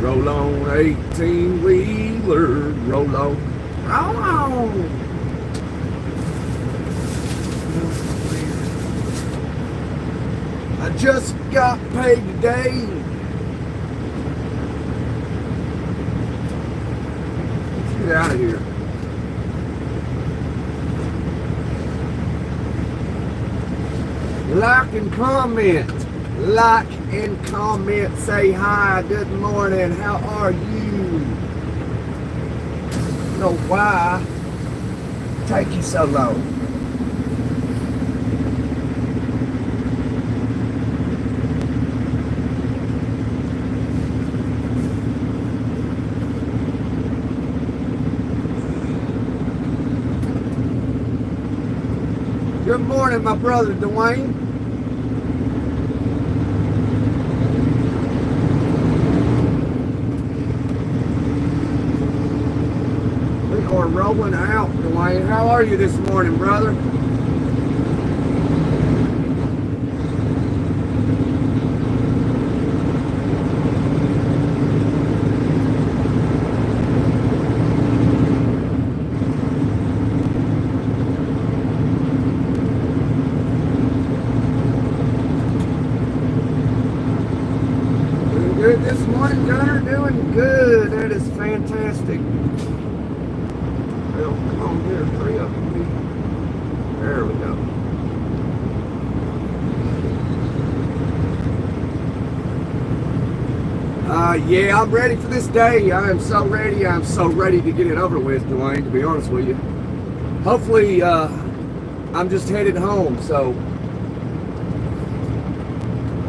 Roll on, 18-wheeler, roll on, roll on. I just got paid today. Let's get out of here. Like and comment. Like and comment. Say hi. Good morning. How are you? I don't know why it take you so long. Good morning, my brother Dwayne. We are rolling out, Dwayne. How are you this morning, brother? Good this morning, Gunner. Doing good. That is fantastic. Well, come on here. Hurry up with me. There we go. Yeah, I'm ready for this day. I am so ready. I'm so ready to get it over with, Dwayne, to be honest with you. Hopefully, I'm just headed home, so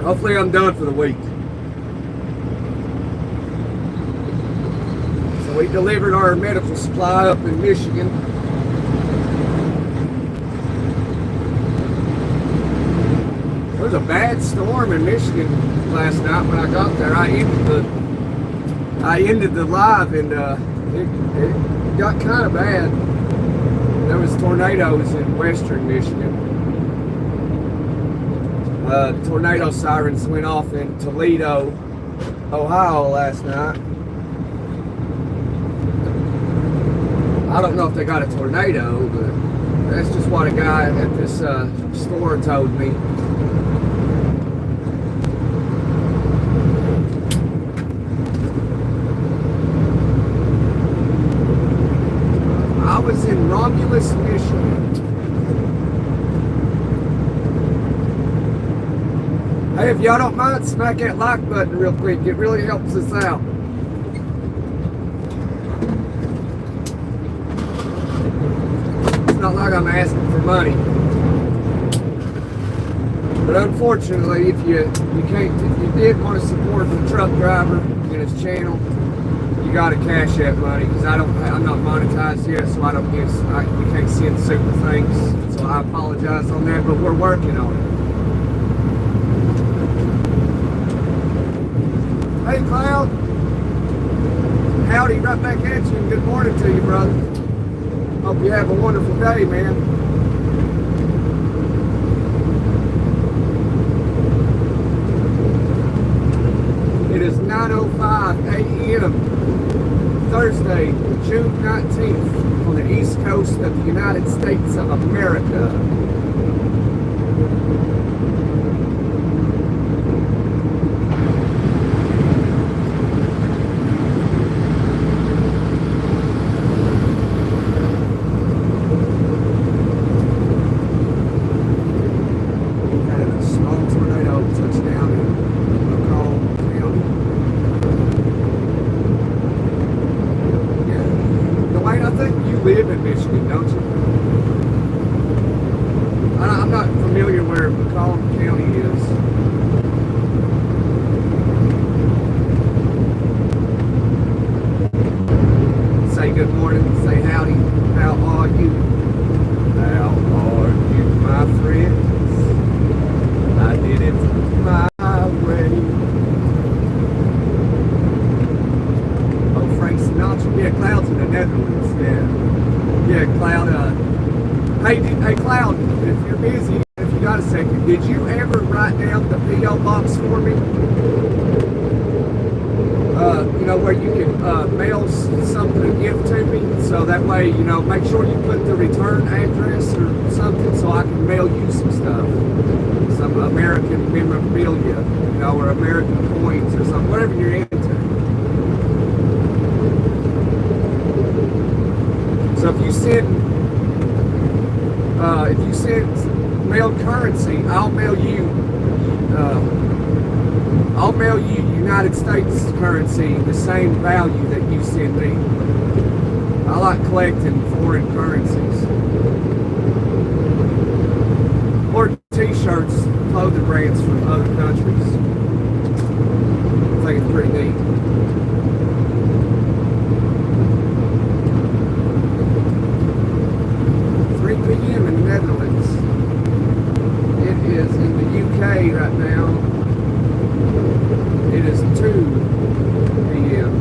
hopefully I'm done for the week. We delivered our medical supply up in Michigan. There was a bad storm in Michigan last night when I got there. I ended the live and it got kind of bad. There was tornadoes in western Michigan. Tornado sirens went off in Toledo, Ohio last night. I don't know if they got a tornado, but that's just what a guy at this store told me. I was in Romulus, Michigan. Hey, if y'all don't mind, smack that like button real quick. It really helps us out. Not like I'm asking for money, but unfortunately, if you did want to support the truck driver in his channel, you got to cash that money because I'm not monetized yet, so I don't get we can't send super things. So I apologize on that, but we're working on it. Hey, Cloud, howdy, right back at you, and good morning to you, brother. Hope you have a wonderful day, man. It is 9:05 a.m. Thursday, June 19th on the east coast of the United States of America. Live in Michigan, don't you? I'm not familiar where McComb County is. Say good morning, say howdy. How are you? How are you, my friends? I did it my way. Oh, Frank Sinatra. Yeah, Cloud's in the Netherlands. Yeah, Cloud. Hey, Cloud, if you're busy, if you got a second, did you ever write down the P.O. box for me? where you can mail something, a gift to me, so that way, make sure you put the return address or something so I can mail you some stuff. Some American memorabilia, or American coins or something, whatever you're into. So if you send mail currency, I'll mail you United States currency, the same value that you send me. I like collecting foreign currencies. Or t-shirts, clothing brands from other countries. I think it's pretty neat. PM in the Netherlands. It is in the UK right now. It is 2 PM.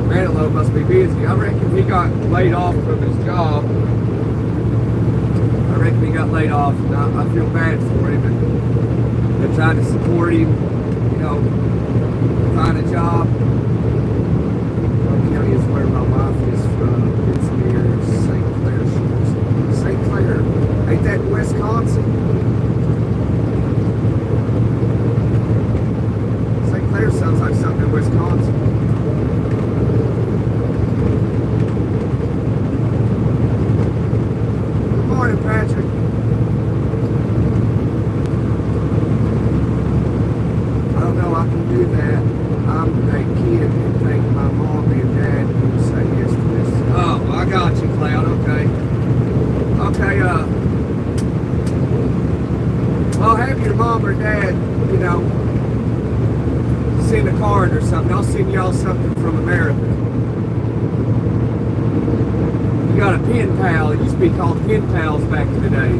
Manilow must be busy. I reckon he got laid off from his job. I reckon he got laid off, and I feel bad for him. And they're trying to support him, find a job. Clark County is where my wife is from. It's near St. Clair. St. Clair. Ain't that in Wisconsin? St. Clair sounds like something in Wisconsin. Good morning, Patrick. I don't know I can do that. I'm a kid and think my mom and dad would say yes to this. Oh, I got you, Cloud. Okay. Okay, well, have your mom or dad, send a card or something. I'll send y'all something from America. You got a pen pal. It used to be called pen pals back in the day.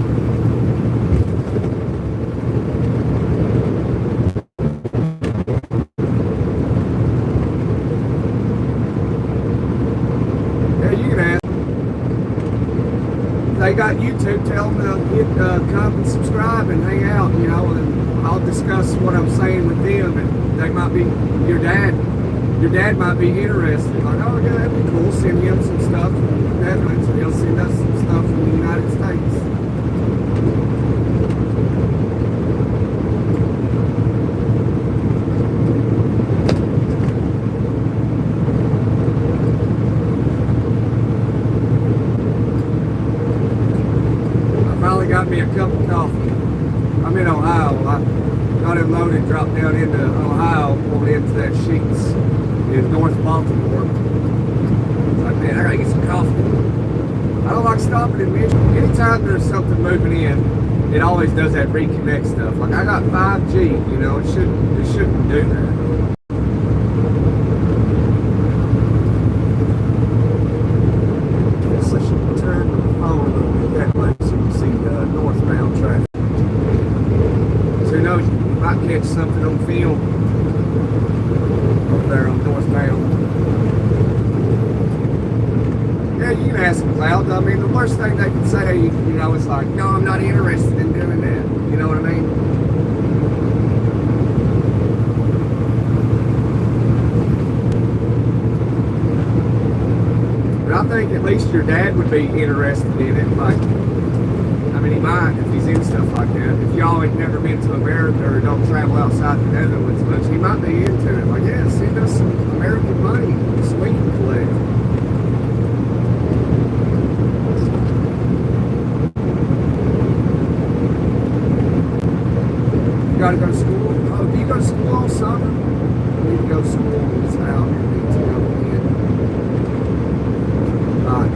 They got YouTube, tell them to hit, come and subscribe and hang out, and I'll discuss what I'm saying with them, and they might be, your dad might be interested, like, oh yeah, that'd be cool, send him some stuff from the Netherlands, and he'll send us some stuff from the United States. Got me a cup of coffee. I'm in Ohio. I got unloaded, dropped down into Ohio, pulled into that Sheets in North Baltimore. Like, man, I gotta get some coffee. I don't like stopping in Michigan. Anytime there's something moving in, it always does that reconnect stuff. Like, I got 5G, it shouldn't do that. Catch something on film over there on northbound. Yeah, you can ask them, Cloud. I mean, the worst thing they can say, is like, no, I'm not interested in doing that. You know what I mean? But I think at least your dad would be interested in it. Like, I mean, he might if he's in stuff like that. If y'all ain't never been to America or don't travel outside the Netherlands much, he might be into it. Like, yeah, send us some American money so we can collect. You gotta go to school? Oh, do you go to school all summer? You need to go to school. It's out and need to go in. Alright,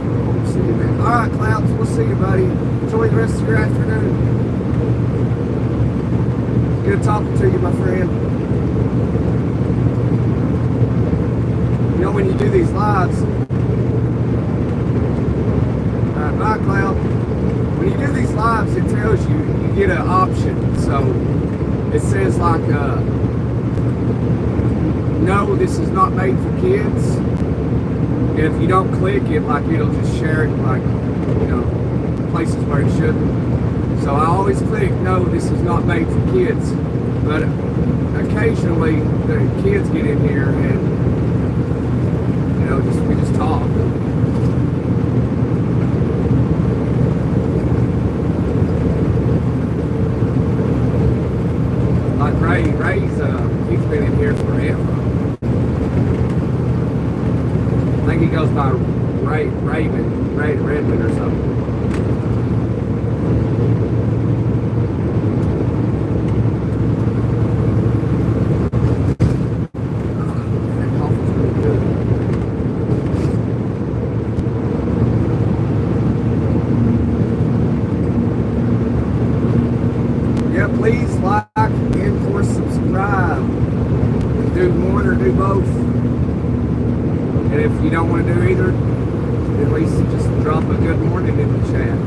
see you, man. Alright, Clouds, we'll see you, buddy. Enjoy the rest of your afternoon. Good talking to you, my friend. When you do these lives, bye, Cloud. When you do these lives, it tells you get an option. So it says like, no, this is not made for kids. And if you don't click it, like, it'll just share it, like, places where it shouldn't. So I always click, no, this is not made for kids. But occasionally the kids get in here and, you know, we just talk. Like Ray's, he's been in here forever. I think he goes by Redmond or something. Please like and or subscribe. Do one or do both. And if you don't want to do either, at least just drop a good morning in the chat.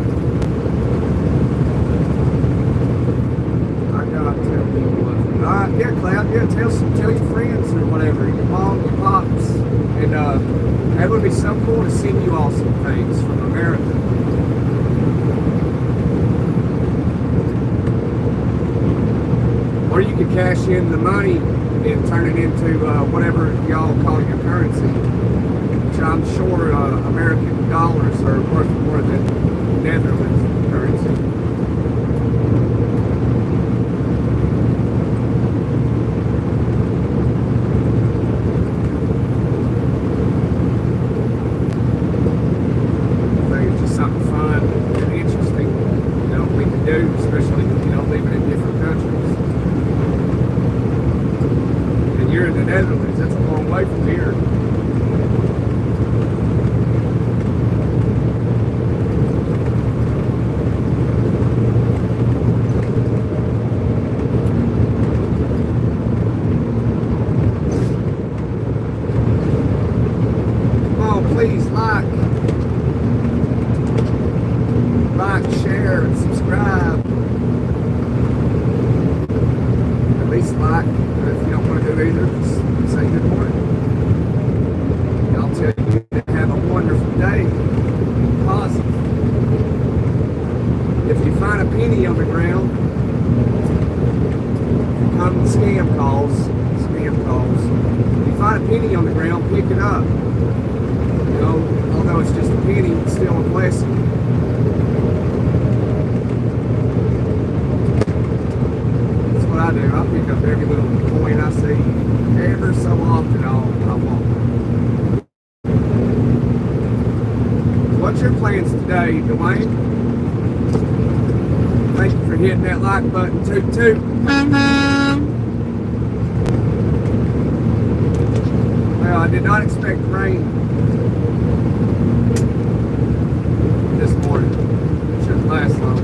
I gotta tell people. Alright, yeah, Cloud, yeah, tell your friends or whatever, your mom, your pops. And that would be so cool to send you all some things from America. Or you could cash in the money and turn it into whatever y'all call your currency, which I'm sure American dollars are worth more than Netherlands currency. I think it's just something fun and interesting, you know, we can do, especially, you know, living in different countries. You're in the Netherlands, that's a long way from here. Come on, please like, share, and subscribe. At least like. If you don't want to do either, just say good morning. I'll tell you to have a wonderful day. Positive. If you find a penny on the ground, come to scam calls. If you find a penny on the ground, pick it up. You know, although it's just a penny, it's still a blessing. I do. I pick up every little coin I see. Ever so often I walk. What's your plans today, Dwayne? Thank you for hitting that like button. Toot toot. Well, I did not expect rain this morning. It shouldn't last long.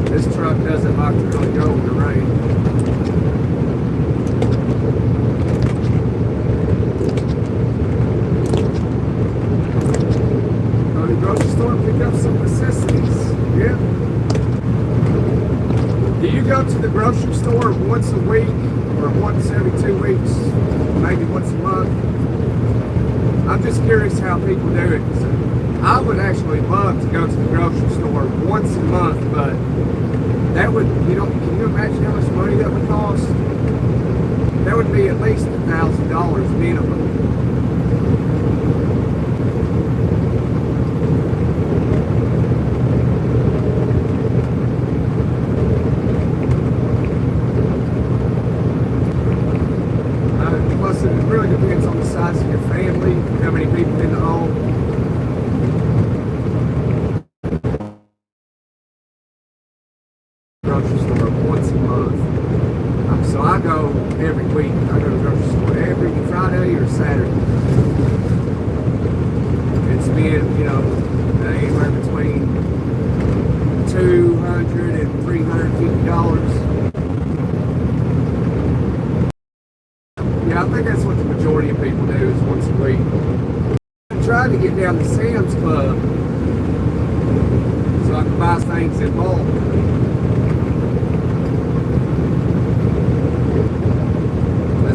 This truck doesn't like to really go in the rain. Go to the grocery store and pick up some necessities. Yeah. Do you go to the grocery store once a week or once every 2 weeks? Maybe once a month? I'm just curious how people do it. I would actually love to go to the grocery store once a month, but that would, you know, can you imagine how much money that would cost? That would be at least $1,000 minimum. Plus, it really depends on the size of your family, how many people in the home. Grocery store once a month. So I go every week. I go to the grocery store every Friday or Saturday. It's been, you know, anywhere between $200 and $350. Yeah, I think that's what the majority of people do is once a week. I'm trying to get down to Sam's Club so I can buy things in bulk.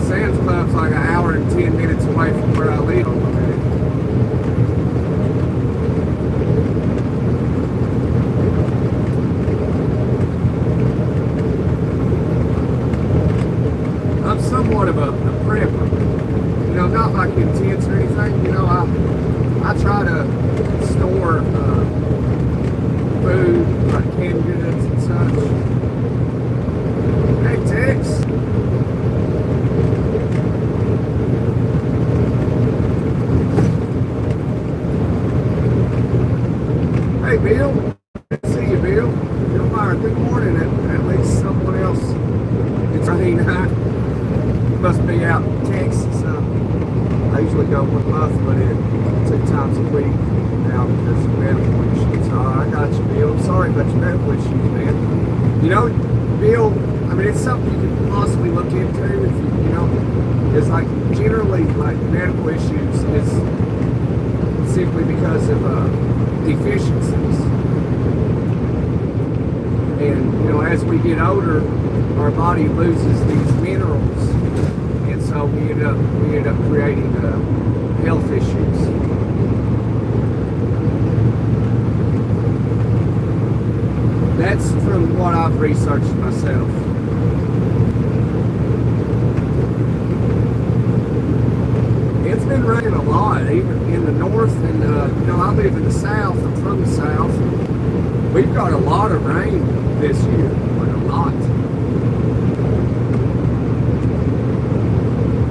Sam's Club's like an hour and 10 minutes away from where I live. somewhat of a prepper. You know, not like intense or anything. You know, I try to store food, like canned goods and such. Hey, Tex. Hey, Bill. Good to see you, Bill. Bill Meyer, good morning. At least someone else. It's Friday night. Must be out in Texas. I usually go 1 month, but 2 times a week now because of medical issues. So I got you, Bill. I'm sorry about your medical issues, man. You know, Bill, I mean, it's something you could possibly look into if you know, it's like generally like medical issues is simply because of deficiencies. And, you know, as we get older, our body loses these minerals. And so we end up creating health issues. That's from what I've researched myself. It's been raining a lot, even in the north, and you know, I live in the south. I'm from the south. We've got a lot of rain this year, like a lot.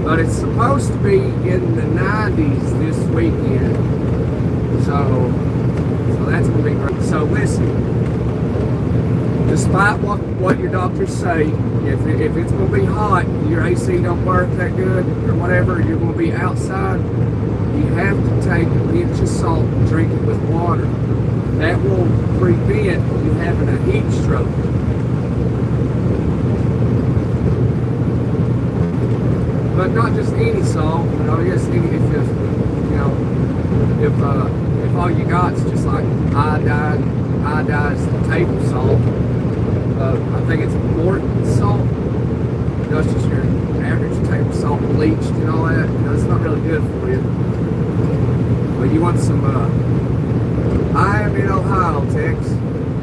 But it's supposed to be in the 90s this weekend. So that's going to be great. So listen, despite what your doctors say, if it's going to be hot, your AC don't work that good or whatever, you're going to be outside, you have to take a pinch of salt and drink it with water. That will prevent you having a heat stroke. But not just any salt, you know, just any, if all you got is just like iodized table salt, I think it's Morton salt. You know, it's just your average table salt bleached and all that. You know, it's not really good for you. But you want some, I am in Ohio, Tex.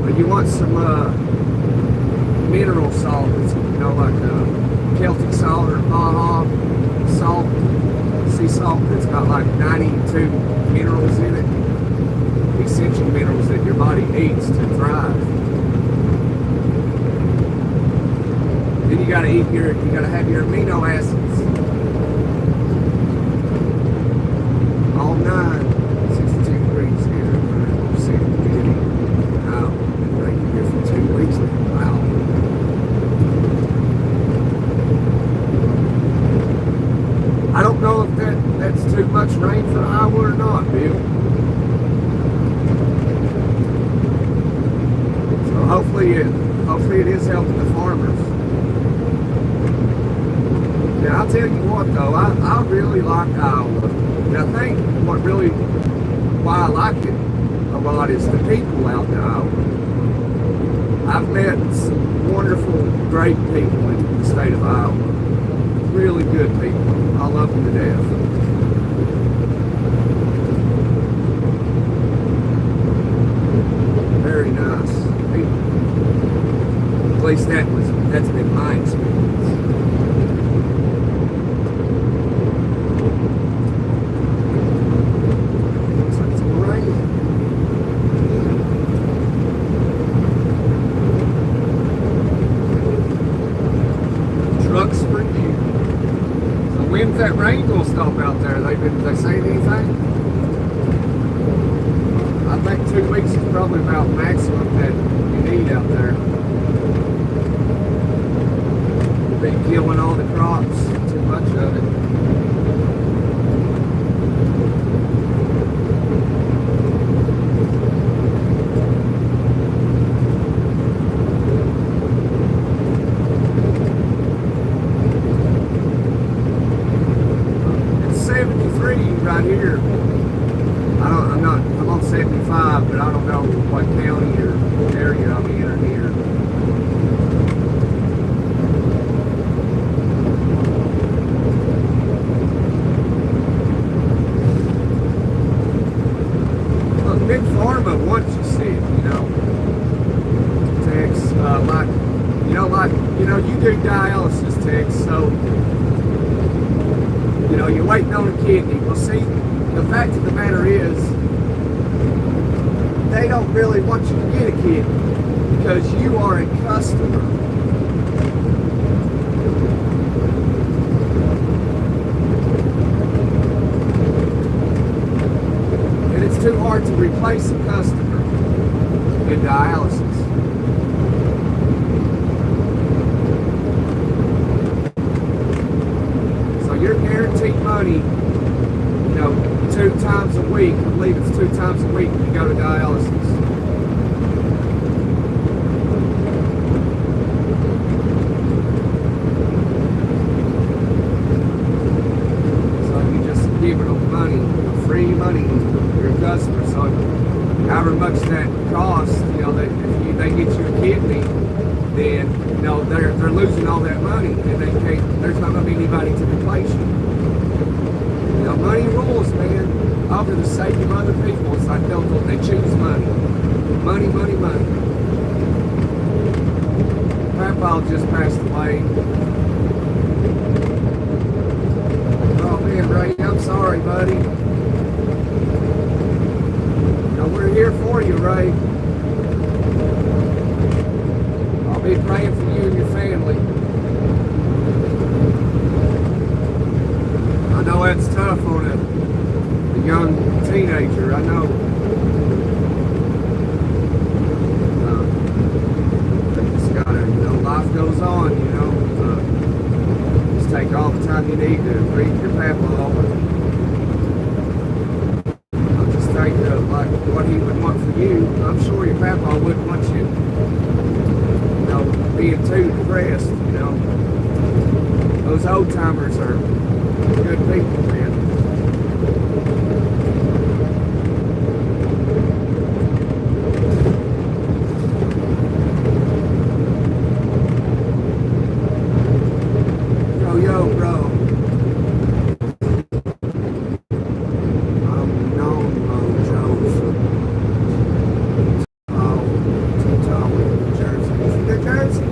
But you want some mineral salt. It's, you know, like Celtic salt or Baja salt, sea salt that's got like 92 minerals in it, essential minerals that your body needs to thrive. Then you gotta have your amino acids. All 9, 62 degrees here, 100% humidity. Wow, been raining here for 2 weeks now. Wow. I don't know if that's too much rain for Iowa or not, Bill. So hopefully it is helping the farmers. Yeah, I'll tell you what though, I really like Iowa. And I think why I like it a lot is the people out in Iowa. I've met some wonderful, great people in the state of Iowa. Really good people. I love them to death. Very nice people. At least that's been my experience. Looks like it's raining. Trucks for you. When's that rain gonna stop out there? They saying anything? I think 2 weeks is probably about maximum that you need out there. You've been killing all the crops, too much of it. Right here, I'm on 75, but I don't know what county or area I'm in or near. Look, Big Pharma wants you sick, you know. Tex, you do dialysis, Tex, so You know, you're waiting on a kidney. Well, see, the fact of the matter is, they don't really want you to get a kidney because you are a customer. And it's too hard to replace a customer in dialysis. You're guaranteed money, you know, 2 times a week. I believe it's 2 times a week you go to dialysis. So you just give them money, free money. You're a customer. So however much that costs, you know, that if they get you a kidney, then you know they're losing all that money, and they can't. There's not going to be anybody to replace you. You know, money rules, man. Over the sake of other people, it's like they choose money, money, money, money. Papa just passed away. Oh man, Ray, I'm sorry, buddy. You know, we're here for you, Ray. Be praying for you and your family. I know that's tough on a young teenager. I know. Just gotta, you know, life goes on. You know, just take all the time you need to read your papa over. I'm just thinking of like what he would want for you. I'm sure your papa wouldn't want you being too depressed, you know. Those old timers are good people, man. Yo, bro. I'm known Mojo from Jersey.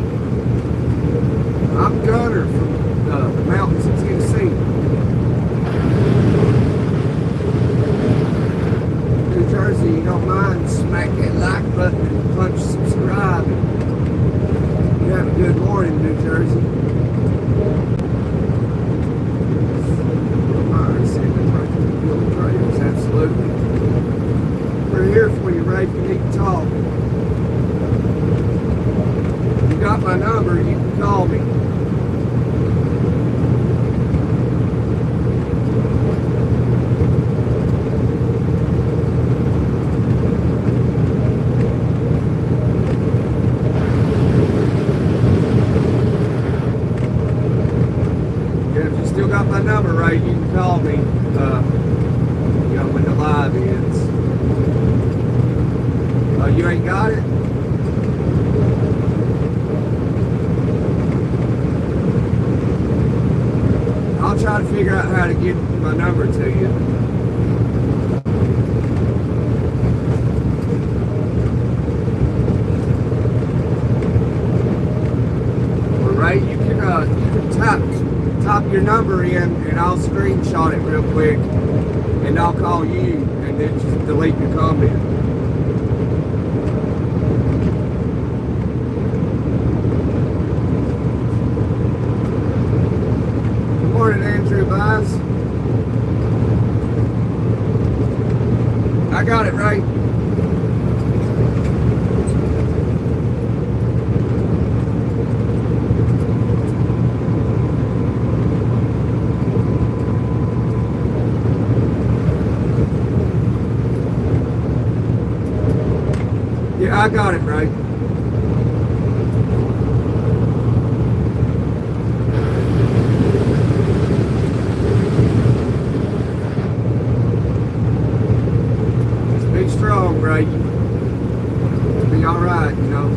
I'm Gunner from the mountains of Tennessee. New Jersey, you don't mind, smack that like button and punch subscribe. You have a good morning, New Jersey. Absolutely. We're here for you, Ray, if you need to talk. You got my number, you can call me. Yeah, if you still got my number, right, you can call me. You know, when the live ends. Oh, you ain't got it? I'll try to figure out how to get my number to you. Well, Ray, you can type your number in, and I'll screenshot it real quick, and I'll call you, and then just delete your comment. Morning, Andrew Vise. I got it right. Yeah, I got it right. Strong, right? You'll be all right, you know.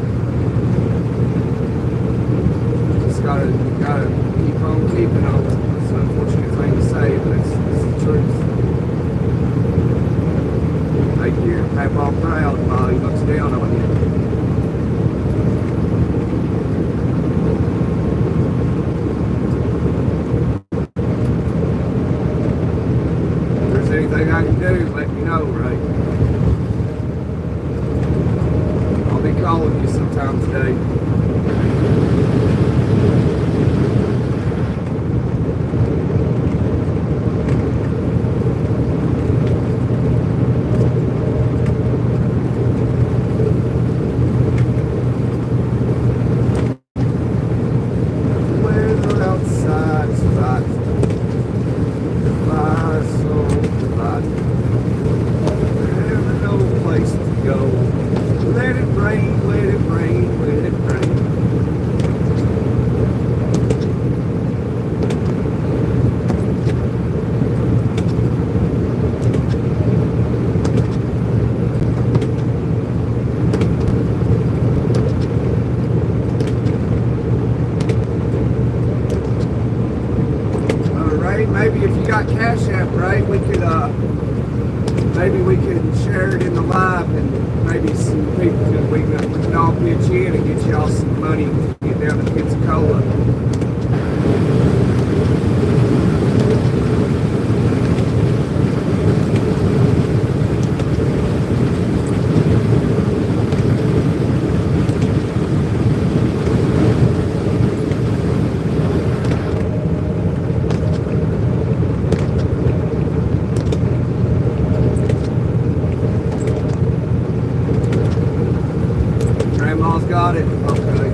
Just gotta keep on keeping on. It's an unfortunate thing to say, but it's the truth. Make your papa proud while he looks down on you. calling you sometime today. Maybe if you got Cash App, right, we could maybe we could share it in the live, and maybe some people could we could all pitch in and get y'all some money to get down to Pensacola. Got it. Okay.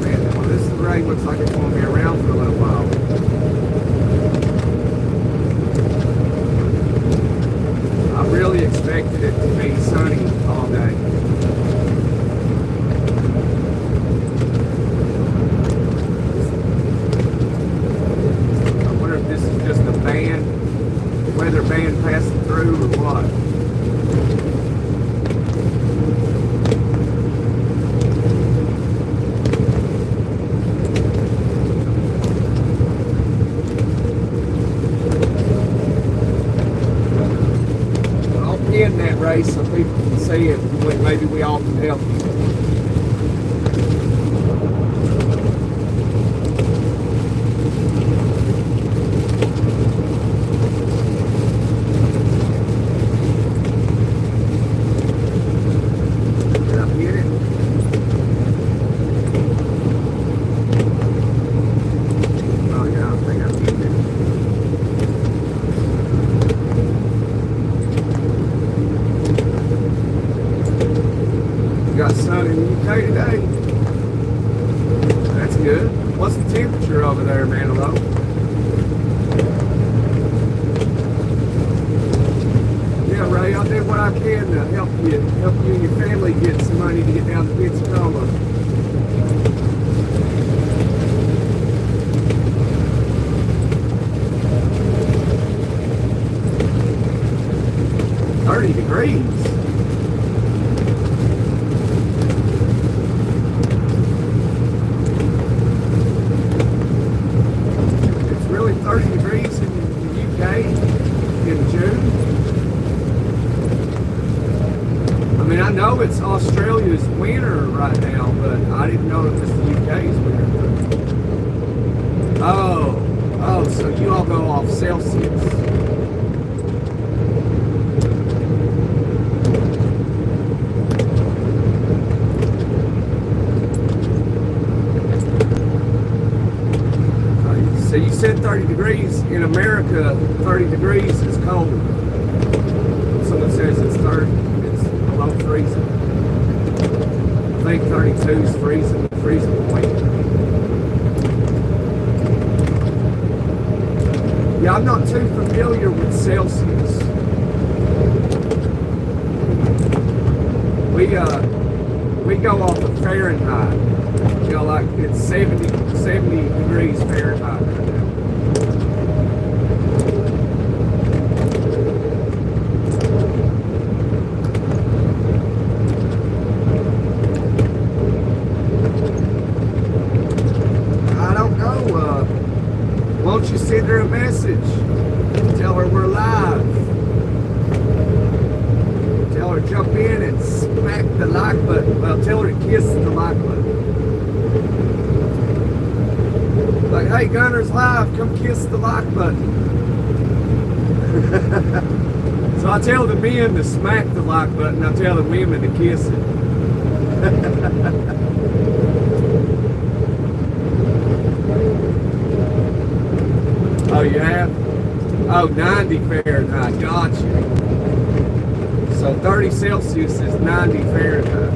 Man, well, this rain looks like it's going to be around for a little while. Really expected it to be sunny all day. I wonder if this is just a band, weather band passing through or what. In that race so people can see it, maybe we all can help you. Did I hit it? Oh yeah, I think I hit it. Got sun in the UK today. That's good. What's the temperature over there, Manilow? Yeah, Ray, I did what I can to help you and your family get some money to get down to Pensacola. $30 degrees. Really 30 degrees in the UK in June. I mean, I know it's Australia's winter right now, but I didn't know it was the UK's winter. Oh, so you all go off Celsius. So you said 30 degrees. In America, 30 degrees is cold. Someone says it's 30, it's below freezing. I think 32 is freezing point. Yeah, I'm not too familiar with Celsius. We go off of Fahrenheit. You know, like it's 70 degrees Fahrenheit right now. Won't you send her a message? Tell her we're live. Tell her jump in and smack the like button. Well, tell her to kiss the like button. Like, hey, Gunner's live. Come kiss the like button. So I tell the men to smack the like button. I tell the women to kiss it. Oh, you have? Oh, 90 Fahrenheit. Gotcha. So 30 Celsius is 90 Fahrenheit.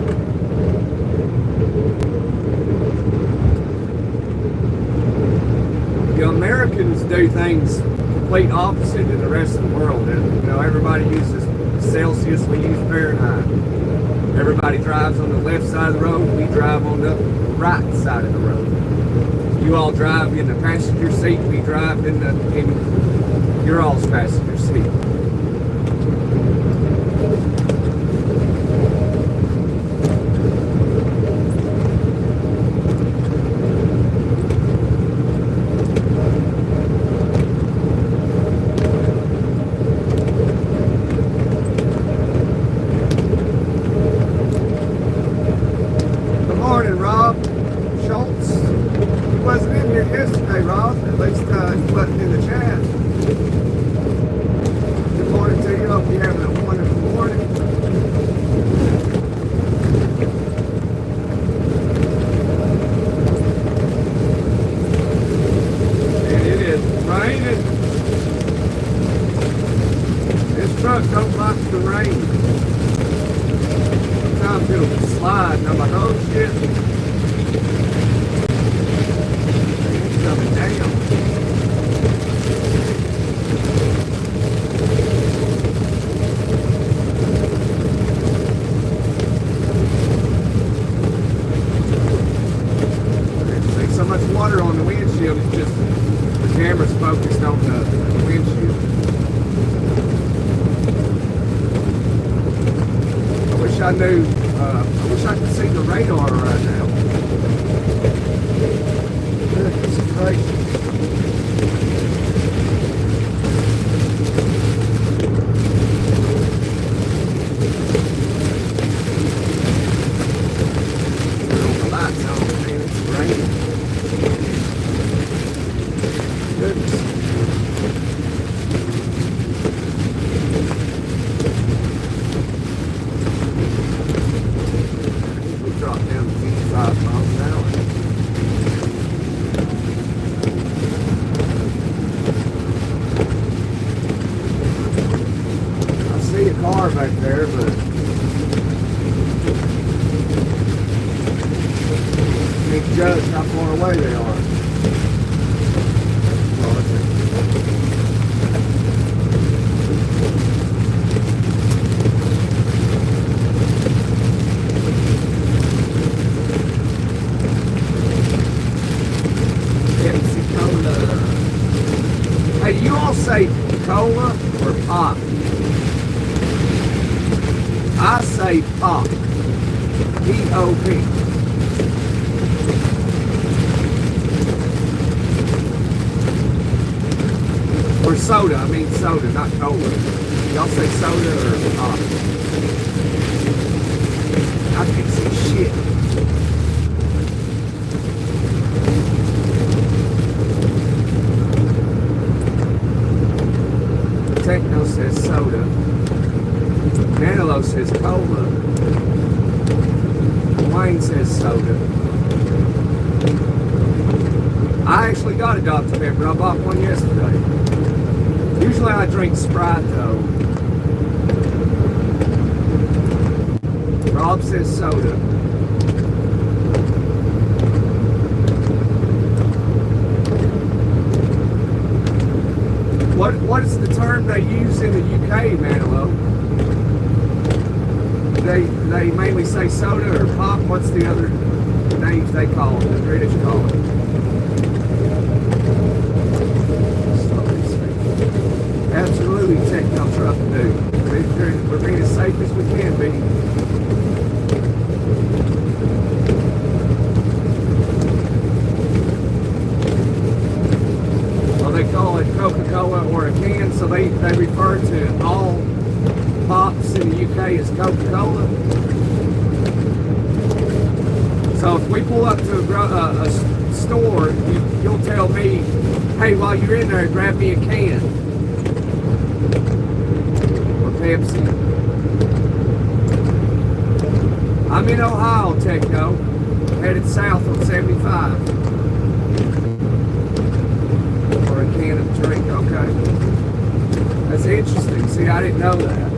You know, Americans do things complete opposite to the rest of the world. And, you know, everybody uses Celsius, we use Fahrenheit. Everybody drives on the left side of the road, we drive on the right side of the road. You all drive in the passenger seat, we drive in your all's passenger seat. Don't like the rain. Sometimes it'll slide and I'm like, oh shit. It's coming down. There's so much water on the windshield, it's just the camera's focused on the windshield. I knew, I wish I could see the radar right now. Goodness gracious. Turn the lights on, man, it's raining. Goodness. Back there, but can't judge how far away they are. Pepsi Cola. Hey, you all say cola or pop? I say pop. P-O-P. Or soda. I mean soda, not cola. Y'all say soda or pop? I can't see shit. Techno says soda. Manilo says cola. Wayne says soda. I actually got a Dr. Pepper. I bought one yesterday. Usually I drink Sprite though. Rob says soda. What is the term they use in the UK, Manilow? They mainly say soda or pop. What's the other names they call it? The British call it. Absolutely, techno truck dude. We're being as safe as we can be. it Coca-Cola or a can, so they refer to all pops in the UK as Coca-Cola. So if we pull up to a store, you'll tell me, hey, while you're in there, grab me a can. Or Pepsi. I'm in Ohio, Techno, headed south on 75. Or a can of drink, okay. That's interesting. See, I didn't know that.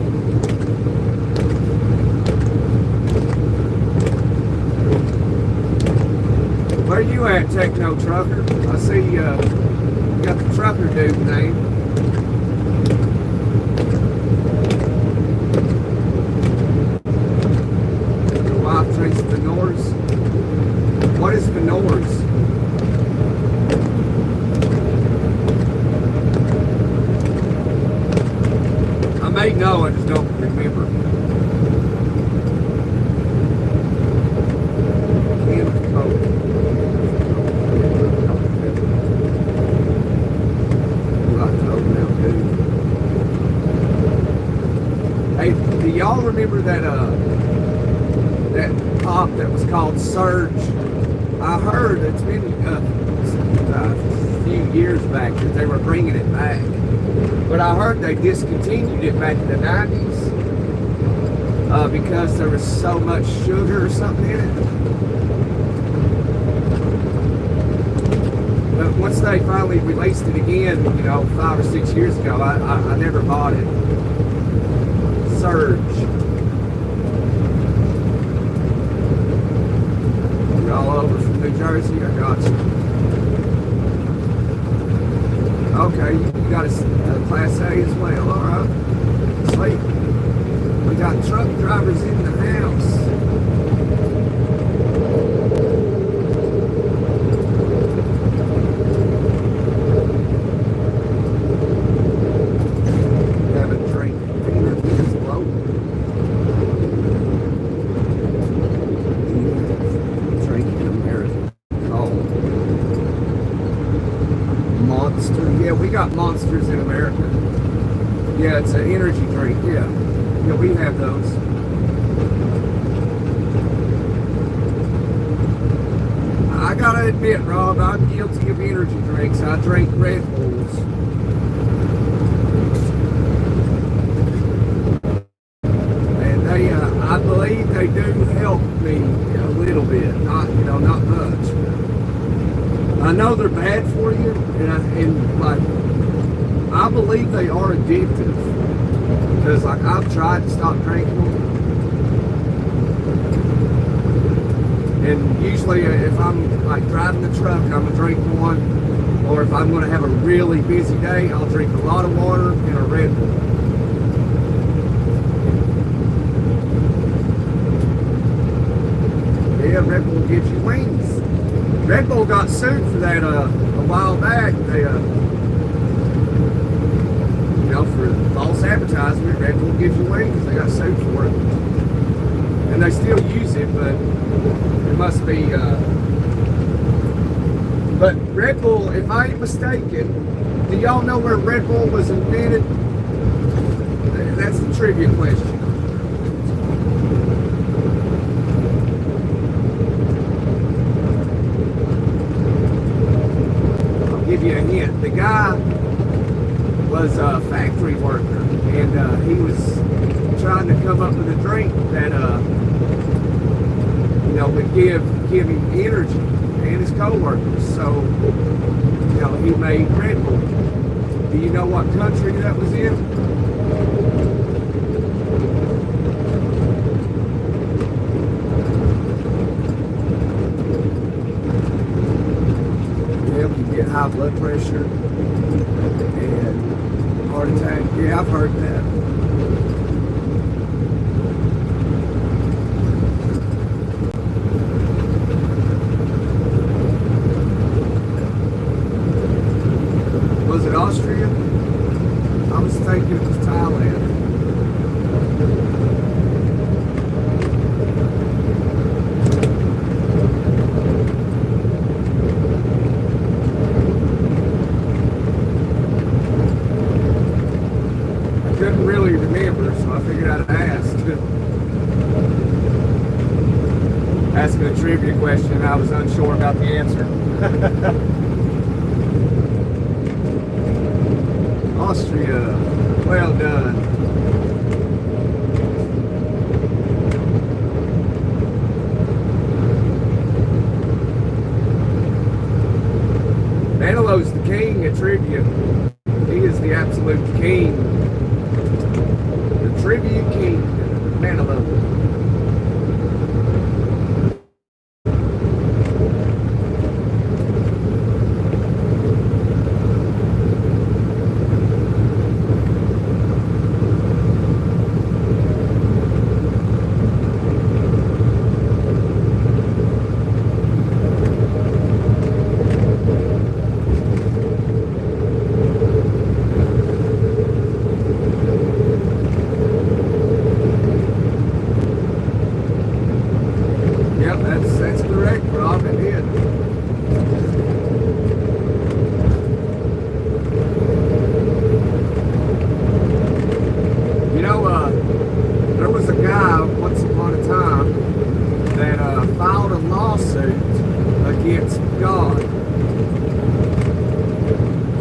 Where you at, Techno Trucker? I see you got the trucker dude name. Your wife drinks Venors. What is Venors? I may know, I just don't remember. Can of Coke. Hey, do y'all remember that that pop that was called Surge? I heard it's been a few years back that they were bringing it back, but I heard they discontinued it back in the 90s because there was so much sugar or something in it. But once they finally released it again, 5 or 6 years ago, I never bought it. Surge. You're all over from New Jersey? I got you. Okay, you got a Class A as well, alright. Sweet. We got truck drivers in the house. Monsters in America. Yeah, it's an energy drink. Yeah, we have those. I gotta admit, Rob, I'm guilty of energy drinks. I drink Red Bulls. And they, I believe they do help me a little bit. Not much. I know they're bad for you, I believe they are addictive because I've tried to stop drinking them, and usually if I'm driving the truck, I'm gonna drink one, or if I'm gonna have a really busy day, I'll drink a lot of water and a Red Bull. Yeah, Red Bull gives you wings. Red Bull got sued for that a while back. They for false advertisement. Red Bull gives you wings. They got sued for it, and they still use it, but it must be. But Red Bull, if I ain't mistaken, do y'all know where Red Bull was invented? That's the trivia question. I'll give you a hint. The guy was a factory worker, and he was trying to come up with a drink that would give him energy and his co-workers. So he made Red Bull. Do you know what country that was in? Yeah, you get high blood pressure and heart attack. Yeah, I've heard that. Was it Austria? I was thinking it was Thailand. answer, so I figured I'd ask. Asking a trivia question, I was unsure about the answer. Austria, well done. Manilo's the king at trivia. He is the absolute king. The trivia king, Manilow. That's correct, Rob. It did. You know, there was a guy once upon a time that filed a lawsuit against God.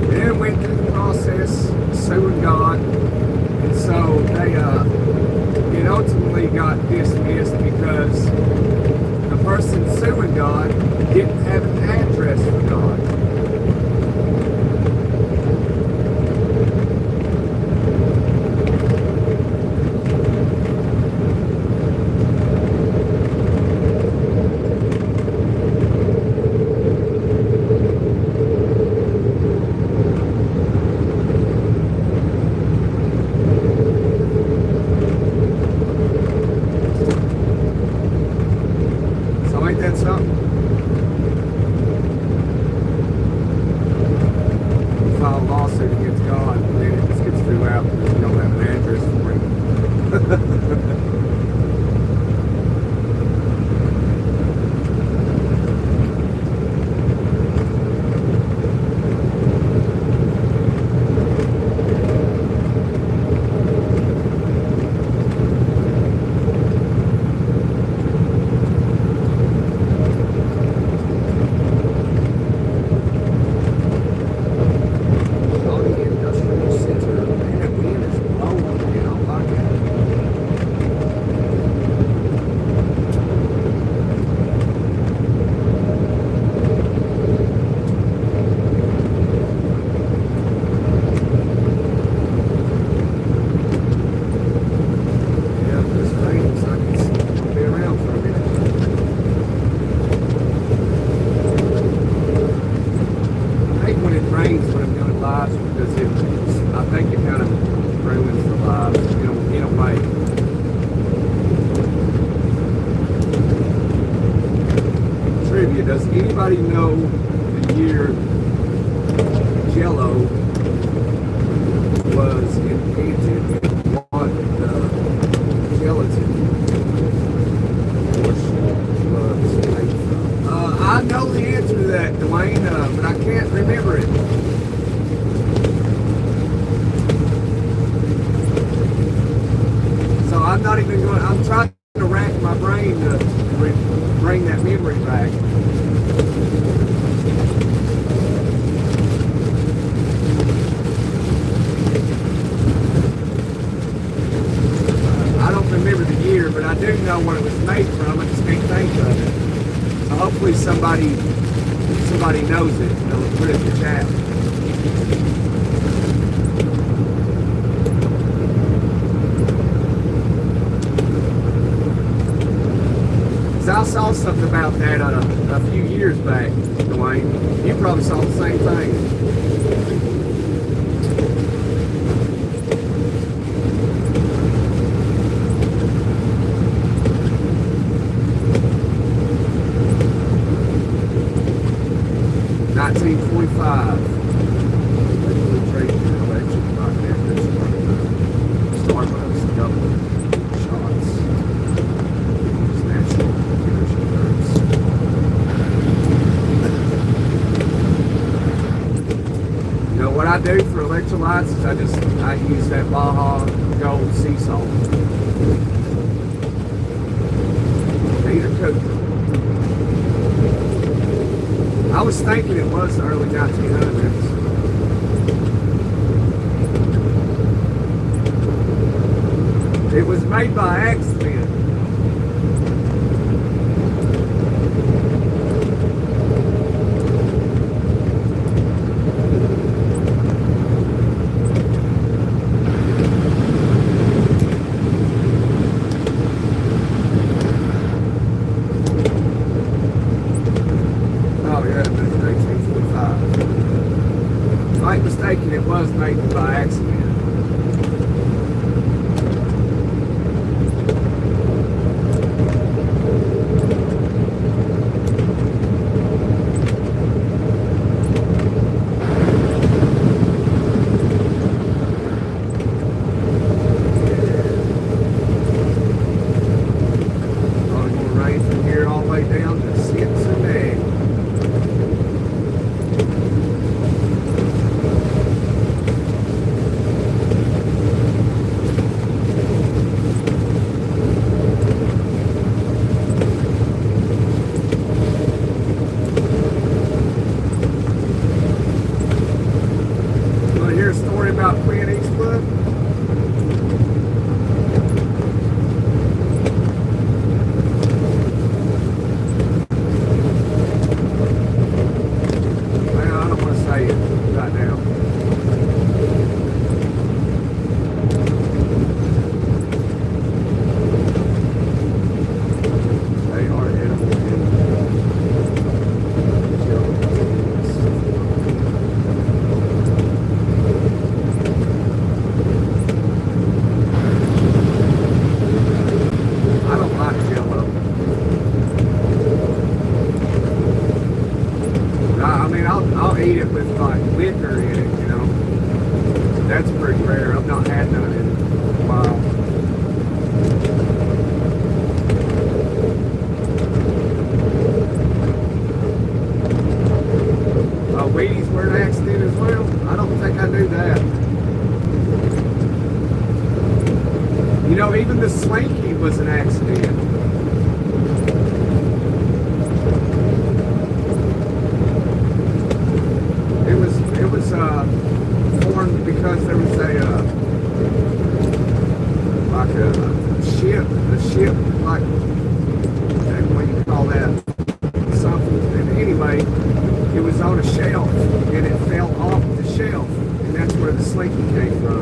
And then went through the process suing God, and so it ultimately got dismissed because the person suing God didn't have an address for God. Ain't that something? You file a lawsuit against God, and then it just gets threw out because you don't have an address for him. Does anybody know the year Jello was invented and what gelatin was made from? I know the answer to that, Dwayne, but I can't remember it. So I'm not even going. I'm trying to rack my brain to bring that memory back. I don't remember the year, but I do know what it was made from. I just can't think of it. So hopefully somebody knows it. They'll put it in the chat. I saw something about that a few years back, Dwayne. You probably saw the same thing. what I do for electrolytes is I use that Baja Gold sea salt. Peter Cooper. I was thinking it was the early 1900s. It was made by accident. Oh yeah, it was 1945. If I'm mistaken, it was made by accident. I'll eat it with like liquor in it, you know. That's pretty rare. I've not had none in a while. Wheaties were an accident as well? I don't think I knew that. You know, even the Slinky was an accident. It was formed because there was a ship, like, what do you call that? Something. And anyway, it was on a shelf and it fell off the shelf, and that's where the Slinky came from.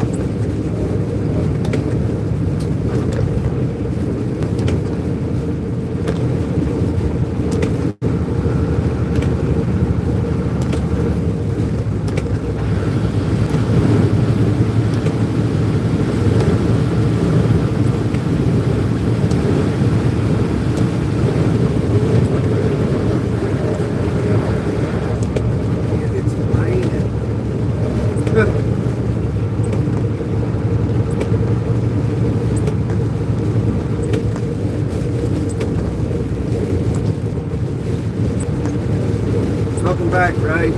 Welcome back, Ray.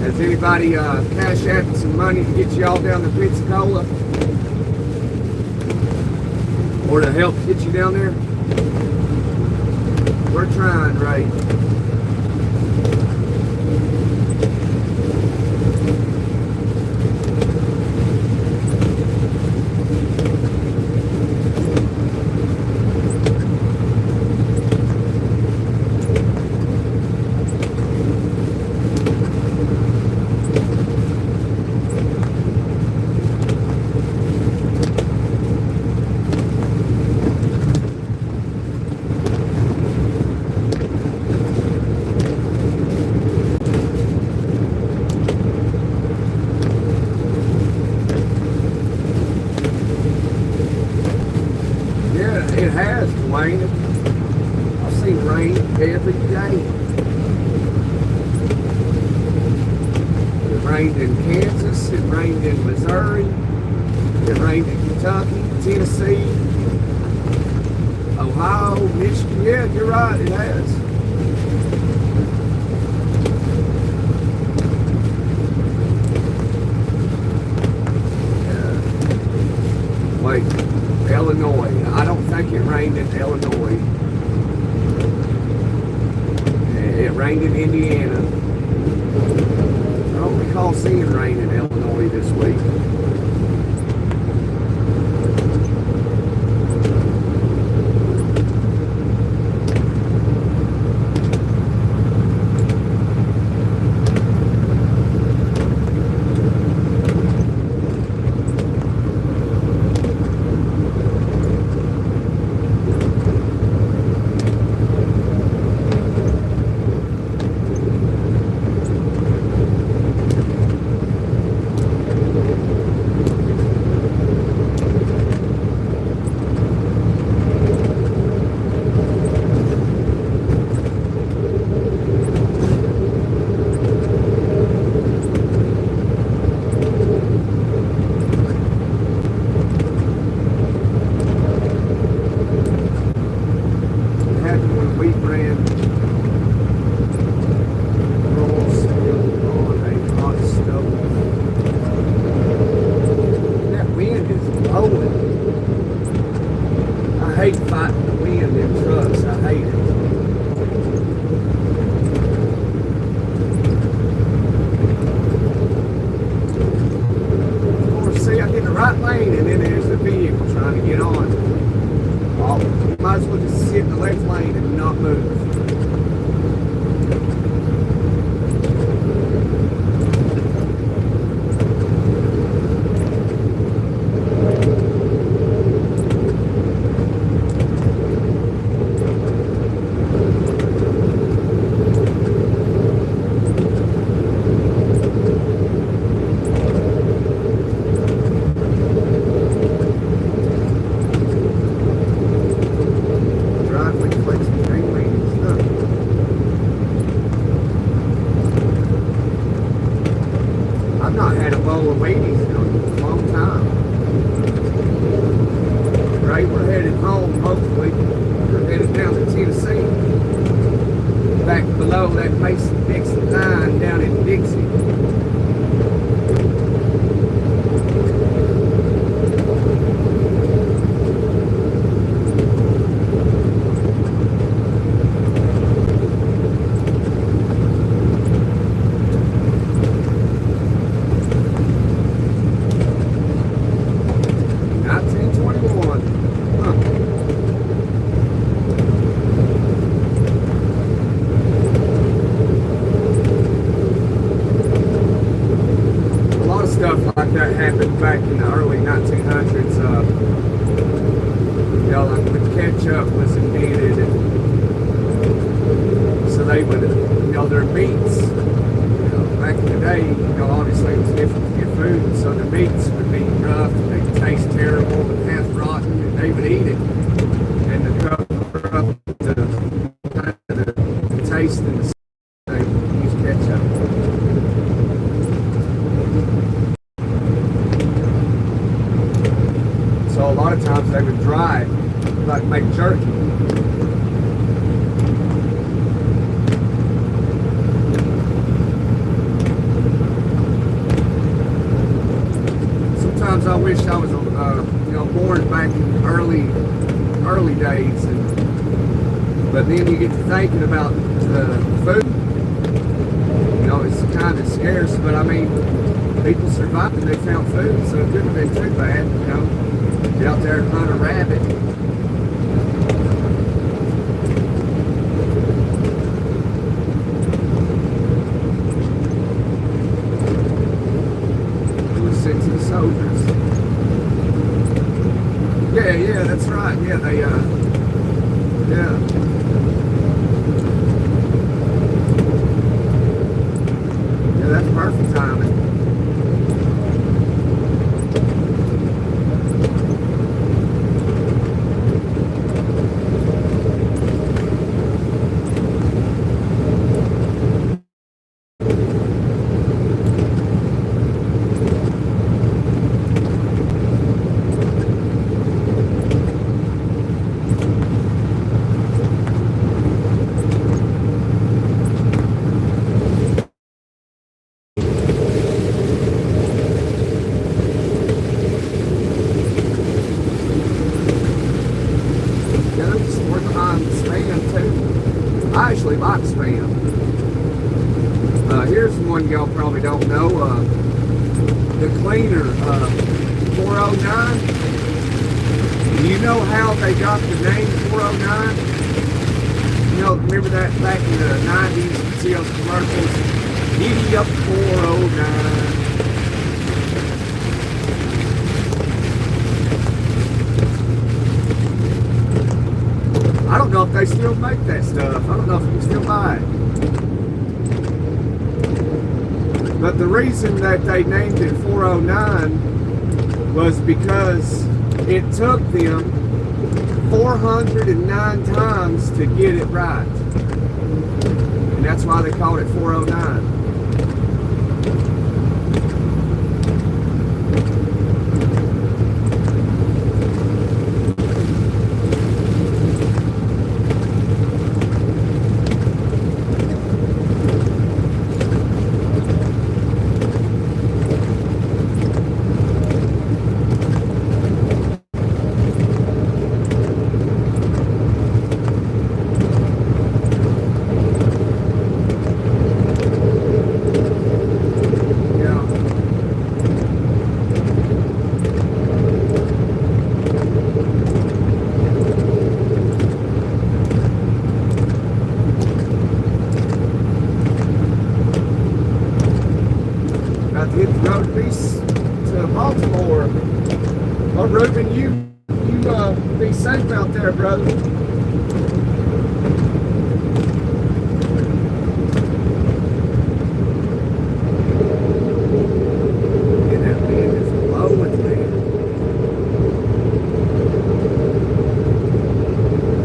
Has anybody cash out some money to get you all down to Pensacola? Or to help get you down there? We're trying, Ray. It has, Dwayne. I've seen rain every day. It rained in Kansas, it rained in Missouri, it rained in Kentucky, Tennessee, Ohio, Michigan. Yeah, you're right, it has. rained in Illinois. It rained in Indiana. I don't recall seeing rain in Illinois this week. Thinking about food, it's kind of scarce, but I mean, people survived and they found food, so it couldn't have been too bad, Get out there and hunt a rabbit. It was 6 of the soldiers. Yeah, that's right. Yeah, they, yeah. That's perfect timing. one y'all probably don't know, the cleaner, 409. Do you know how they got the name 409? You know, remember that back in the 90s, you see those commercials? Giddy up 409. I don't know if they still make that stuff. I don't know if you can still buy it. But the reason that they named it 409 was because it took them 409 times to get it right. And that's why they called it 409. Hit the road to Baltimore. Oh, Ruben, you be safe out there, brother. And that wind is blowing, man.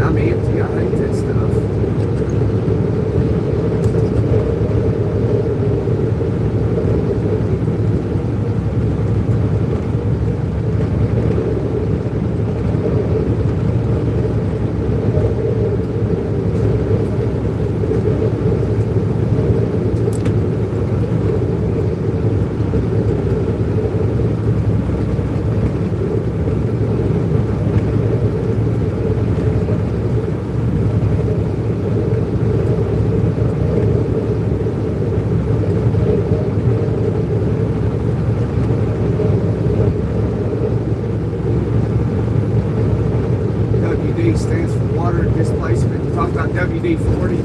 I'm empty. I hate that stuff. Stands for water displacement. We talked about WD-40.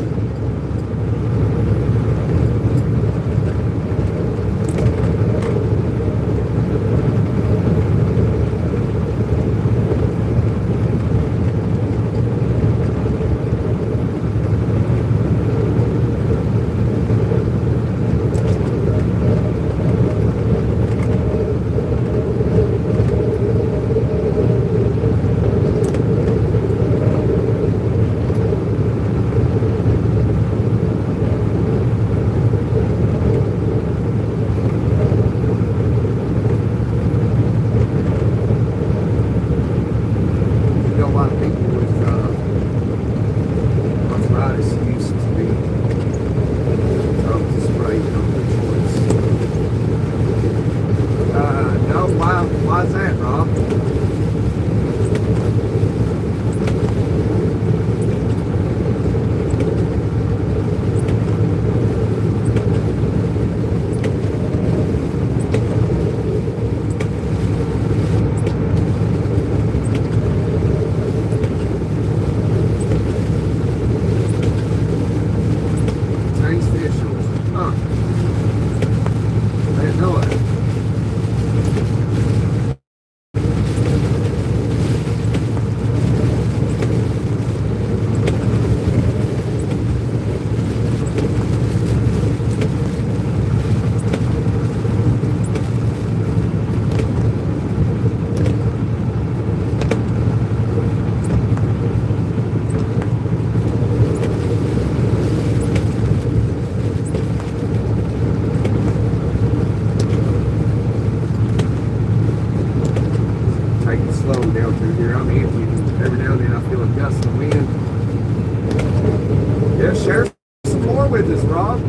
Why is that, Rob? Down through here. I'm empty. Every now and then I feel a gust of wind. Yeah, share some more with us, Rob.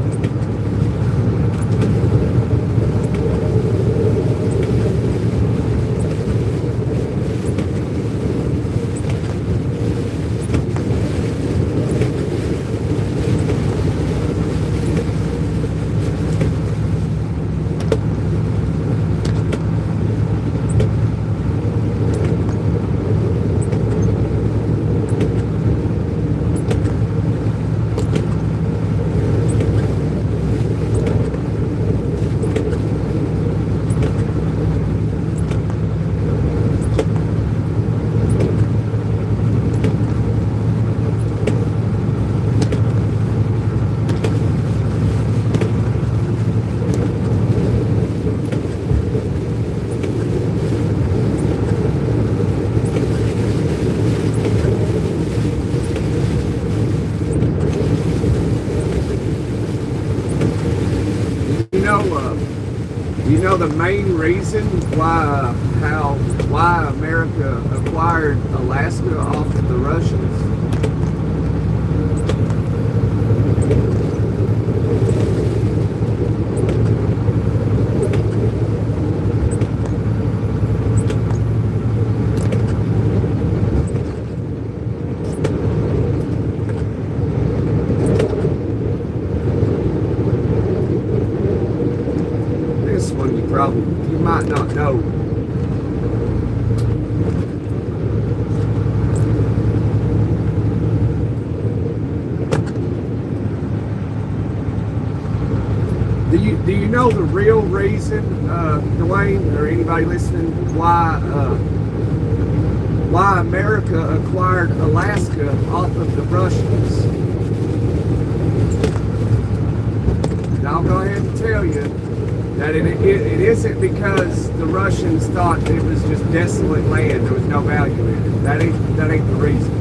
you know the main reason why America acquired Alaska off of the Russians? This one you might not know. Do you know the real reason, Dwayne, or anybody listening, why America acquired Alaska off of the Russians? And I'll go ahead and tell you that it isn't because the Russians thought it was just desolate land, there was no value in it. That ain't the reason.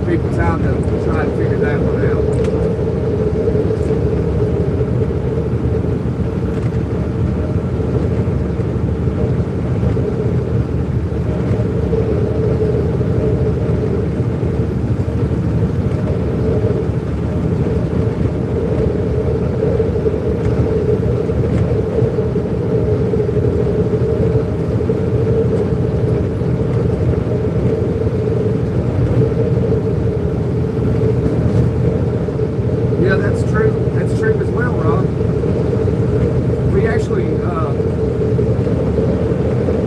People time to try and figure that one out. Yeah, that's true. That's true as well, Rob. We actually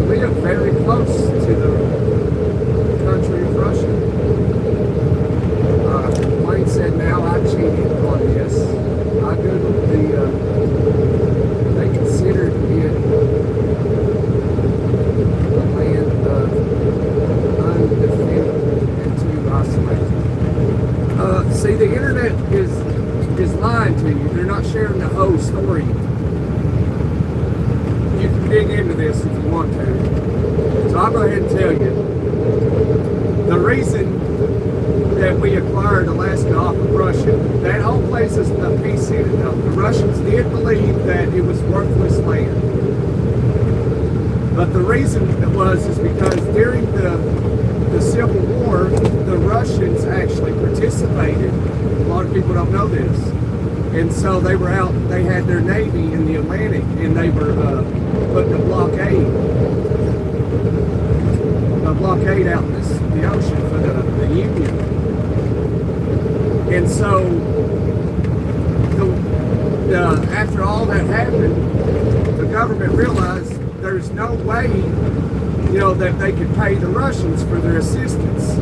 live very close to the country of Russia. Wayne said, now I cheated on this. I googled they considered it a land of undefended and too isolated. See, the internet is lying to you. They're not sharing the whole story. You can dig into this if you want to. So I'll go ahead and tell you. The reason that we acquired Alaska off of Russia, that whole place is a piece in it though. The Russians did believe that it was worthless land. But the reason it was is because during the Civil War, the Russians actually participated. A lot of people don't know this. And so they were out, they had their Navy in the Atlantic, and they were putting a blockade out in the ocean for the Union. And so after all that happened, the government realized there's no way, that they could pay the Russians for their assistance.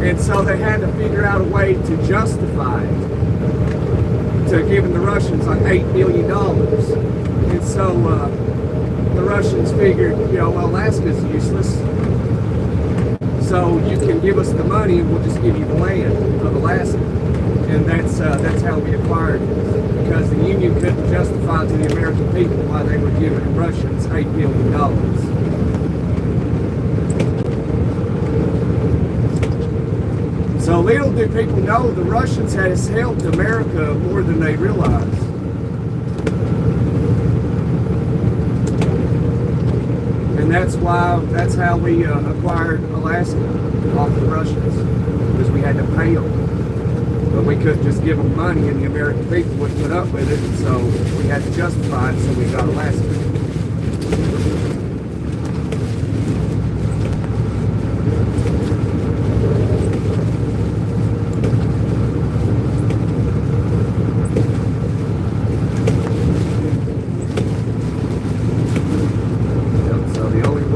And so they had to figure out a way to justify it, to giving the Russians like $8 billion. And so the Russians figured, well, Alaska's useless. So you can give us the money and we'll just give you the land of Alaska. And that's how we acquired it. Because the Union couldn't justify to the American people why they were giving the Russians $8 billion. So little do people know the Russians has helped America more than they realize. And that's how we acquired Alaska off the Russians, because we had to pay them. But we couldn't just give them money and the American people wouldn't put up with it, and so we had to justify it, so we got Alaska.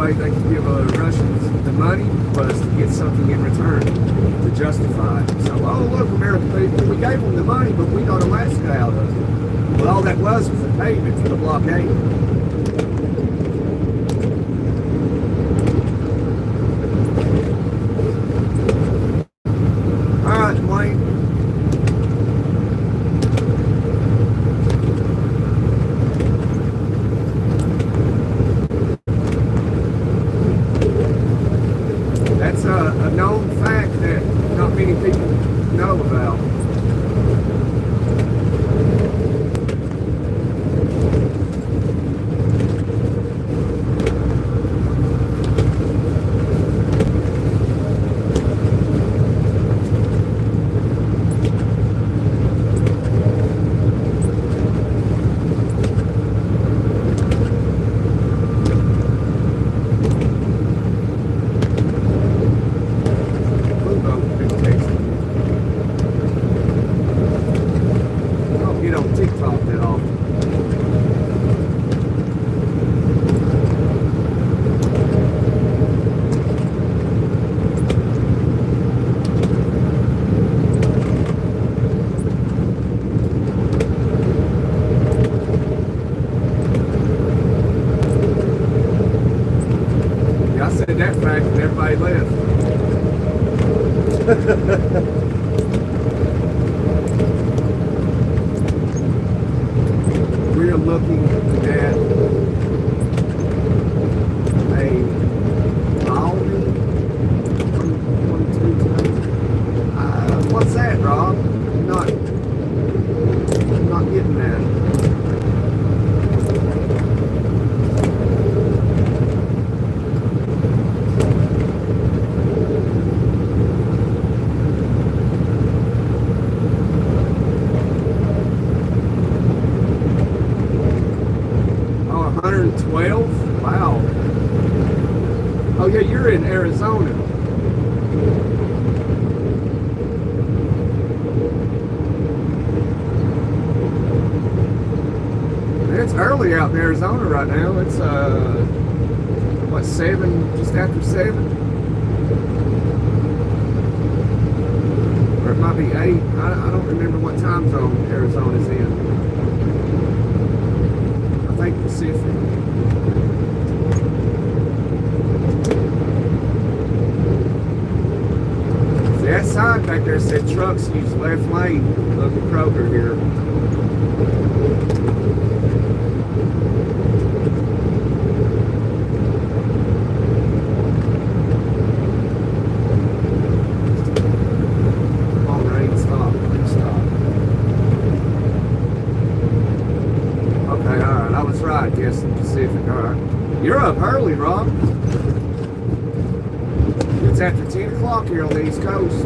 They could give the Russians the money was to get something in return to justify it. So, oh look, American people, we gave them the money, but we got Alaska out of it. Well, all that was a pavement for the blockade. All right, Dwayne. That's a known fact that not many people know about. That fact and everybody left. We're looking at a Audi. What's that, Rob? I'm not getting that. Wow. Oh yeah, you're in Arizona. It's early out in Arizona right now. It's what, 7, just after 7? Or it might be 8. I don't remember what time zone Arizona's in. I think Pacific. That sign back there said trucks use left lane of the Kroger here. Come on, rain, stop, please stop. Okay, alright, I was right, yes, in the Pacific, alright. You're up early, Rob. It's after 10 o'clock here on the East Coast.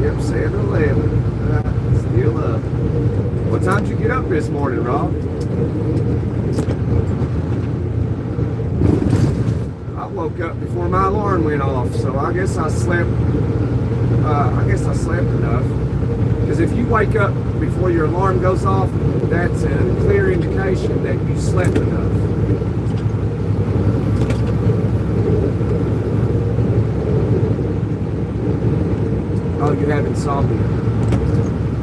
Yep, 7-Eleven. Still up. What time did you get up this morning, Rob? I woke up before my alarm went off, so I guess I slept. Enough. Because if you wake up before your alarm goes off, that's a clear indication that you slept enough. Oh, you have insomnia.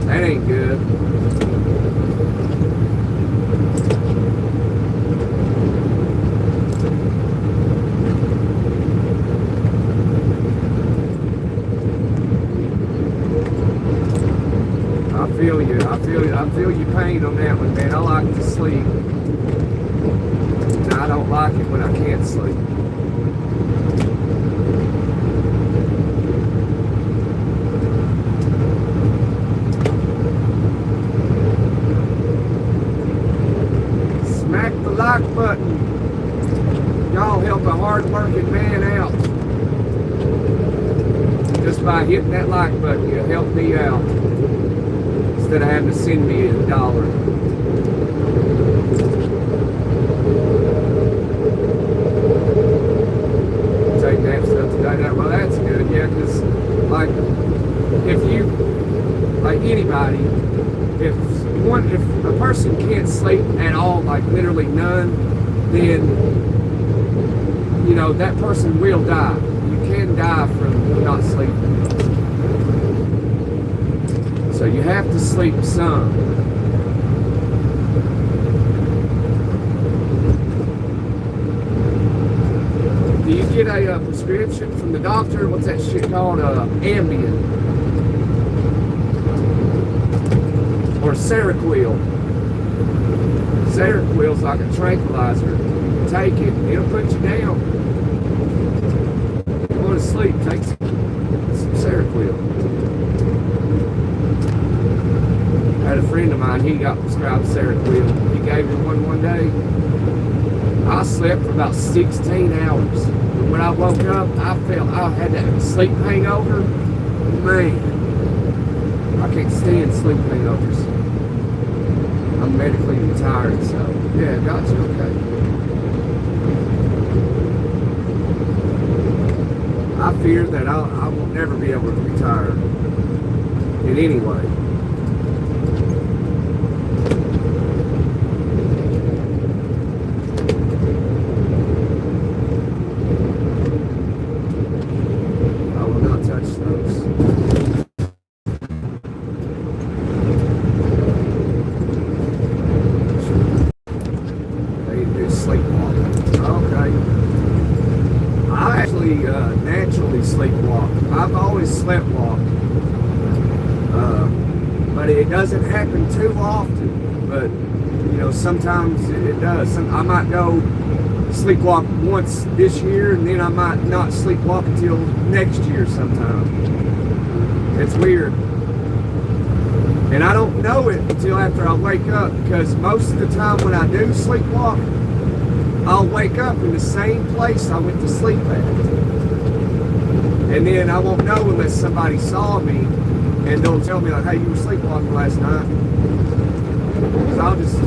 That ain't good. I feel your pain on that one, man. I like to sleep. And I don't like it when I can't sleep. Smack the like button. Y'all help a hard-working man out. Just by hitting that like button, you'll help me out. Instead of having to send me $1. Take that stuff today. Well, that's good. Yeah, because like if you, like anybody, if a person can't sleep at all, like literally none, then you know that person will die. You can die from not sleeping. So you have to sleep some. Do you get a prescription from the doctor? What's that shit called? Ambien. Or Seroquel. Seroquel's like a tranquilizer. You take it, it'll put you down. You want to sleep, take some Seroquel. I had a friend of mine, he got prescribed Seroquel. He gave me one day. I slept for about 16 hours. When I woke up, I felt I had that sleep hangover. Man, I can't stand sleep hangovers. I'm medically retired, so yeah, got you okay. I fear that I will never be able to retire in any way. Naturally sleepwalk. I've always sleptwalked, but it doesn't happen too often. But you know, sometimes it does. I might go sleepwalk once this year, and then I might not sleepwalk until next year sometime. It's weird, and I don't know it until after I wake up, because most of the time when I do sleepwalk, I'll wake up in the same place I went to sleep at. And then I won't know unless somebody saw me and they'll tell me like, hey, you were sleepwalking last night. So I'll just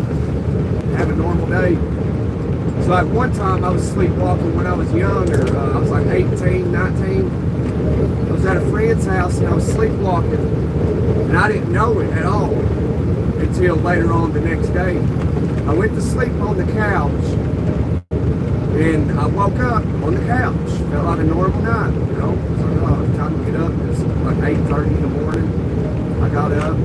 have a normal day. So like one time I was sleepwalking when I was younger. I was like 18, 19. I was at a friend's house and I was sleepwalking. And I didn't know it at all until later on the next day. I went to sleep on the couch. And I woke up on the couch. Felt like a normal night, you know. It's like, oh, it's time to get up. It's like 8:30 in the morning. I got up.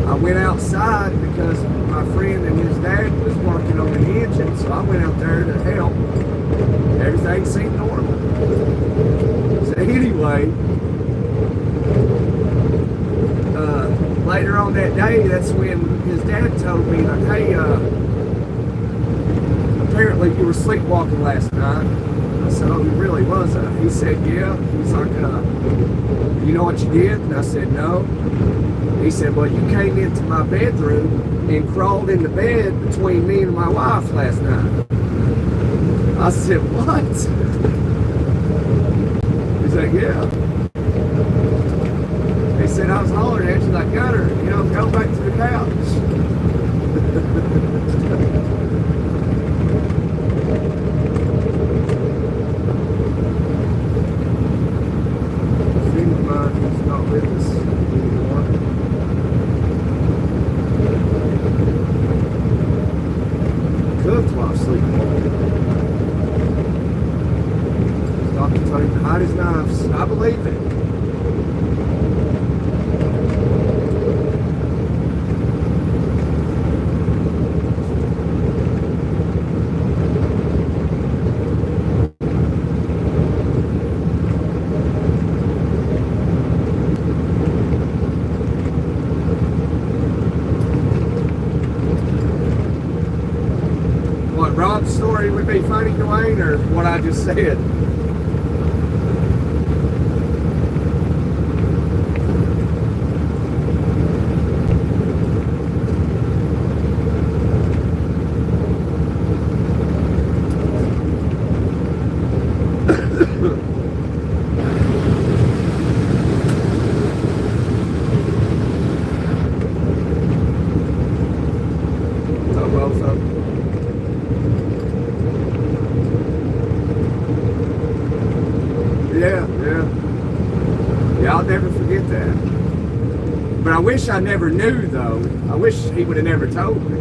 I went outside because my friend and his dad was working on an engine, so I went out there to help. Everything seemed normal. So anyway, later on that day, that's when his dad told me, like, hey, apparently you were sleepwalking last night. I said, oh, really, was I? He said, yeah. He's like, you know what you did? And I said, no. He said, well, you came into my bedroom and crawled in the bed between me and my wife last night. I said, what? He's like, yeah. He said, I was hollering at you like, Gunner, you know, go back to the couch. Hide his knives. I believe it. What, Rob's story would be funny, Dwayne, or what I just said? yeah, yeah. Yeah, I'll never forget that. But I wish I never knew, though. I wish he would have never told me.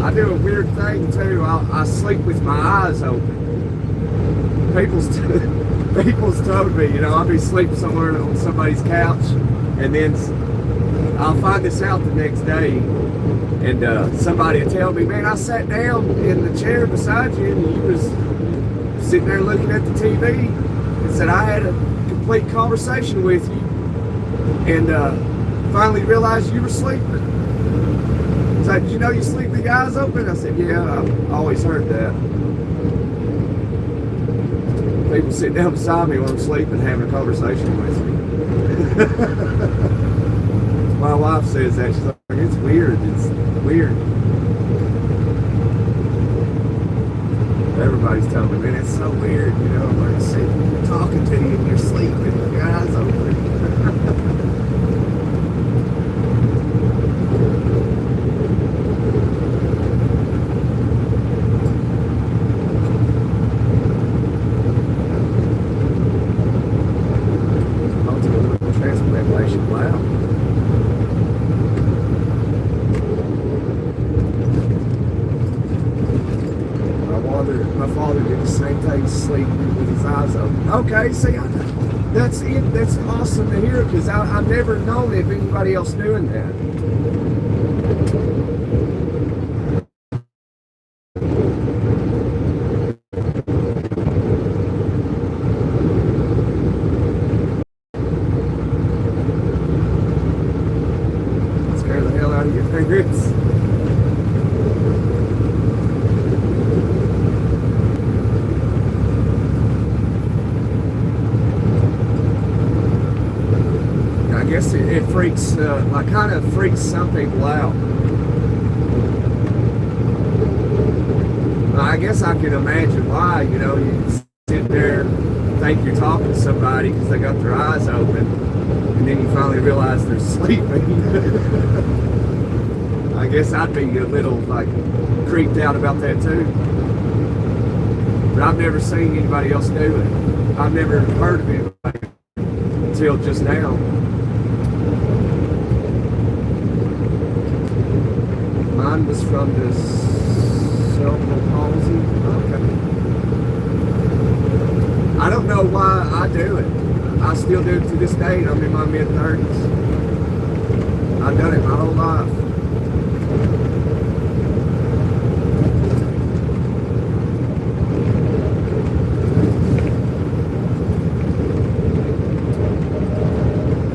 I do a weird thing, too. I sleep with my eyes open. People's told me, I'll be sleeping somewhere on somebody's couch, and then I'll find this out the next day, and somebody will tell me, man, I sat down in the chair beside you, and you was sitting there looking at the TV, and said I had a complete conversation with you, and finally realized you were sleeping. So, did you know you sleep with your eyes open? I said, yeah, I've always heard that. People sit down beside me when I'm sleeping having a conversation with me. My wife says that. She's like, it's weird. It's weird. Everybody's telling me, man, it's so weird. Like sitting, talking to you and you're sleeping with your eyes open. Wow. My father did the same thing, sleeping with his eyes open. Okay, see, that's it. That's awesome to hear, because I've never known if anybody else doing that. Scare the hell out of your parents. I guess it freaks, kind of freaks some people out. I guess I can imagine why, you sit there, think you're talking to somebody because they got their eyes open, and then you finally realize they're sleeping. I guess I'd be a little, creeped out about that too. But I've never seen anybody else do it. I've never heard of anybody until just now. Mine was from the cerebral palsy. Okay. I don't know why I do it. I still do it to this day, and I'm in my mid-30s. I've done it my whole life.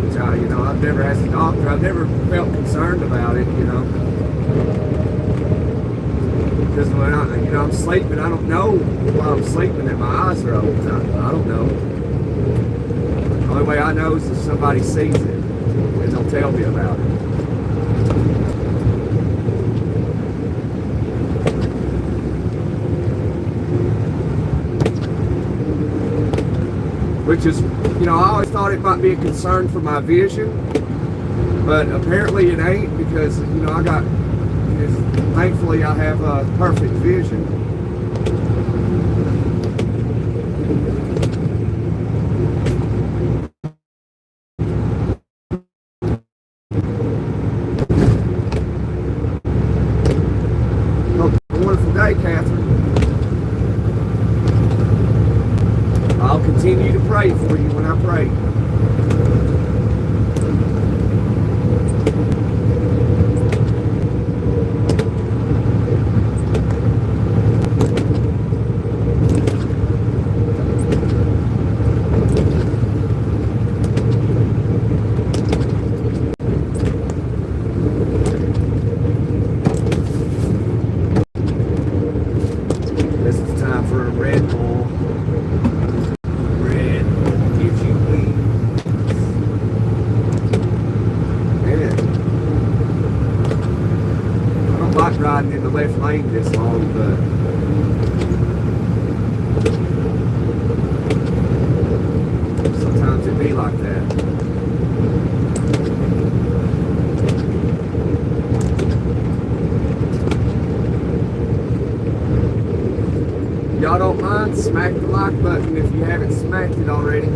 Which I've never asked a doctor. I've never felt concerned about it, Because when I'm sleeping, I don't know while I'm sleeping that my eyes are open. I don't know. The only way I know is if somebody sees it, and they'll tell me about it. Which is, I always thought it might be a concern for my vision, but apparently it ain't, because, thankfully I have perfect vision. Well, a wonderful day, Catherine. I'll continue to pray for you when I pray. Riding in the left lane this long, but like button if you haven't smacked it already.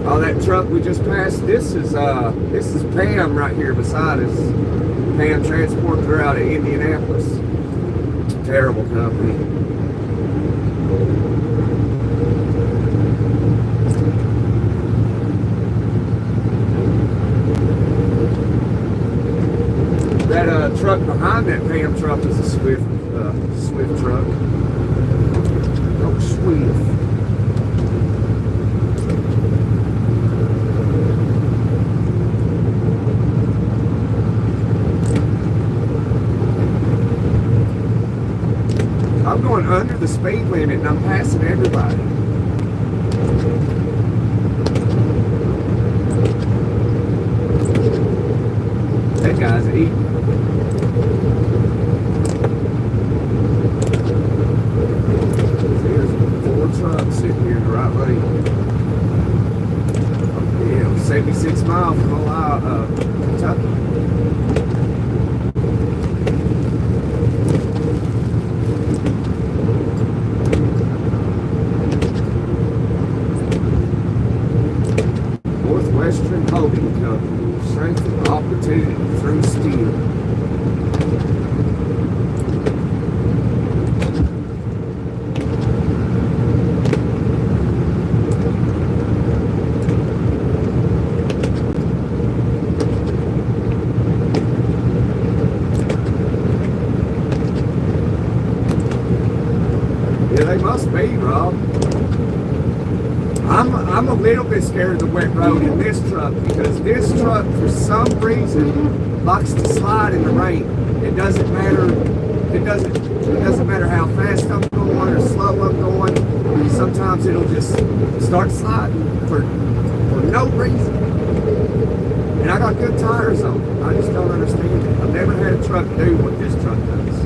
Oh, that truck we just passed, this is Pam right here beside us. Pam Transport, they're out of Indianapolis. Terrible company. That truck behind that Pam truck is a Swift truck. Oh, Swift. I'm going under the speed limit and I'm passing everybody. That guy's eating. There's 4 trucks sitting here in the right lane. Yeah, 76 miles from Kentucky. Western Holding Company, strength and opportunity through steel. Yeah, they must be, Rob. I'm a little bit scared of the wet road in this truck because this truck, for some reason, likes to slide in the rain. It doesn't matter. It doesn't matter how fast I'm going or slow I'm going. Sometimes it'll just start sliding for no reason. And I got good tires on it. I just don't understand it. I've never had a truck do what this truck does.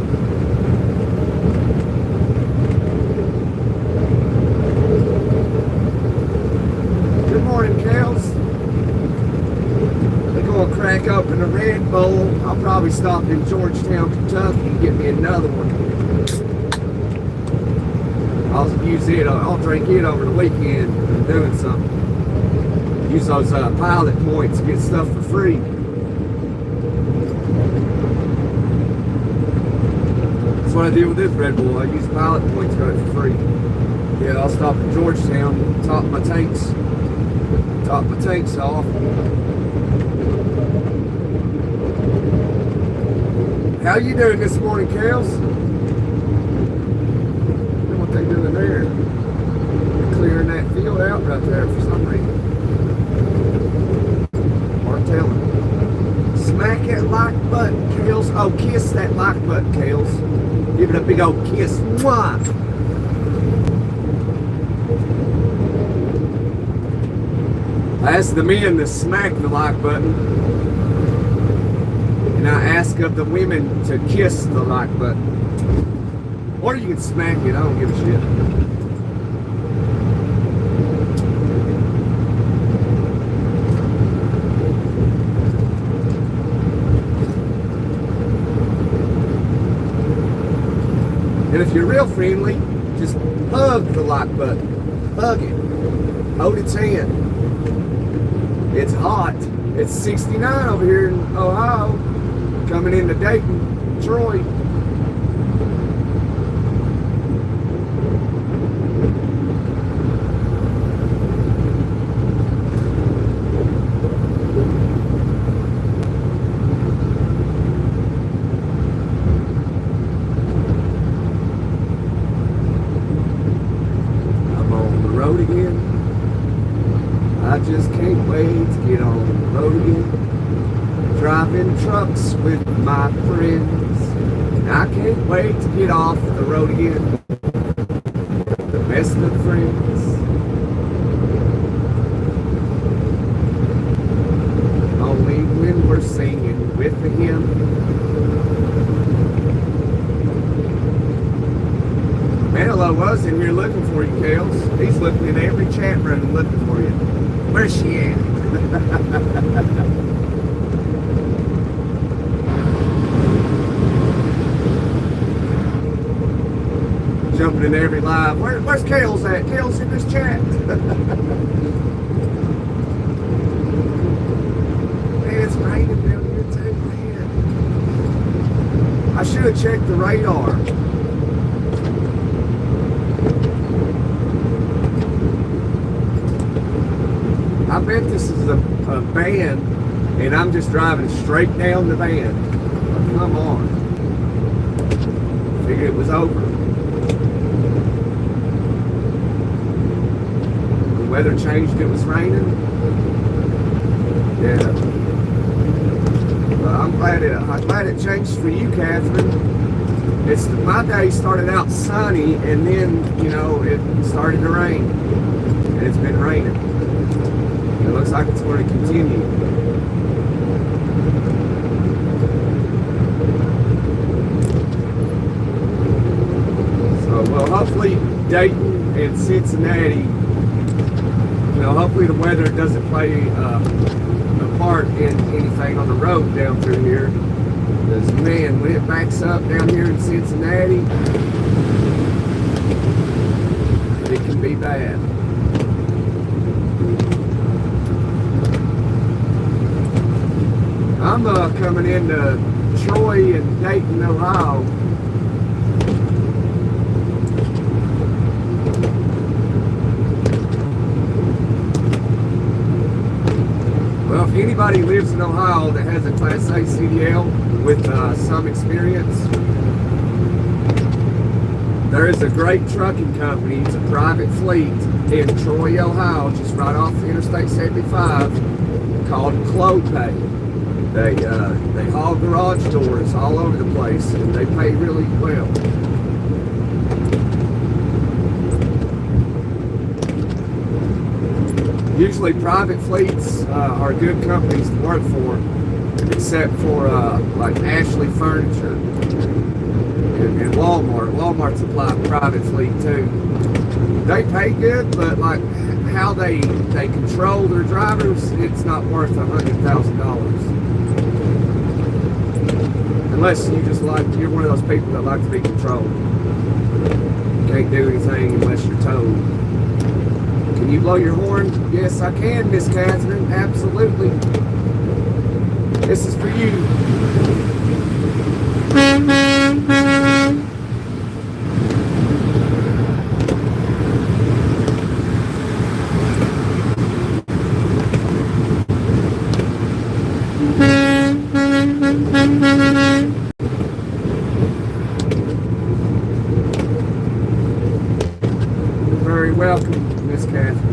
Good morning, Kels. They're going to crack open a Red Bull. I'll probably stop in Georgetown, Kentucky and get me another one. I'll use it. I'll drink it over the weekend and doing something. Use those pilot points to get stuff for free. That's what I did with this Red Bull. I use pilot points, got it for free. Yeah, I'll stop in Georgetown, top my tanks off. How you doing this morning, Kels? What they doing there? They're clearing that field out right there for some reason. Martelling. Smack that like button, Kels. Oh, kiss that like button, Kels. Give it a big old kiss. Mwah! I ask the men to smack the like button, and I ask of the women to kiss the like button. Or you can smack it, I don't give a shit. And if you're real friendly, just hug the like button. Hug it. Hold its hand. It's hot. It's 69 over here in Ohio. Coming into Dayton, Troy. I'm on the road again. I just can't wait to get on the road again. Driving trucks with my friends. And I can't wait to get off the road again. The best of friends. Only when we're singing with the hymn. Manilow was in here looking for you, Kales. He's looking in every chat room looking for you. Where's she at? opening every live. Where's Kale's at? Kale's in this chat. Man, it's raining down here too, man. I should have checked the radar. I bet this is a van, and I'm just driving straight down the van. Oh, come on. Figured it was over. The weather changed, it was raining. Yeah. But I'm glad it changed for you, Catherine. My day started out sunny, and then, you know, it started to rain. And it's been raining. It looks like it's going to continue. So, well, hopefully Dayton and Cincinnati, you know, hopefully the weather doesn't play a part in anything on the road down through here. Because, man, when it backs up down here in Cincinnati, it can be bad. I'm coming into Troy and Dayton, Ohio. Well, if anybody lives in Ohio that has a Class A CDL with some experience, there is a great trucking company. It's a private fleet in Troy, Ohio, just right off Interstate 75, called Clopay. They haul garage doors all over the place, and they pay really well. Usually private fleets are good companies to work for, except for like Ashley Furniture and Walmart. Walmart's a private fleet too. They pay good, but like how they control their drivers, it's not worth $100,000. Unless you just you're one of those people that like to be controlled. You can't do anything unless you're told. Can you blow your horn? Yes, I can, Miss Catherine. Absolutely. This is for you. Very welcome, Miss Catherine.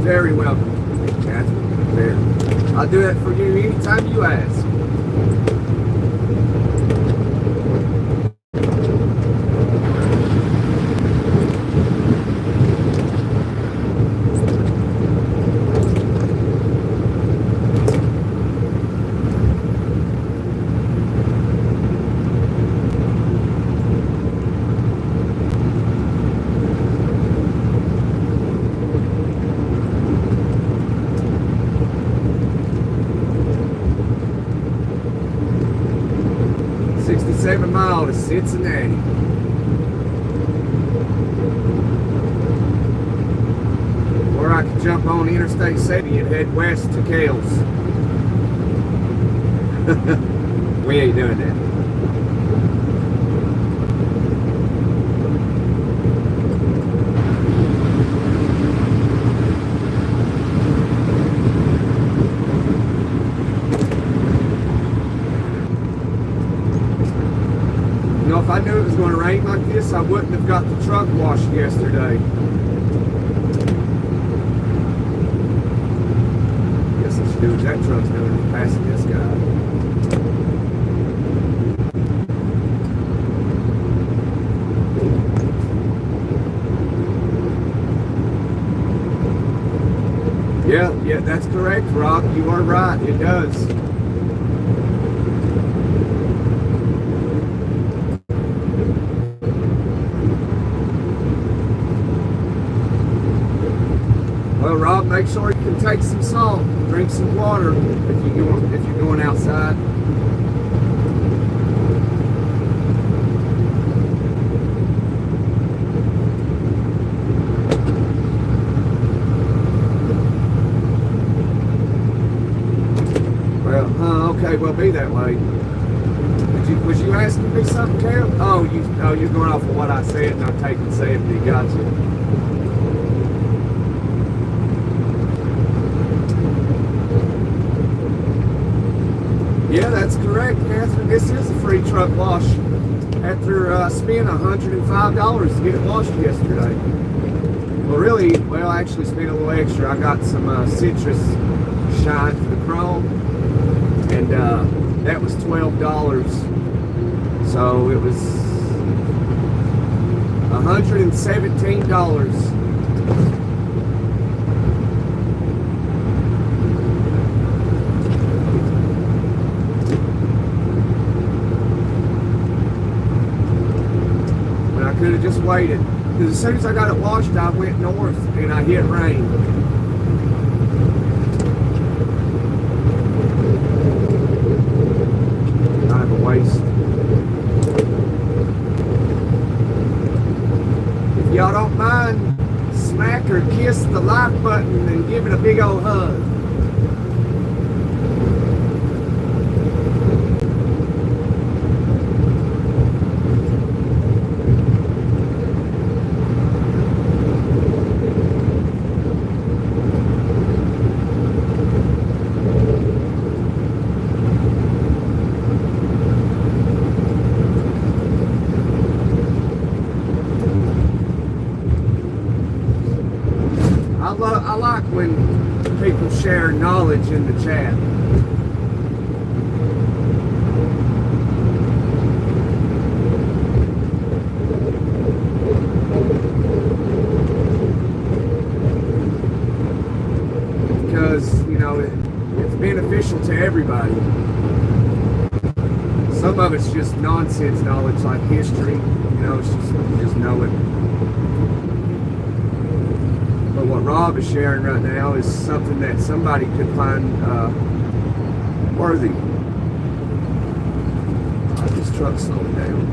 Very welcome, Catherine. There. I'll do that for you anytime you ask. To Cincinnati. Or I could jump on Interstate 70 and head west to Kale's. We ain't doing that. If I knew it was going to rain like this, I wouldn't have got the truck washed yesterday. Guess I should do what that truck's doing, passing this guy. Yeah, that's correct, Rob. You are right. It does. make sure you can take some salt, drink some water if you're going outside. Well, okay, well, be that way. Was you asking me something, Carol? Oh, you're going off of what I said, and I'm taking 70. Gotcha. Yeah, that's correct, Catherine. This is a free truck wash. After spending $105 to get it washed yesterday. Well, really, I actually spent a little extra. I got some citrus shine for the chrome, and that was $12. So it was $117. When I could have just waited. Because as soon as I got it washed, I went north and I hit rain. Kind of a waste. If y'all don't mind, smack or kiss the like button and give it a big old hug. I like when people share knowledge in the chat. Because, it's beneficial to everybody. Some of it's just nonsense knowledge like history. It's just know it. But what Rob is sharing right now is something that somebody could find worthy. This truck's slowing down.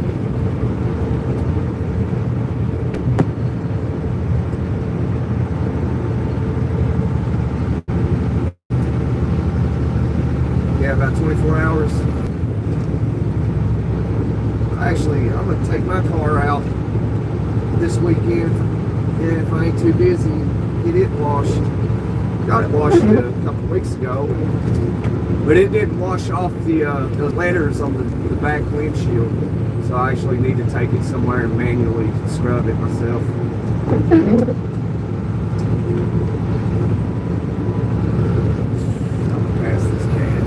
Yeah, about 24 hours. Actually, I'm going to take my car out this weekend. Yeah, if I ain't too busy, get it washed. Got it washed a couple weeks ago, but it didn't wash off the letters on the back windshield. So I actually need to take it somewhere and manually scrub it myself. I'll pass this cat.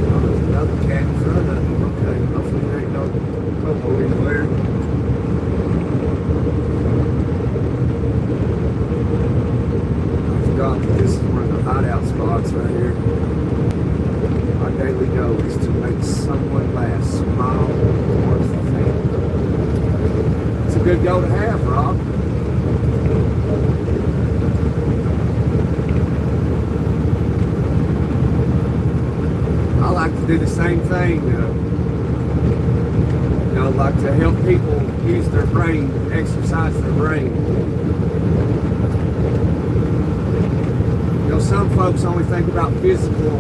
Oh, there's another cat in front of me. Okay, hopefully there ain't no popo anywhere. This is one of the hideout spots right here. My daily goal is to make someone laugh, smile, or think. It's a good goal to have, Rob. I like to do the same thing. Like to help people use their brain, exercise their brain. Some folks only think about physical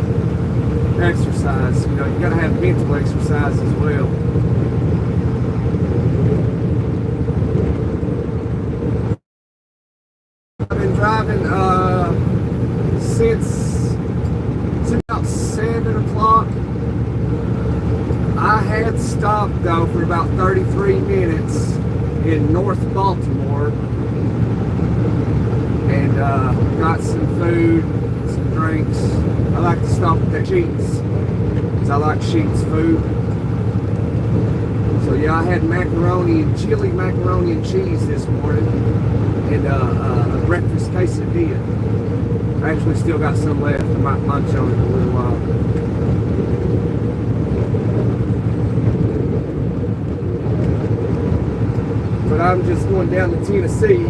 exercise. You gotta have mental exercise as well. I've been driving since about 7 o'clock. I had stopped though for about 33 minutes in North Baltimore and got some food, some drinks. I like to stop at Sheets because I like Sheets food. So yeah, I had chili macaroni and cheese this morning and a breakfast quesadilla. I actually still got some left. I might munch on it in a little while. But I'm just going down to Tennessee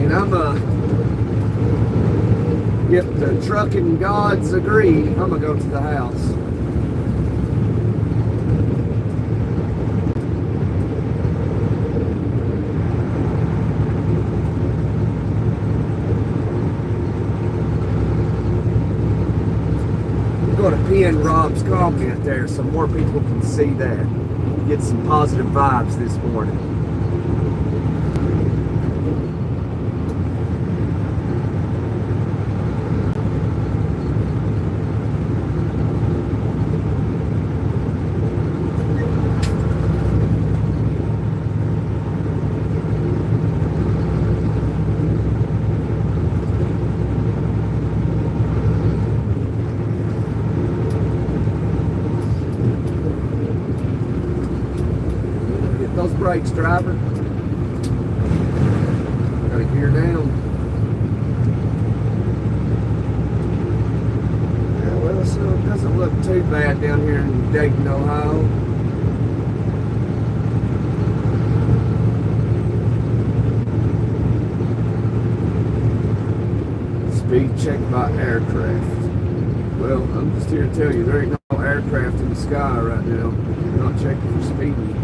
And I'm if the trucking gods agree, I'm gonna go to the house. I'm gonna pin Rob's comment there so more people can see that. Get some positive vibes this morning. Those brakes, driver. Gotta gear down. Yeah, well, so it doesn't look too bad down here in Dayton, Ohio. Speed check by aircraft. Well, I'm just here to tell you, there ain't no aircraft in the sky right now. I'm not checking for speeding.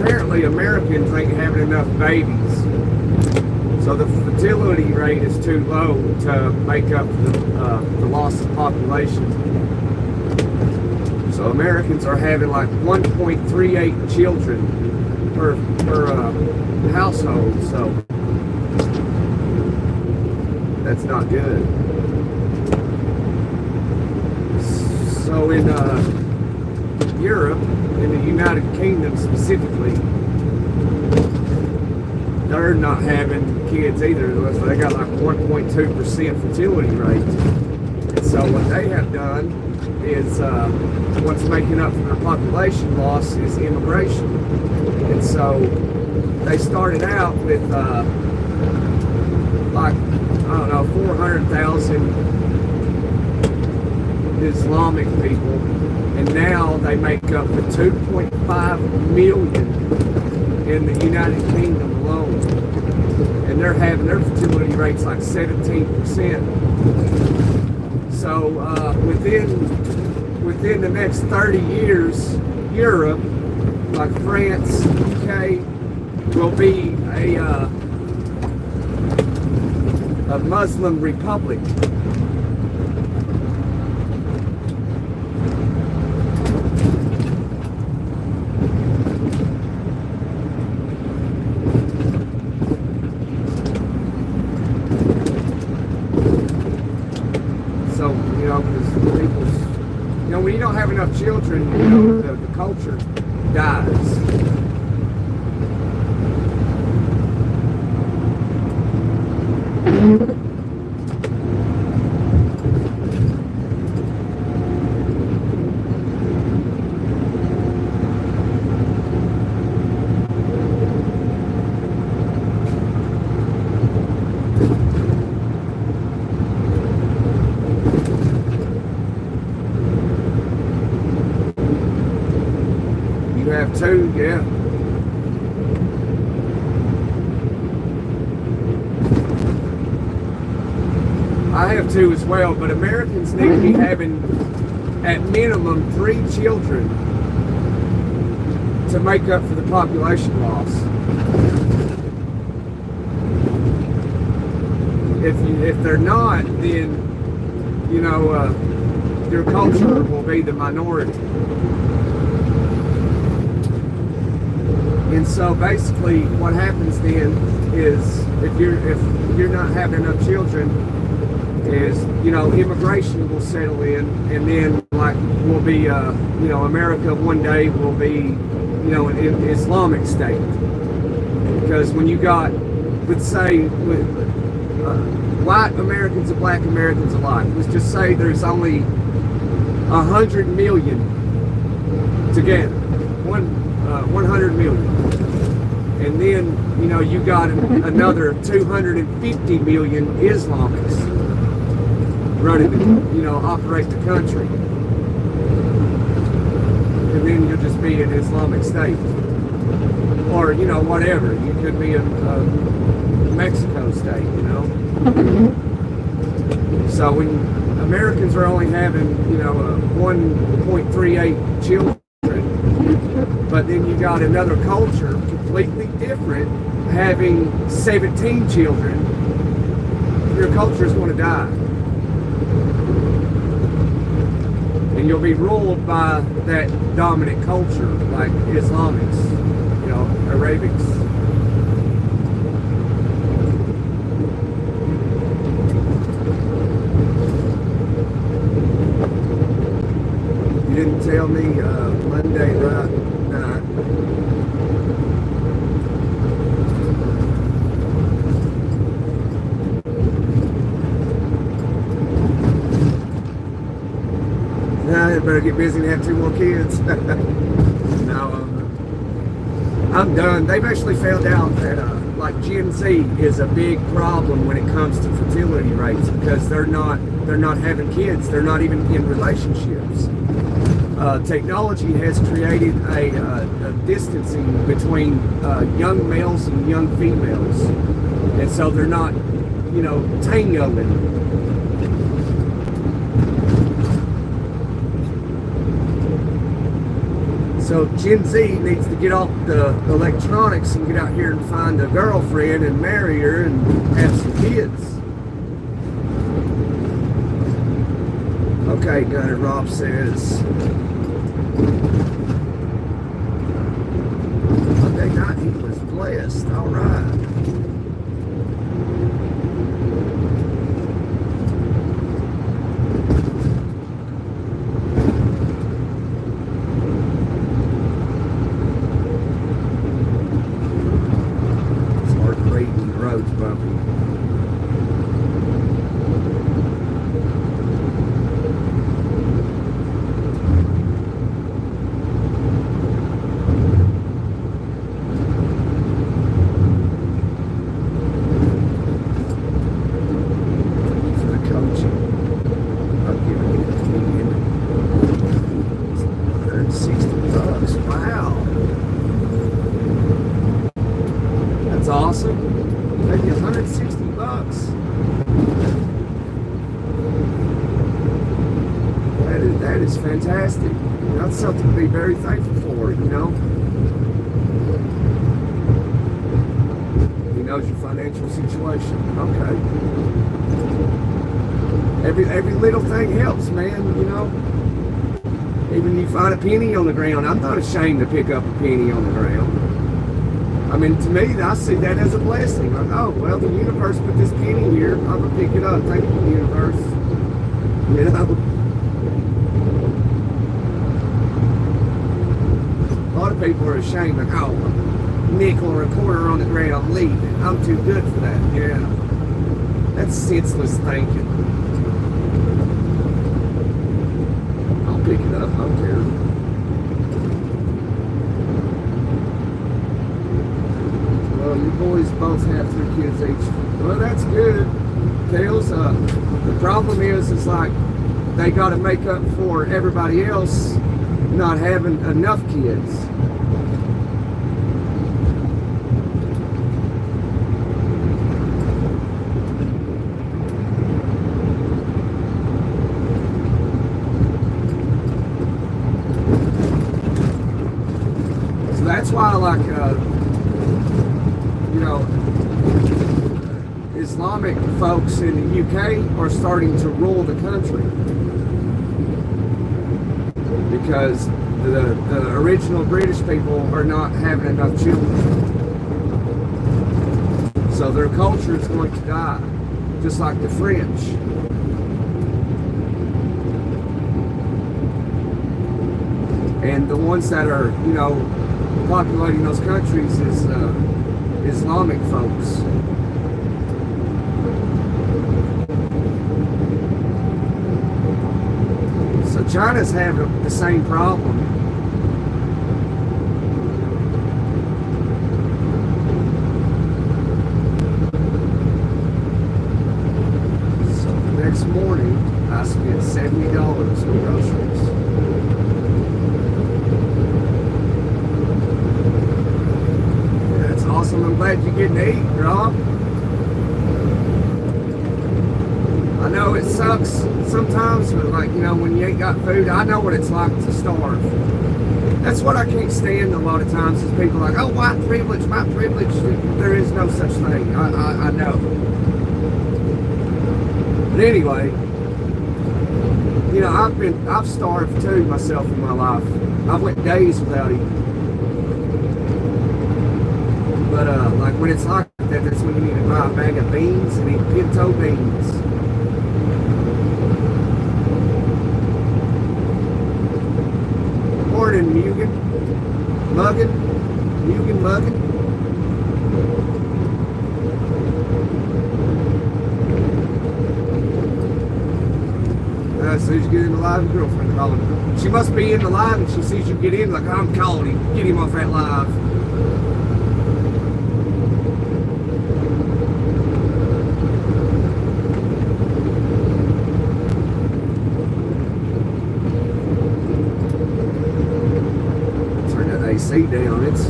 Apparently Americans ain't having enough babies, so the fertility rate is too low to make up the loss of population. So Americans are having like 1.38 children per household, so that's not good. So in Europe, in the United Kingdom specifically, they're not having kids either. They got like 1.2% fertility rate. And so what they have done is what's making up for their population loss is immigration. And so they started out with like, I don't know, 400,000 Islamic people. And now they make up for 2.5 million in the United Kingdom alone. And they're having their fertility rates like 17%. So within the next 30 years, Europe, like France, UK, will be a Muslim republic. So, because people's, when you don't have enough children, the culture dies. You have two, yeah. I have two as well, but Americans need to be having at minimum 3 children to make up for the population loss. If they're not, then your culture will be the minority. And so basically what happens then is if you're not having enough children is immigration will settle in, and then like will be, America one day will be, an Islamic state. Because when you got, let's say, with white Americans and black Americans alike, let's just say there's only 100 million together, 100 million. And then, you got another 250 million Islamics running, operate the country. And then you'll just be an Islamic state. Or, whatever. You could be a Mexico state, So when Americans are only having, 1.38 children, but then you got another culture completely different having 17 children, your culture is going to die. And you'll be ruled by that dominant culture, like Islamics, Arabics. You didn't tell me Monday night. Now I better get busy and have 2 more kids. No, I'm done. They've actually found out that like Gen Z is a big problem when it comes to fertility rates because they're not having kids. They're not even in relationships. Technology has created a distancing between young males and young females, and so they're not, tangoing. So Gen Z needs to get off the electronics and get out here and find a girlfriend and marry her and have some kids. Okay, Gunner Rob says, Monday night he was blessed. All right. That is fantastic. That's something to be very thankful for, He knows your financial situation. Okay. Every little thing helps, man, Even you find a penny on the ground, I'm not ashamed to pick up a penny on the ground. I mean, to me, I see that as a blessing. Like, oh, well, the universe put this penny here. I'm going to pick it up. Thank you, universe. A lot of people are ashamed, like, oh, nickel or a quarter on the ground, leave it. I'm too good for that. Yeah. That's senseless thinking. I'll pick it up. I don't care. Well, you boys both have 3 kids each. Well, that's good. Kales, the problem is like they got to make up for everybody else not having enough kids. So that's why, like, Islamic folks in the UK are starting to rule the country because the original British people are not having enough children. So their culture is going to die, just like the French. And the ones that are, you know, populating those countries is Islamic folks. So China's having the same problem. So the next morning, I spent $70 on groceries. That's awesome. I'm glad you're getting to eat, Rob. I know it sucks sometimes, but like, you know, when you ain't got food, I know what it's like to starve. That's what I can't stand a lot of times is people like, oh, white privilege, my privilege. There is no such thing. I know. But anyway, you know, I've starved too myself in my life. I've went days without eating. But like when it's like that, that's when you need to buy a bag of beans and eat pinto beans. Morning, Muggin. Muggin. As soon as you get in the live, your girlfriend calling her. She must be in the live and she sees you get in, like, I'm calling him. Get him off that live. AC down. It's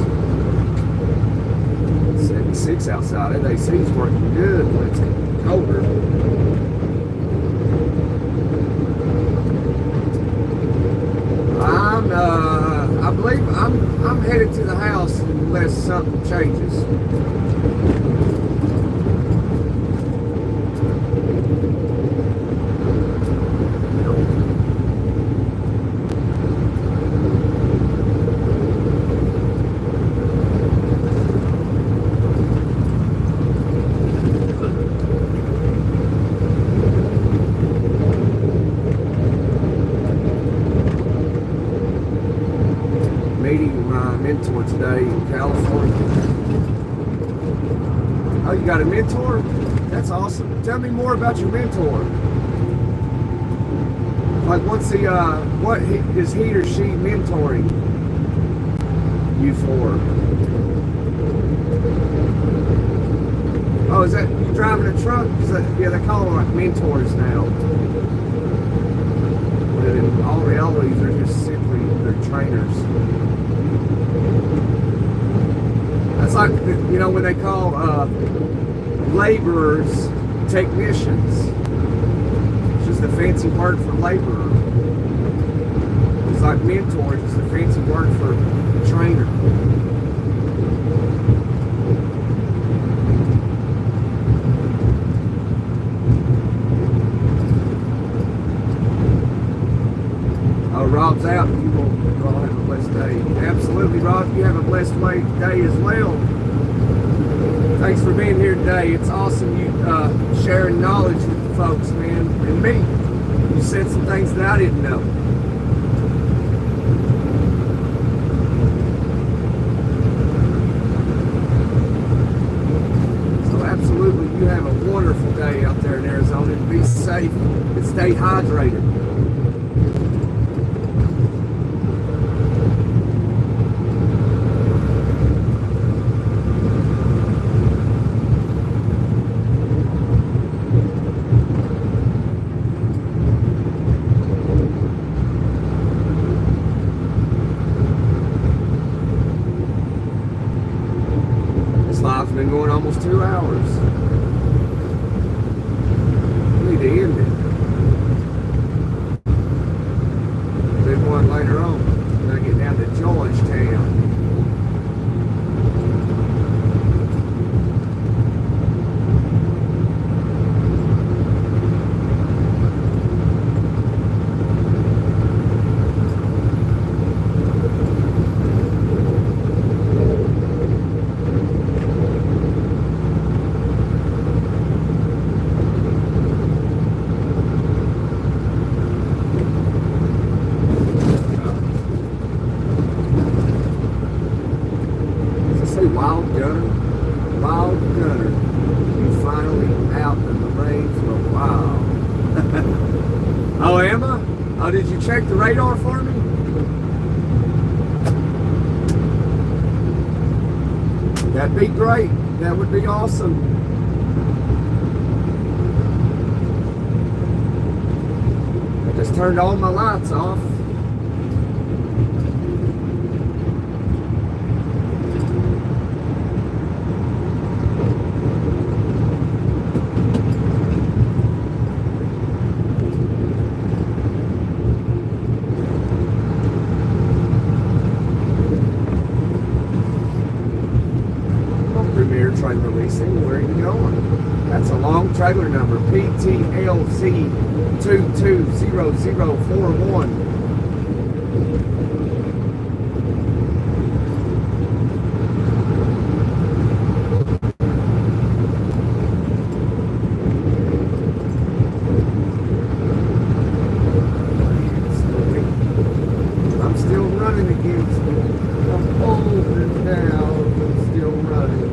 76 outside. That AC is working good when it's colder. I believe I'm headed to the house unless something changes. Meeting my mentor today in California. Oh, you got a mentor? That's awesome. Tell me more about your mentor. Like, what's the what is he or she mentoring you for? Oh, is that you driving a truck? Is that, yeah, they call them like mentors now. But in all reality, they're just simply trainers. That's like, you know, when they call laborers technicians. It's just a fancy word for laborer. It's like mentors, it's a fancy word for trainer. Rob's out, and you will all have a blessed day. Absolutely, Rob, you have a blessed day as well. Thanks for being here today. It's awesome you sharing knowledge with the folks, man, and me. You said some things that I didn't know. So absolutely, you have a wonderful day out there in Arizona. Be safe and stay hydrated. Live's been going almost 2 hours. We need to end it. Big one later on. When I get down to Georgetown. check the radar for me? That'd be great. That would be awesome. I just turned all my lights off. Trailer leasing, where are you going? That's a long trailer number, PTLZ 220041. I'm still running against it. I'm holding down, I'm still running.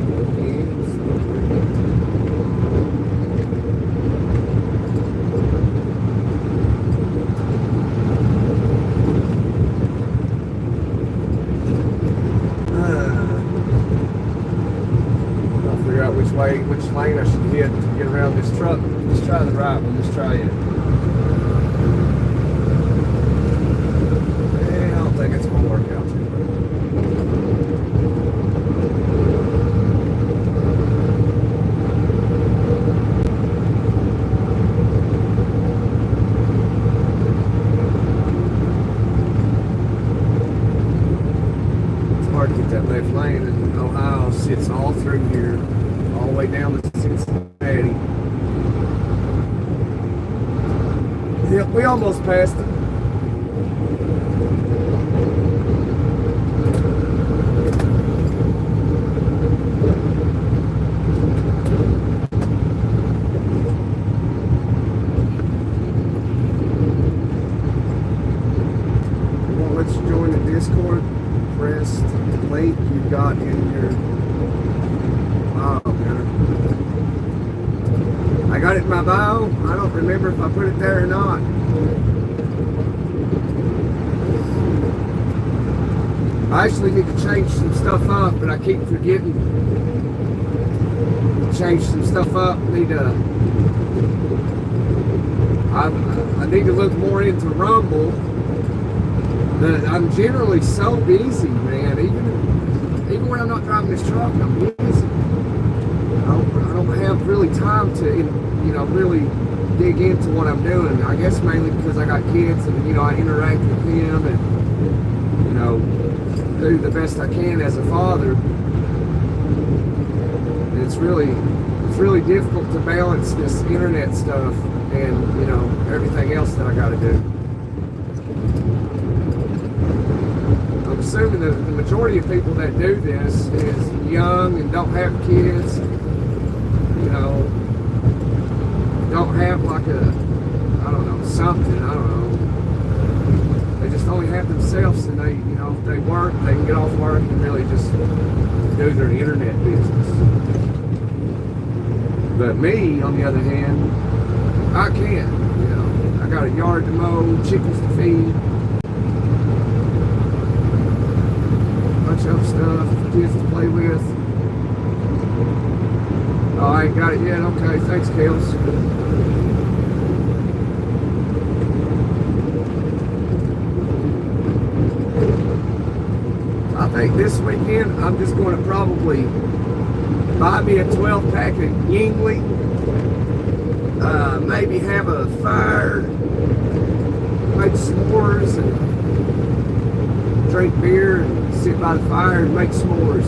Which lane I should hit to get around this truck. Let's try the right one. Let's try it. I don't think it's going to work out too It's hard to get that left lane, and Ohio sits all through here. All the way down to Cincinnati. Yep, we almost passed it. Well, let's join the Discord. Press the link you got in your I got it in my bio. I don't remember if I put it there or not. I actually need to change some stuff up, but I keep forgetting to change some stuff up. I need to look more into Rumble. But I'm generally so busy, man. Even when I'm not driving this truck, I'm busy. I don't have really time to, really dig into what I'm doing. I guess mainly because I got kids and, I interact with them and, do the best I can as a father. And it's really difficult to balance this internet stuff and, everything else that I got to do. I'm assuming that the majority of people that do this is young and don't have kids. Don't have like something, They just only have themselves and if they work, they can get off work and really just do their internet business. But me, on the other hand, I can't, I got a yard to mow, chickens to feed, a bunch of stuff, kids to play with. Oh, I ain't got it yet. Okay, thanks, Kales. I think this weekend I'm just going to probably buy me a 12-pack of Yingling. Maybe have a fire, make s'mores, and drink beer and sit by the fire and make s'mores.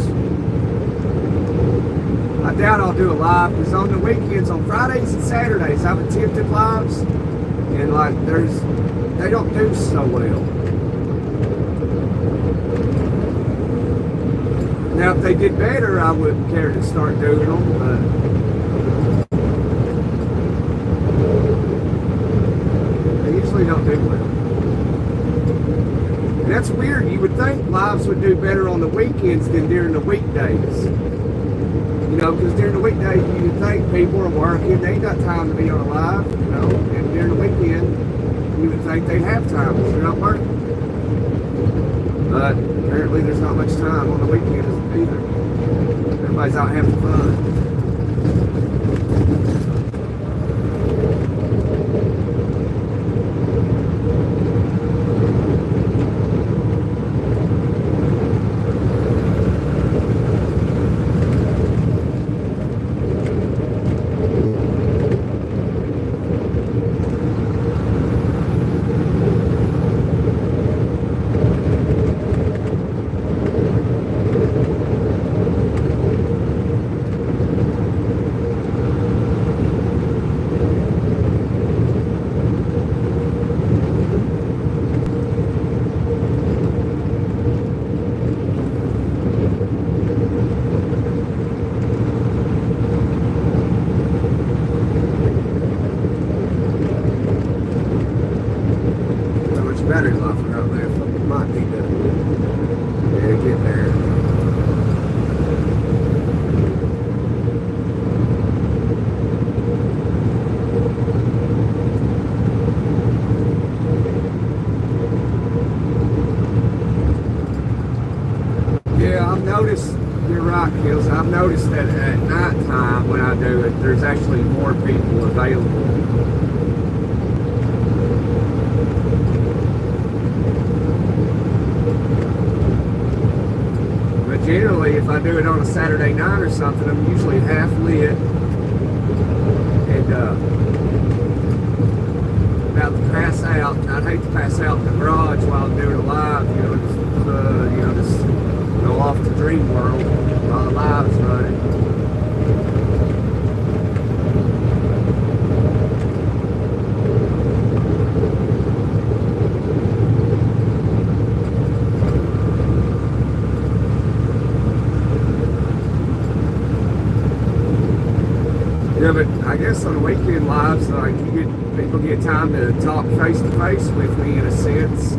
I doubt I'll do a live because on the weekends, on Fridays and Saturdays, I've attempted lives and they don't do so well. Now, if they did better, I wouldn't care to start doing them, but they usually don't do well. And that's weird. You would think lives would do better on the weekends than during the weekdays. Because during the weekdays, you would think people are working, they ain't got time to be on a live, and during the weekend, You would think they'd have time because they're not working. But apparently there's not much time on the weekend either. Everybody's out having fun. Battery life out there. Might need to get there. Yeah, I've noticed, you're right, Kills. I've noticed that at night time when I do it, there's actually more people available. Generally, if I do it on a Saturday night or something, I'm usually half lit and about to pass out. I'd hate to pass out in the garage while I'm doing a live, just go off to dream world while the live's running. Yeah, but I guess on the weekend lives, like people get time to talk face to face with me in a sense.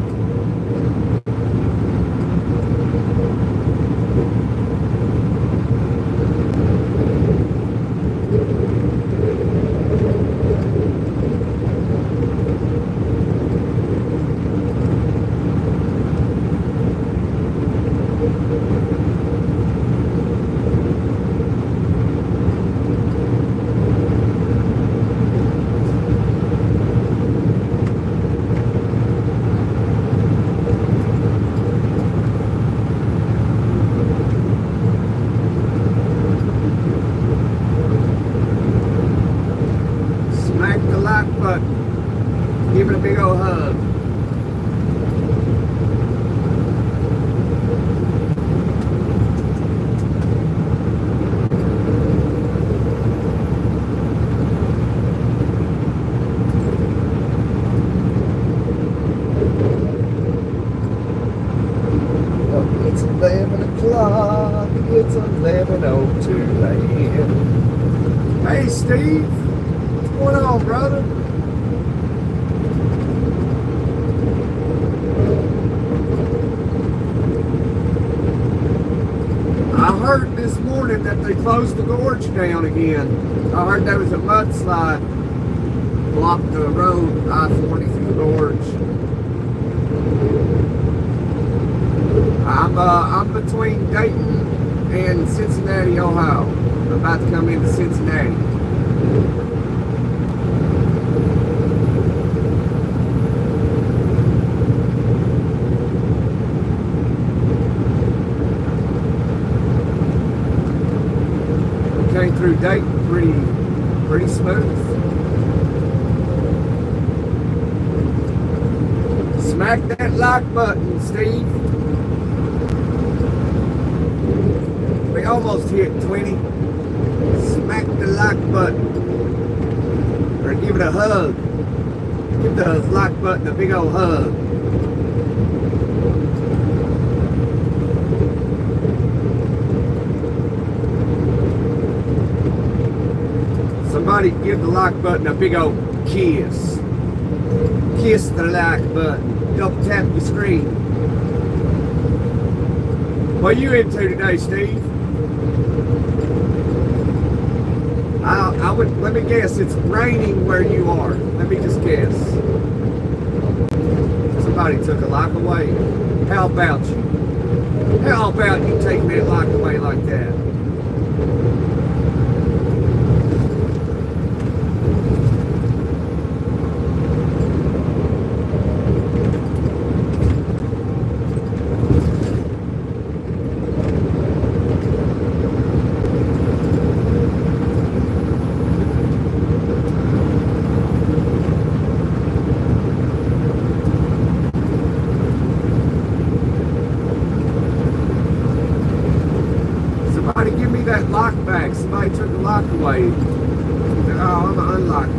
Give it a big old hug. Oh, it's 11 o'clock. It's 11:02 a.m. Hey, Steve. What's going on, brother? I heard this morning that they closed the gorge down again. I heard there was a mudslide blocked the road, I-40 through the gorge. I'm between Dayton and Cincinnati, Ohio. I'm about to come into Cincinnati. Came through Dayton pretty smooth. Smack that like button, Steve. We almost hit 20. Smack the like button. Or give it a hug. Give the like button a big old hug. Somebody give the like button a big old kiss. Kiss the like button. Double tap your screen. What are you into today, Steve? Let me guess, it's raining where you are. Let me just guess. somebody took a life away. How about you? How about you taking that life away like that? Somebody give me that lock back. Somebody took the lock away. Oh, I'm gonna unlock it.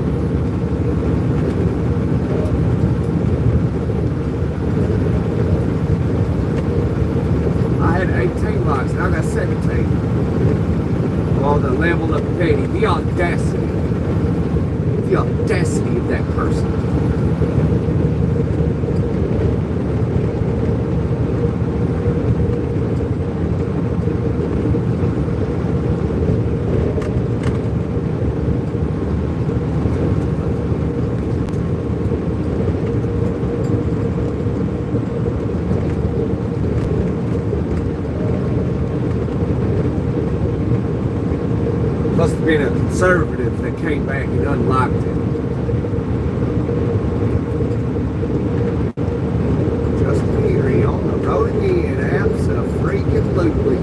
I had 18 locks, now I got 17. Oh, the level of petty, the audacity. The audacity of that person. Must have been a conservative that came back and unlocked it. Just Henry on the road again, abso-freaking-lutely.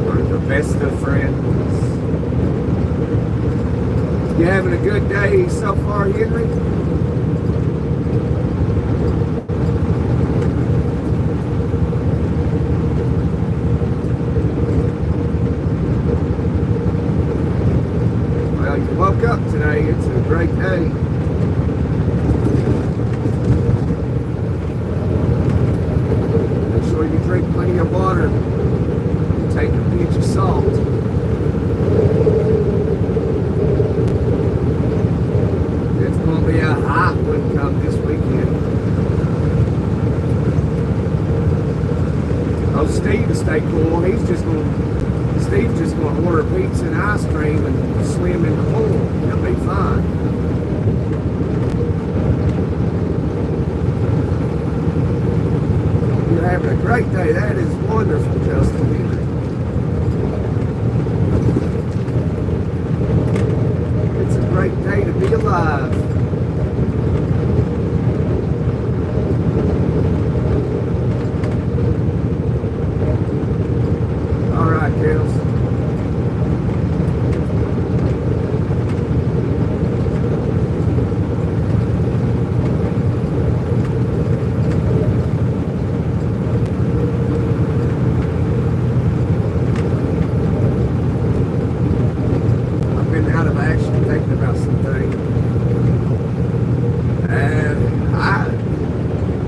We're the best of friends. You having a good day so far, Henry? Woke up today, it's a great day. Make sure you drink plenty of water. Take a pinch of salt. It's going to be a hot one come this weekend. Oh, Steve will stay cool. Steve's just going to order pizza and ice cream and swim in the pool. He'll be fine. You're having a great day. That is wonderful, Justin Henry. It's a great day to be alive. All right, girls.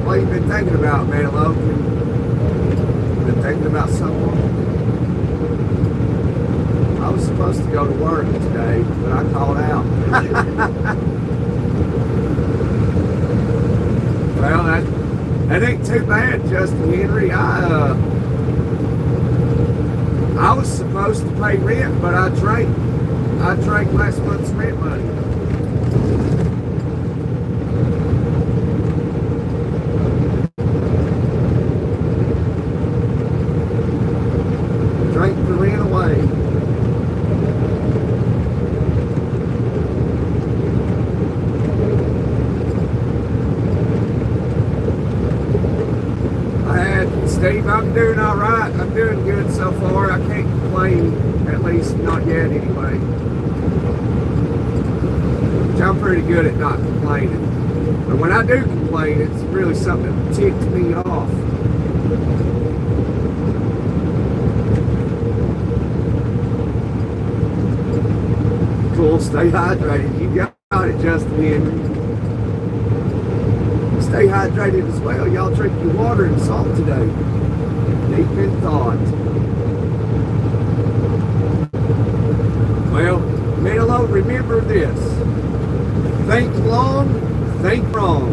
What have you been thinking about, man? Been thinking about someone? I was supposed to go to work today, but I called out. Well, that ain't too bad, Justin Henry. I was supposed to pay rent, but I drank last month's rent money. Drank the rent away. Steve, I'm doing all right. I'm doing good so far. I can't complain, at least not yet anyway. Which I'm pretty good at not complaining. But when I do complain, it's really something that ticks me off. Cool, stay hydrated. You got it, Justin Henry. Stay hydrated as well. Y'all drink your water and salt today. Deep in thought. Well, Melo, remember this. Think long, think wrong.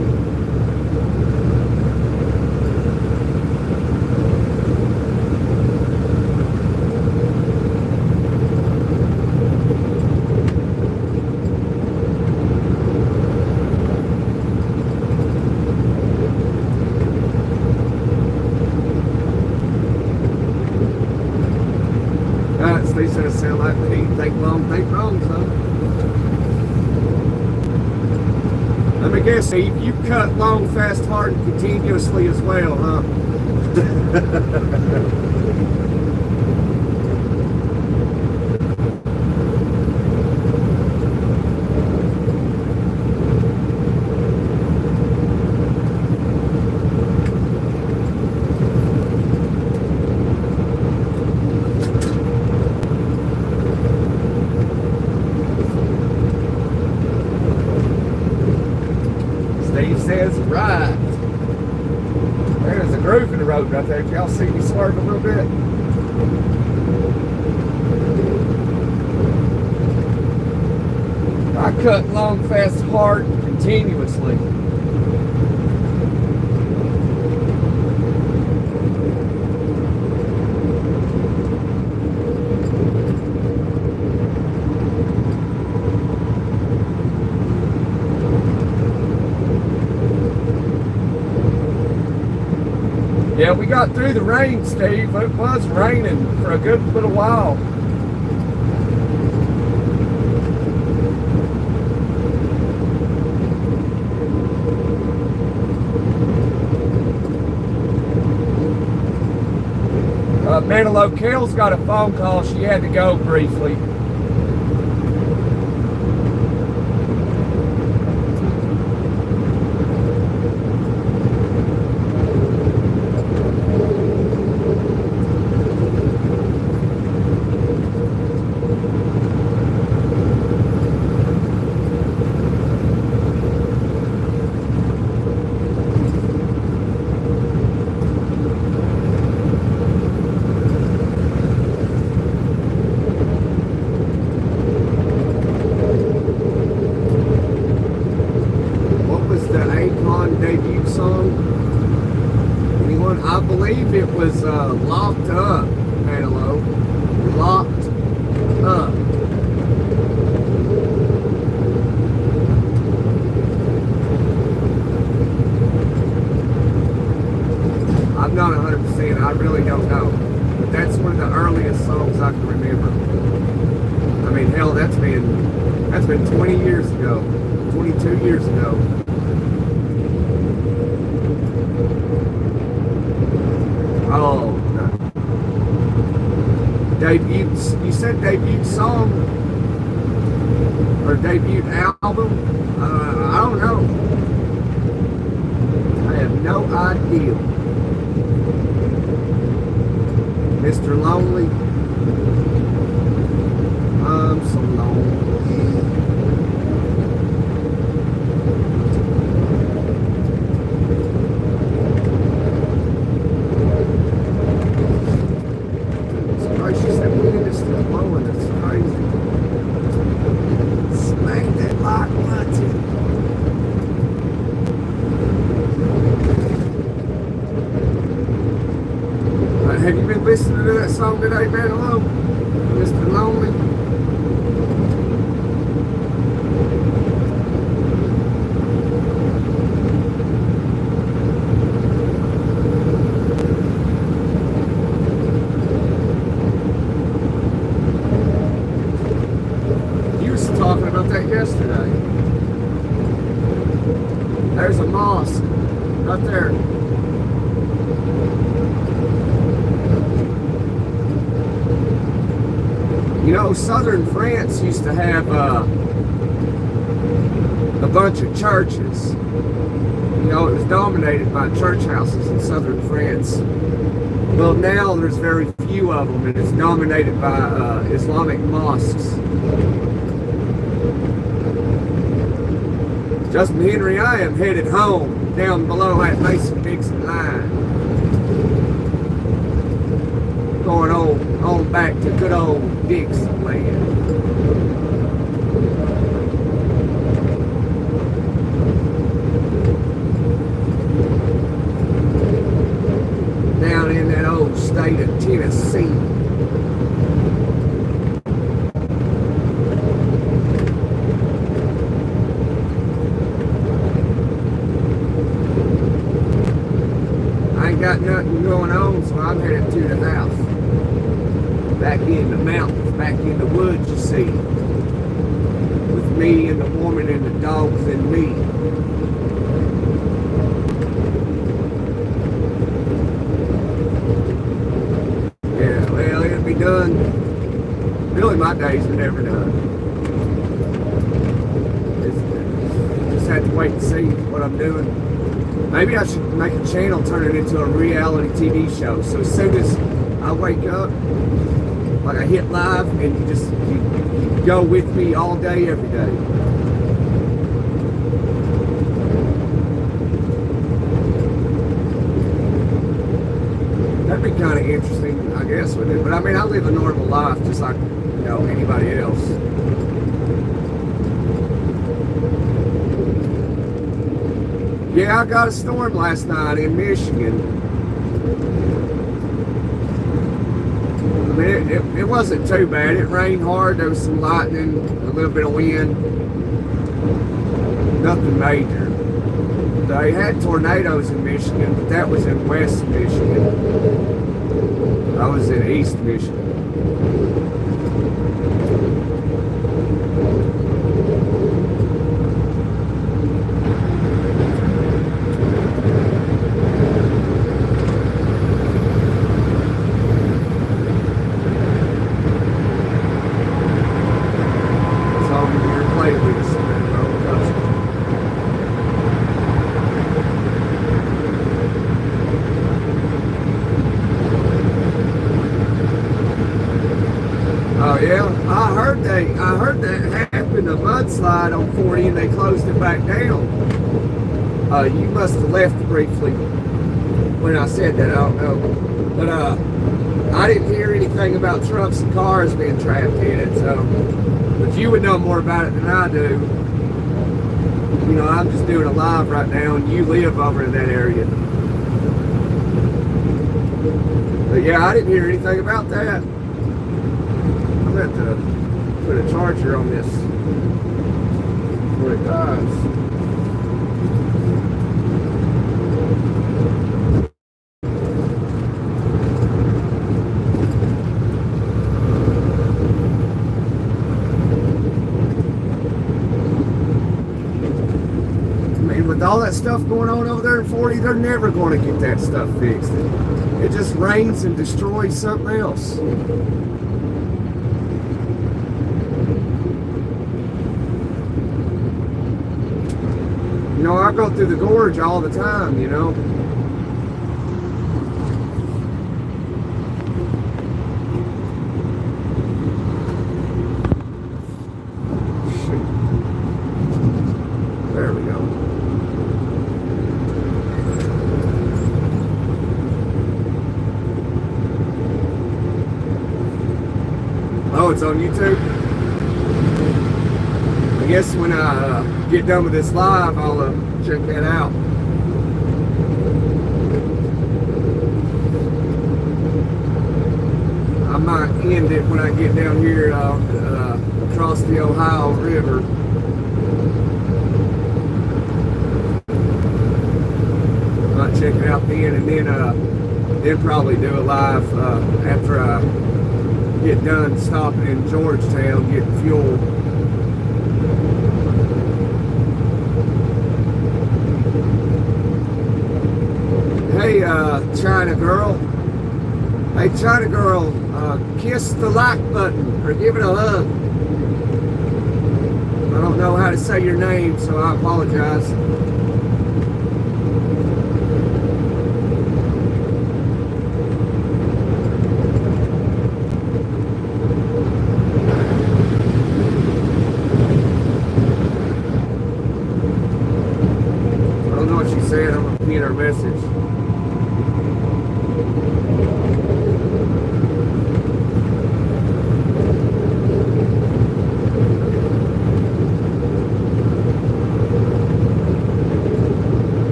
sound like me. Think long, think wrong, son. Let me guess, Steve, you cut long, fast, hard, and continuously as well, huh? Steve says right. There's a groove in the road right there. Can y'all see me swerve a little bit? I cut long, fast, hard, continuously. Yeah, we got through the rain, Steve. It was raining for a good little while. Manilow Kale's got a phone call. She had to go briefly. Debut song? Anyone? I believe it was Locked Up, Manilow. Locked Up. I'm not 100%, I really don't know. But that's one of the earliest songs I can remember. I mean, hell, that's been 20 years ago, 22 years ago. Oh, no. Debut, you said debut song? Or debut album? I don't know. I have no idea. Mr. Lonely. I'm so lonely. Have you been listening to that song today, Manilow? Mr. Lonely? You was talking about that yesterday. There's a mosque right there. You know, southern France used to have a bunch of churches. You know, it was dominated by church houses in southern France. Well, now there's very few of them, and it's dominated by Islamic mosques. Justin Henry, I am headed home down below that Mason-Dixon line. Going on back to good old Dixon land. Down in that old state of Tennessee. I ain't got nothing going on, so I'm headed to the house. Back in the mountains, back in me and the woman and the dogs and me. Yeah, well, it'll be done. Really, my days are never done. Just have to wait and see what I'm doing. Maybe I should make a channel, turn it into a reality TV show. So as soon as I wake up, like I hit live, and you go with me all day, every day. That'd be kind of interesting, I guess, with it. But I mean, I live a normal life just like, you know, anybody else. Yeah, I got a storm last night in Michigan. I mean, it wasn't too bad. It rained hard. There was some lightning, a little bit of wind. Nothing major. They had tornadoes in Michigan, but that was in West Michigan. I was in East Michigan. Oh yeah, I heard that happened, a mudslide on 40, and they closed it back down. You must have left briefly when I said that, I don't know. But I didn't hear anything about trucks and cars being trapped in it, so, but you would know more about it than I do. You know, I'm just doing a live right now, and you live over in that area. But yeah, I didn't hear anything about that. I'm going to have to put a charger on this before it dies. With all that stuff going on over there in 40, they're never going to get that stuff fixed. It just rains and destroys something else. You know, I go through the gorge all the time, you know. There we go. Oh, it's on YouTube? I guess when I get done with this live, I'll check that out. I might end it when I get down here across the Ohio River. I might check it out then, and then probably do a live after I get done stopping in Georgetown getting fuel. Hey, China girl. Hey, China girl, kiss the like button or give it a hug. I don't know how to say your name, so I apologize. Said I'm gonna pin her message.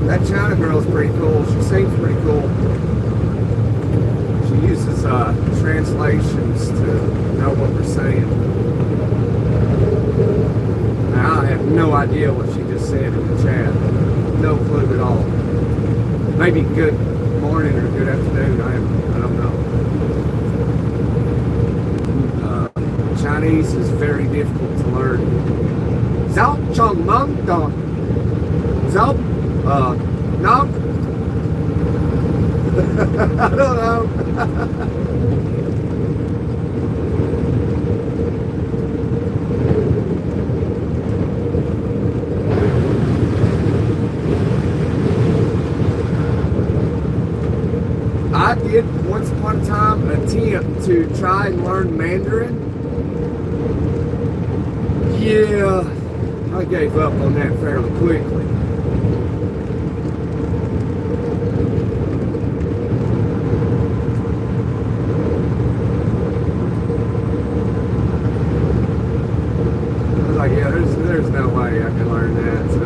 That China girl's pretty cool. She seems pretty cool. She uses translations to know what we're saying. Now, I have no idea what she just said in the chat. No clue at all. Maybe good morning or good afternoon. I Chinese is very difficult to learn. Zhao Chong Meng Dong. Zhao no. I don't know. I did once upon a time attempt to try and learn Mandarin. Yeah, I gave up on that fairly quickly. I was like, yeah, there's no way I can learn that. So.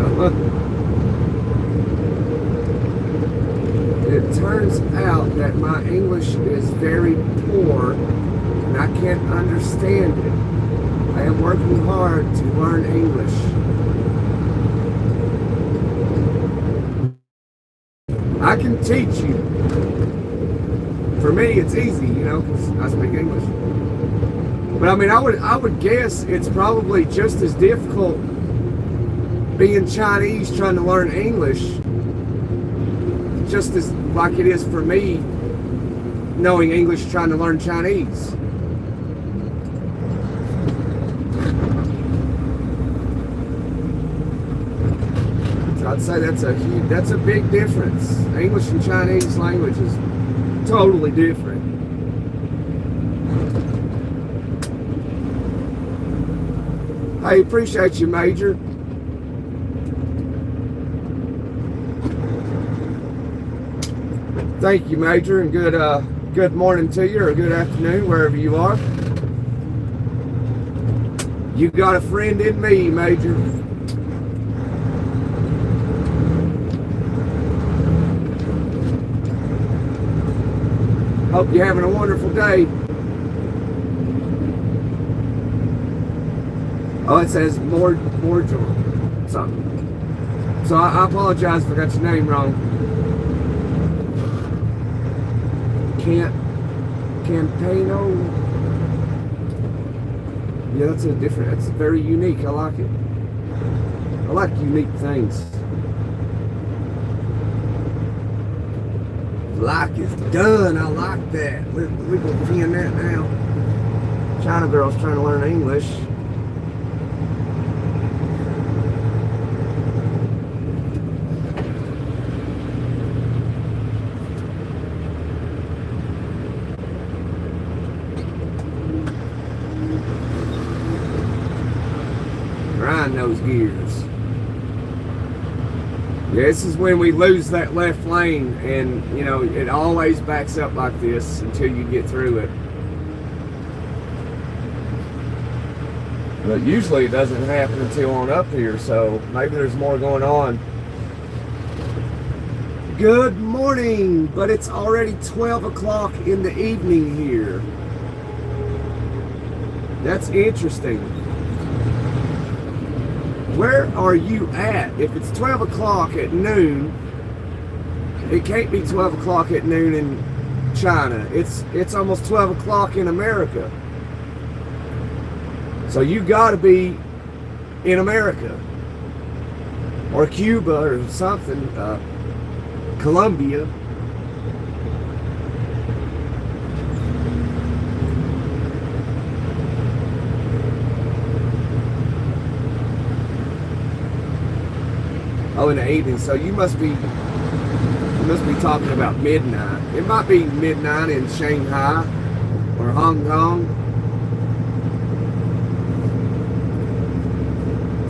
It turns out that my English is very poor and I can't understand it. I am working hard to learn English. I can teach you. For me, it's easy, you know, because I speak English. But I mean, I would guess it's probably just as difficult being Chinese trying to learn English, just as like it is for me knowing English trying to learn Chinese. So I'd say that's a big difference. English and Chinese language is totally different. I appreciate you, Major. Thank you, Major, and good morning to you, or good afternoon, wherever you are. You got a friend in me, Major. Hope you're having a wonderful day. Oh, it says more something. So I apologize if I got your name wrong. Campano. Yeah, that's very unique. I like it. I like unique things. Like is done. I like that. We're going to pin that now. China girl's trying to learn English. Grind those gears. Yeah, this is when we lose that left lane, and you know it always backs up like this until you get through it. But usually it doesn't happen until on up here, so maybe there's more going on. Good morning, but it's already 12 o'clock in the evening here. That's interesting. Where are you at? If it's 12 o'clock at noon, it can't be 12 o'clock at noon in China. It's almost 12 o'clock in America. So you gotta be in America. Or Cuba or something. Colombia. Oh, in the evening. So you must be talking about midnight. It might be midnight in Shanghai or Hong Kong.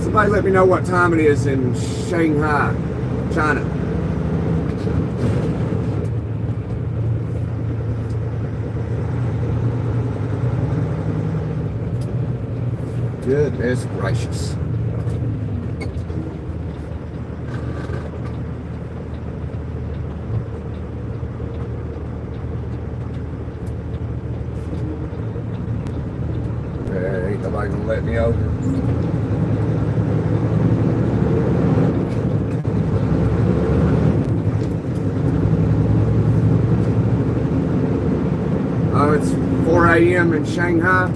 Somebody let me know what time it is in Shanghai, China. Goodness gracious. Ain't nobody gonna let me over. Oh, it's 4 a.m. in Shanghai.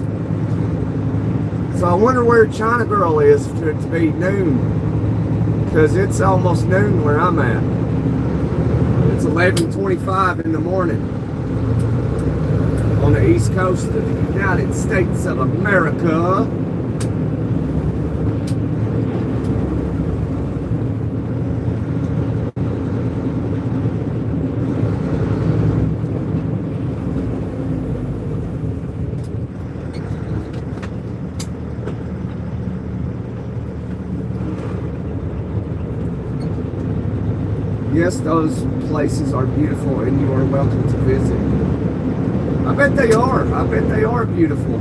So I wonder where China Girl is for it to be noon, because it's almost noon where I'm at. It's 11:25 in the morning on the east coast of the United States of America. Yes, those places are beautiful and you are welcome to visit. I bet they are. I bet they are beautiful.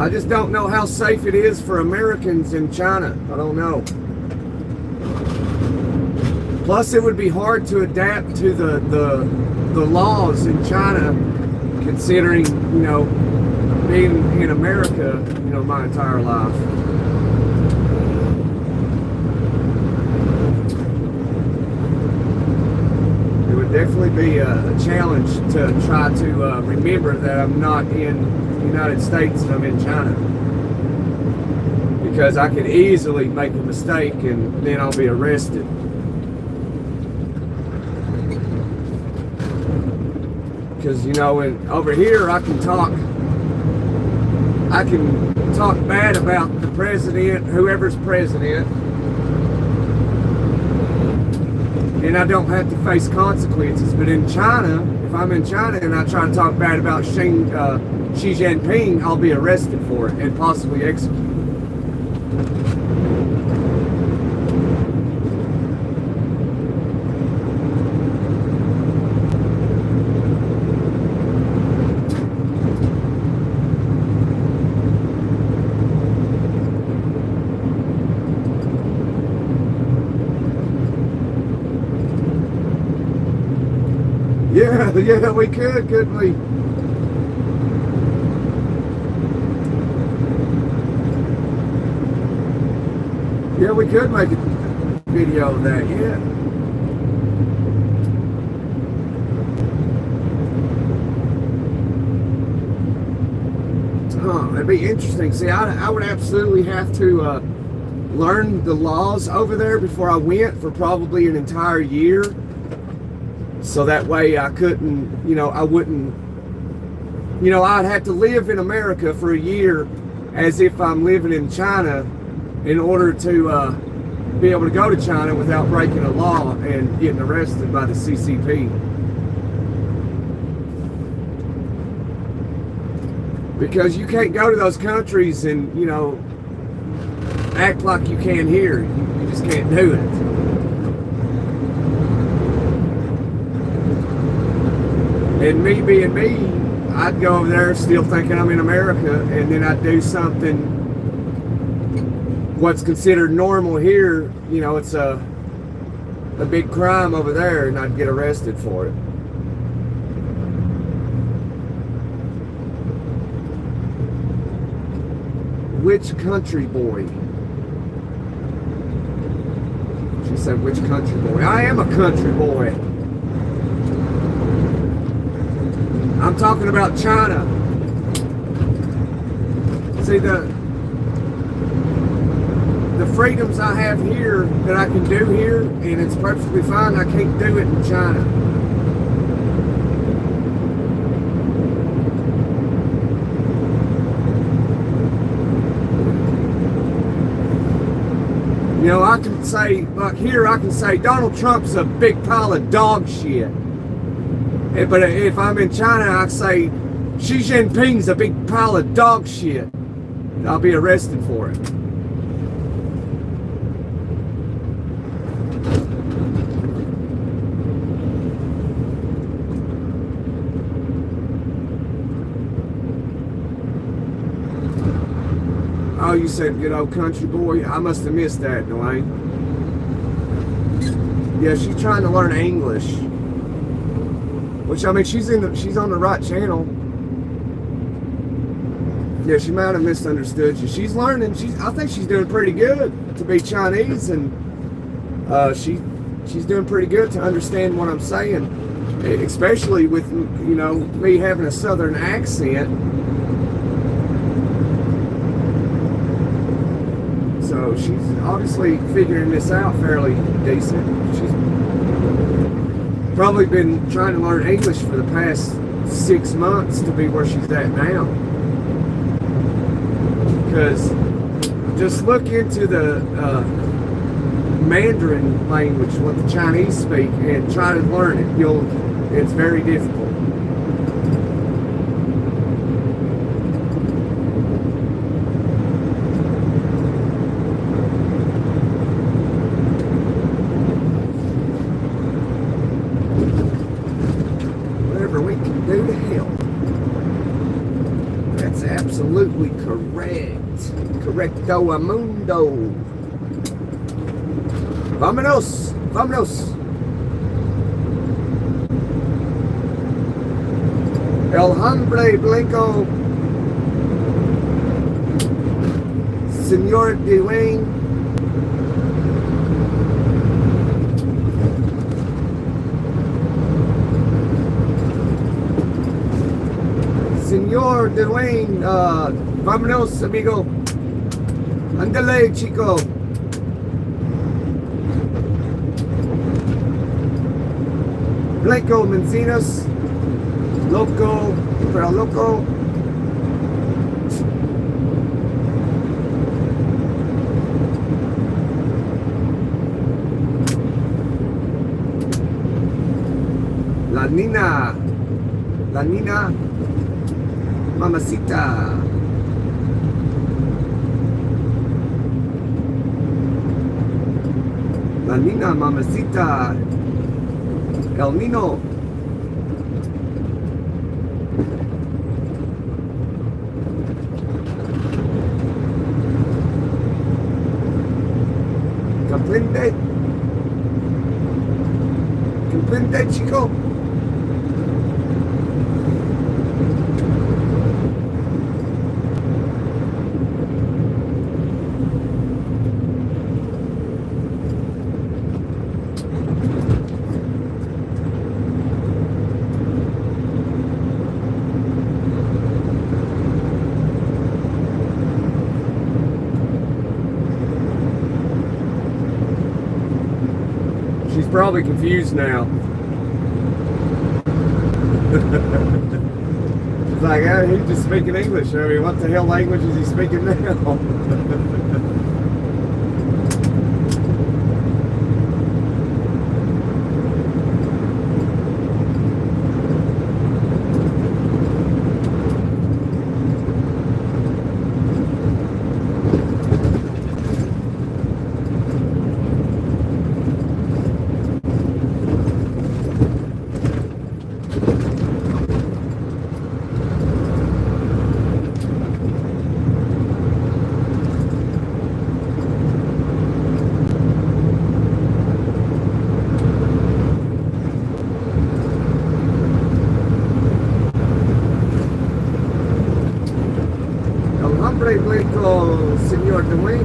I just don't know how safe it is for Americans in China. I don't know. Plus, it would be hard to adapt to the laws in China, considering, you know, being in America, you know, my entire life. It would definitely be a challenge to try to remember that I'm not in the United States and I'm in China. Because I could easily make a mistake and then I'll be arrested. Because, you know, over here I can talk bad about the president, whoever's president, and I don't have to face consequences. But in China, if I'm in China and I try to talk bad about Xi Jinping, I'll be arrested for it and possibly executed. Yeah, we could, couldn't we? Yeah, we could make a video of that, yeah. It'd be interesting. See, I would absolutely have to learn the laws over there before I went for probably an entire year. So that way I couldn't, you know, I wouldn't, you know, I'd have to live in America for a year as if I'm living in China in order to be able to go to China without breaking a law and getting arrested by the CCP. Because you can't go to those countries and, you know, act like you can here. You just can't do it. And me being me, I'd go over there still thinking I'm in America, and then I'd do something what's considered normal here. You know, it's a big crime over there, and I'd get arrested for it. Which country boy? She said, which country boy? I am a country boy. I'm talking about China. See, the freedoms I have here that I can do here, and it's perfectly fine, I can't do it in China. You know, I can say, like here, I can say Donald Trump's a big pile of dog shit. But if I'm in China, I say Xi Jinping's a big pile of dog shit. I'll be arrested for it. Oh, you said good old country boy? I must have missed that, Dwayne. Yeah, she's trying to learn English. Which, I mean, she's on the right channel. Yeah, she might have misunderstood you. She's learning. I think she's doing pretty good to be Chinese, and she's doing pretty good to understand what I'm saying. especially with, you know, me having a southern accent. So she's obviously figuring this out fairly decent. She's probably been trying to learn English for the past 6 months to be where she's at now. Because just look into the Mandarin language, what the Chinese speak, and try to learn it. It's very difficult. Whatever we can do to help. That's absolutely correct. Correcto amundo. Vámonos, vámonos. El hombre blanco, Señor Dwayne. Señor Dwayne, vámonos, amigo. Ándale, chico. Blanco Mencinas, loco, pero loco. La Nina, mamacita. La Nina, mamacita. El Nino. ¿Comprende? ¿Comprende, chico? She's probably confused now. It's like, oh, he's just speaking English. I mean, what the hell language is he speaking now? Hombre blanco, Señor Dwayne.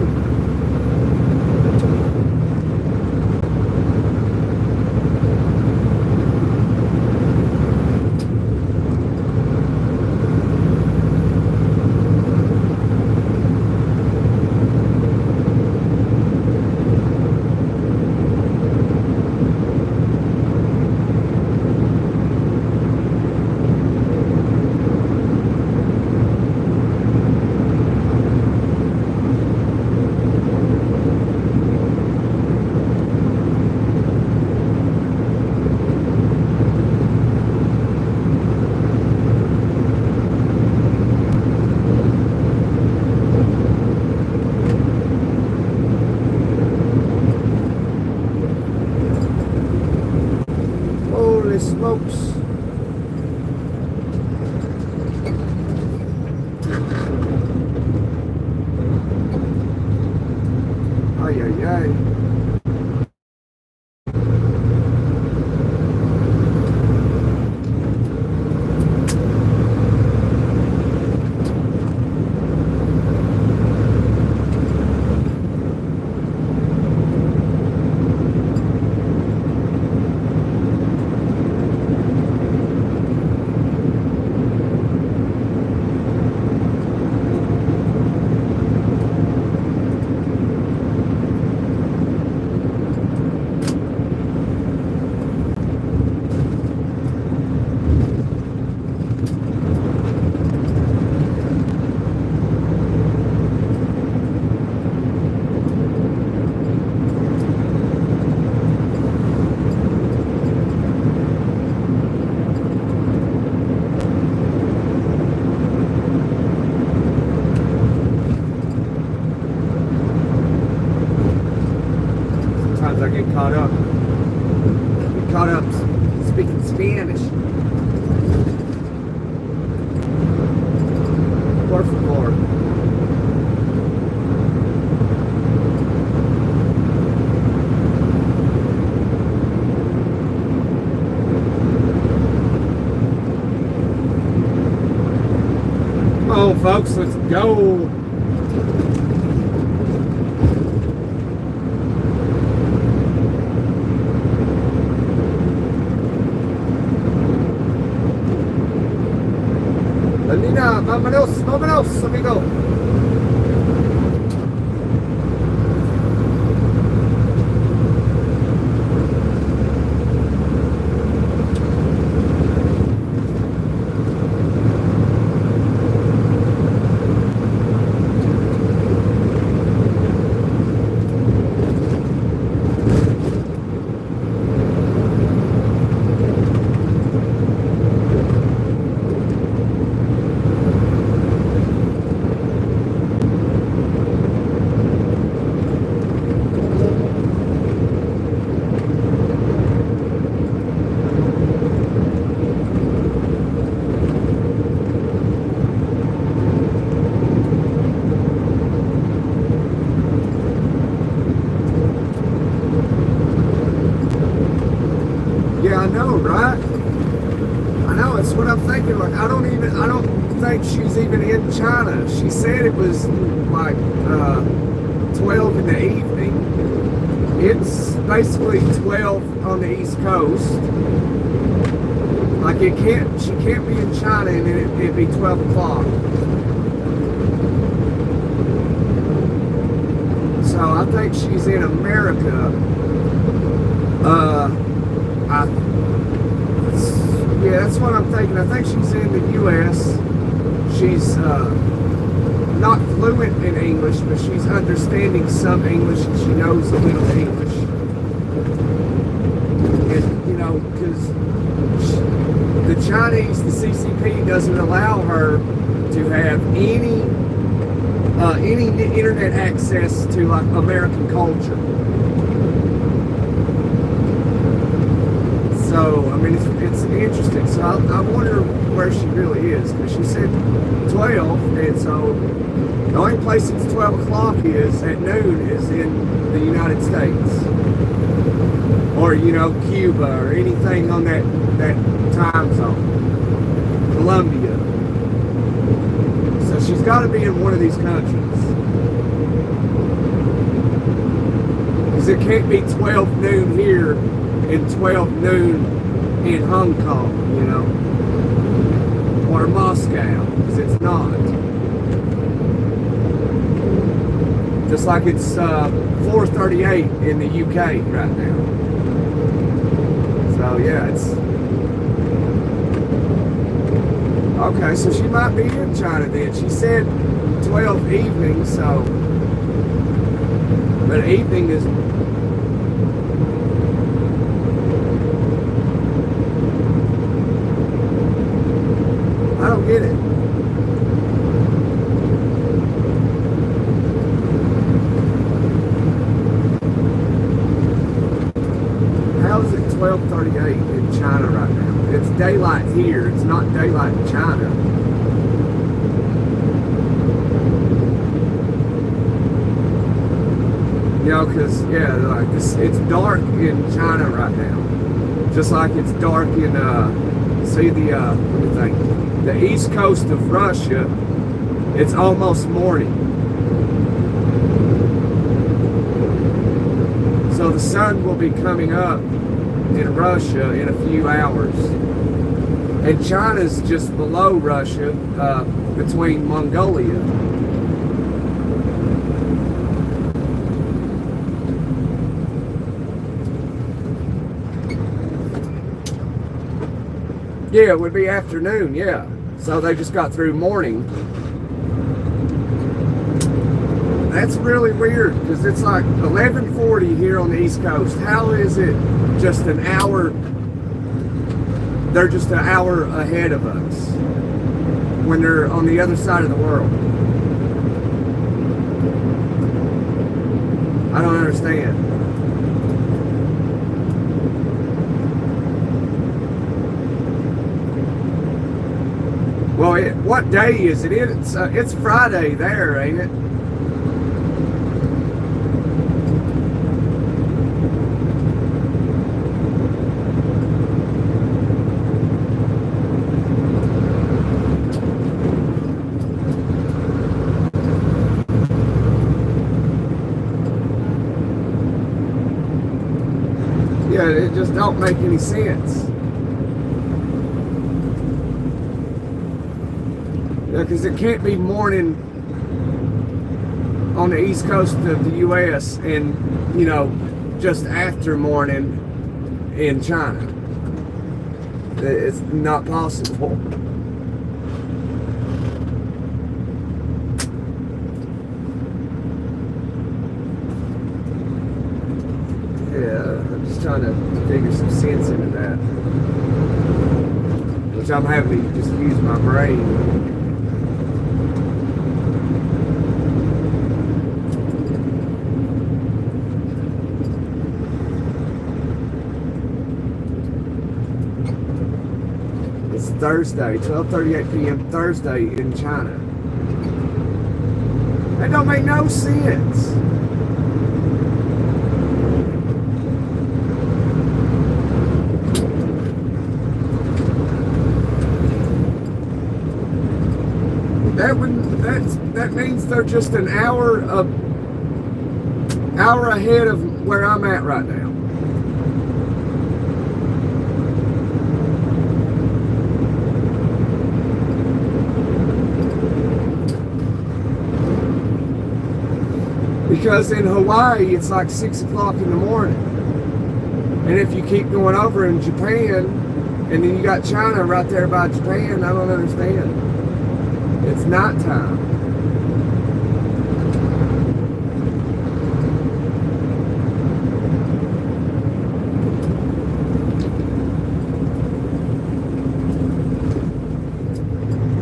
sometimes I get caught up speaking Spanish. Por favor. Come on, folks, let's go. Nina, vámonos, amigo. Yeah, I know, right? I know, it's what I'm thinking. Like, I don't think she's even in China. She said it was like 12 in the evening. It's basically 12 on the East Coast. Like, she can't be in China and it'd be 12 o'clock. So I think she's in America. Yeah, that's what I'm thinking. I think she's in the U.S. She's not fluent in English, but she's understanding some English and she knows a little English. And, you know, because the Chinese, the CCP doesn't allow her to have any internet access to, like, American culture. So, I mean, it's interesting. So I wonder where she really is, because she said 12, and so the only place it's 12 o'clock is at noon is in the United States, or, you know, Cuba, or anything on that time zone, Colombia. So she's got to be in one of these countries, because it can't be 12 noon here and 12 noon in Hong Kong, you know, or Moscow, because it's not. Just like it's 4:38 in the UK right now. So yeah, it's okay. So she might be in China then. She said 12 evening, so, but evening is, I don't get it. How is it 12:38 in China right now? It's daylight here. It's not daylight in China. You know, because, yeah, like this, it's dark in China right now. Just like it's dark in, see the, let me think, the east coast of Russia, it's almost morning. So the sun will be coming up in Russia in a few hours. And China's just below Russia, between Mongolia. Yeah, it would be afternoon, yeah. So they just got through morning. That's really weird, because it's like 11:40 here on the East Coast. How is it just an hour? They're just an hour ahead of us when they're on the other side of the world. I don't understand. shit. What day is it? It's Friday there, ain't it? Yeah, it just don't make any sense. Yeah, because it can't be morning on the east coast of the U.S. and, you know, just after morning in China. It's not possible. Yeah, I'm just trying to figure some sense into that. Which I'm having to just use my brain. It's Thursday, 12:38 p.m. Thursday in China. That don't make no sense. That means they're just an hour ahead of where I'm at right now. Because in Hawaii it's like 6 o'clock in the morning. And if you keep going over in Japan, and then you got China right there by Japan, I don't understand. It's nighttime.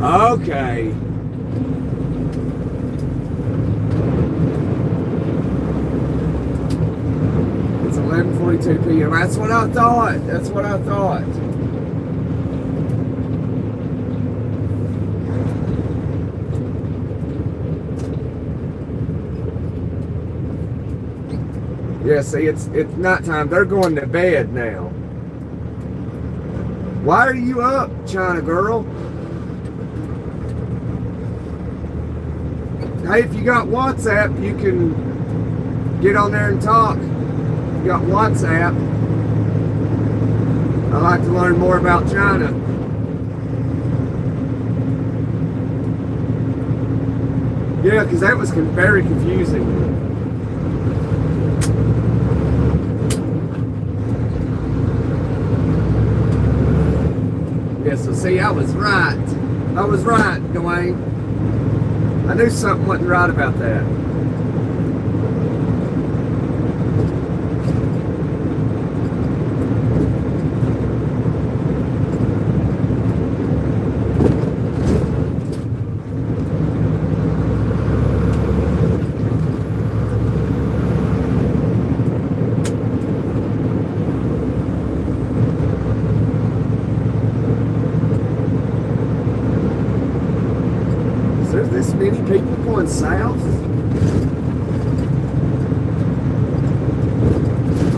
Okay. It's 11:42 p.m. That's what I thought. That's what I thought. Yeah, see, it's nighttime. They're going to bed now. Why are you up, China girl? Hey, if you got WhatsApp, you can get on there and talk. You got WhatsApp. I like to learn more about China. Yeah, because that was very confusing. Yeah, so see, I was right. I was right, Dwayne. I knew something wasn't right about that. There's this many people going south.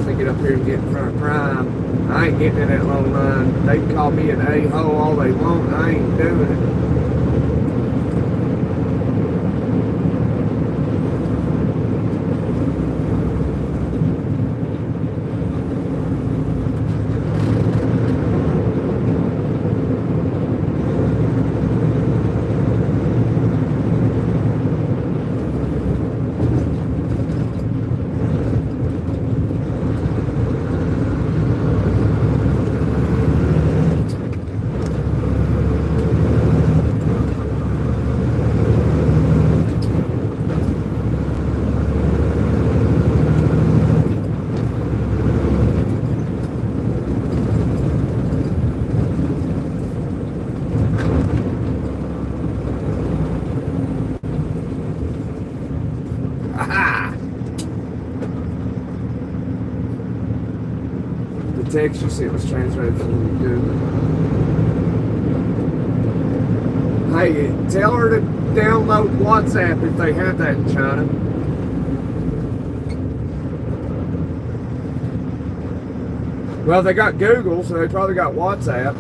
They get up here and get in front of Prime. I ain't getting in that long line. They can call me an a-hole all they want. I ain't doing it. Text you sent was translated from Google. Hey, tell her to download WhatsApp if they have that in China. Well, they got Google, so they probably got WhatsApp.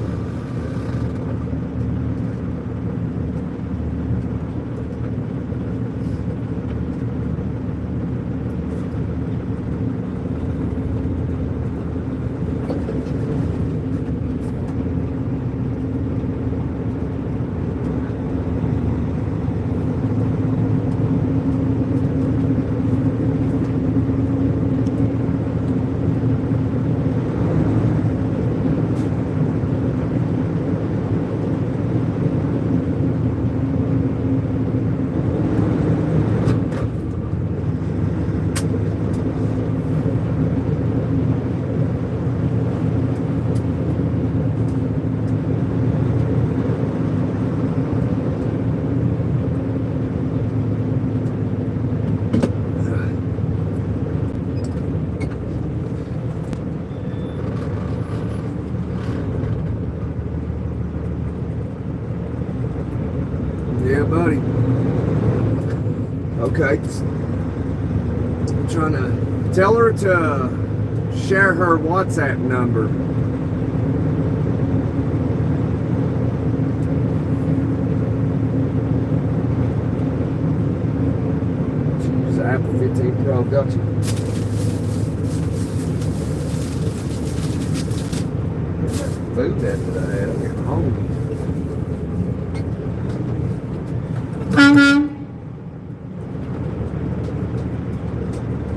Yeah, buddy. Okay. I'm trying to tell her to share her WhatsApp number. Use the Apple 15 Pro. Gotcha. Food that I had. I'm getting hungry.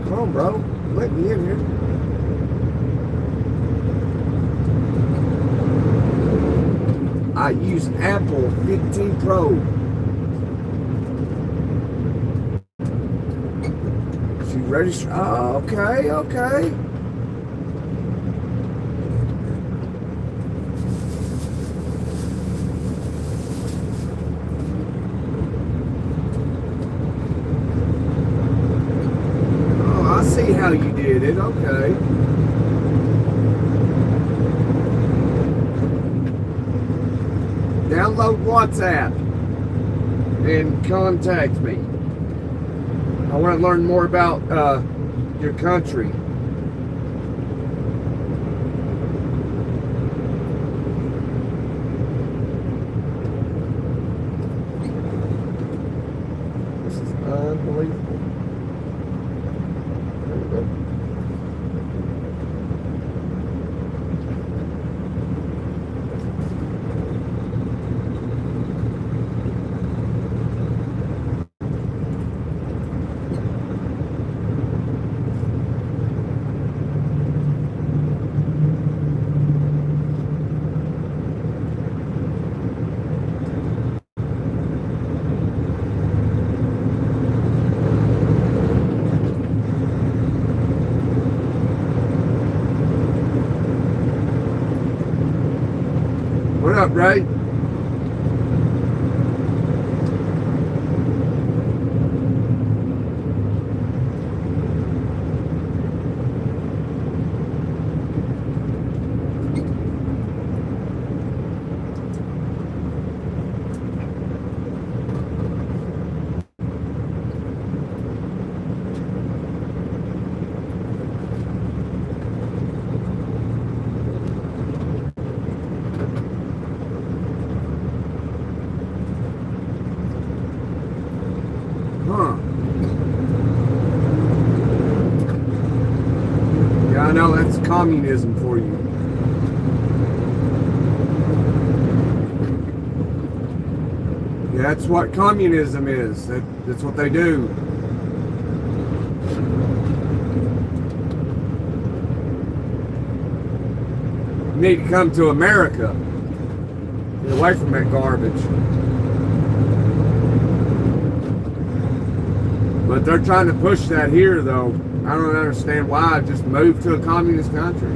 Come on, bro. Let me in here. I use Apple 15 Pro. She registered. Oh, okay, okay. See how you did it, okay. Download WhatsApp and contact me. I want to learn more about your country. This is unbelievable. What up, Ray? Huh. Yeah, I know that's communism for you. Yeah, that's what communism is. That's what they do. You need to come to America. Get away from that garbage. But they're trying to push that here, though. I don't understand why. Just move to a communist country.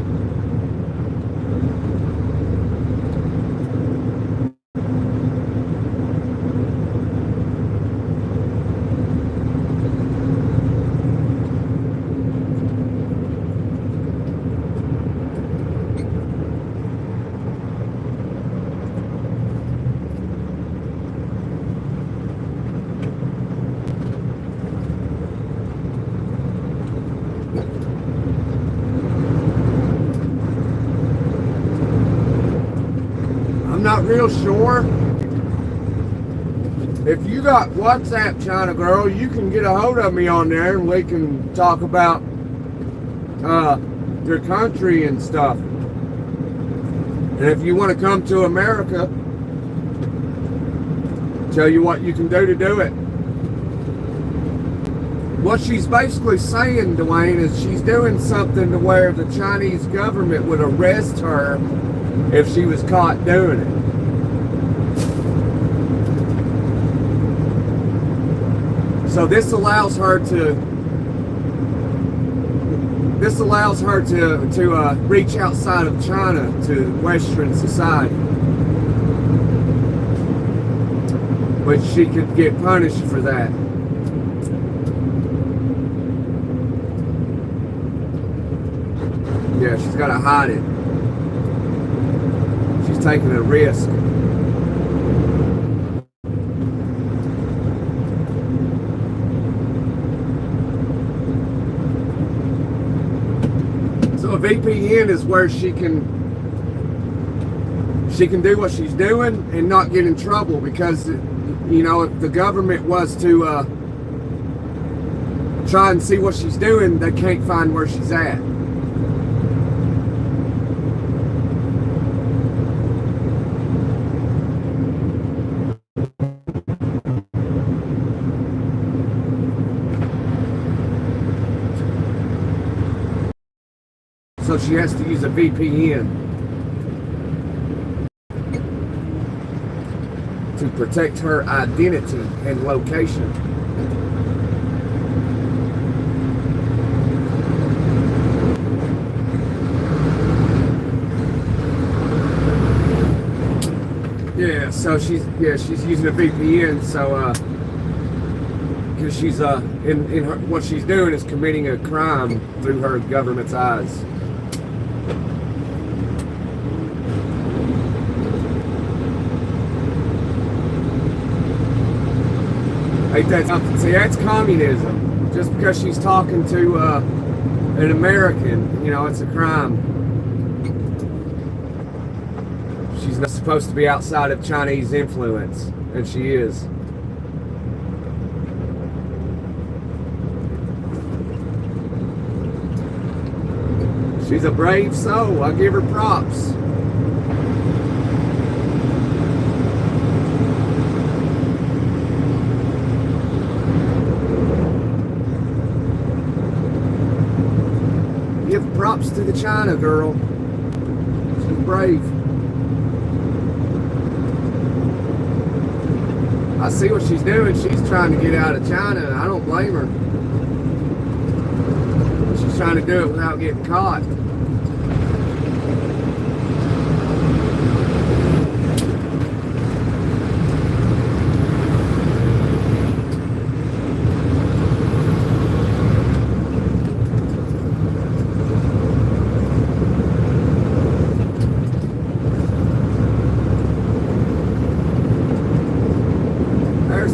not real sure. If you got WhatsApp, China girl, you can get a hold of me on there and we can talk about your country and stuff. And if you want to come to America, tell you what you can do it. What she's basically saying, Dwayne, is she's doing something to where the Chinese government would arrest her if she was caught doing it. So this allows her to reach outside of China to Western society, which she could get punished for that. Yeah, she's got to hide it. She's taking a risk. So a VPN is where she can do what she's doing and not get in trouble, because, you know, if the government was to try and see what she's doing, they can't find where she's at. So she has to use a VPN to protect her identity and location. Yeah, so she's using a VPN, so because she's in her, what she's doing is committing a crime through her government's eyes. Ain't that something? See, that's communism. Just because she's talking to an American, you know, it's a crime. She's not supposed to be outside of Chinese influence, and she is. She's a brave soul. I give her props. Give props to the China girl. She's brave. I see what she's doing. She's trying to get out of China, and I don't blame her. She's trying to do it without getting caught.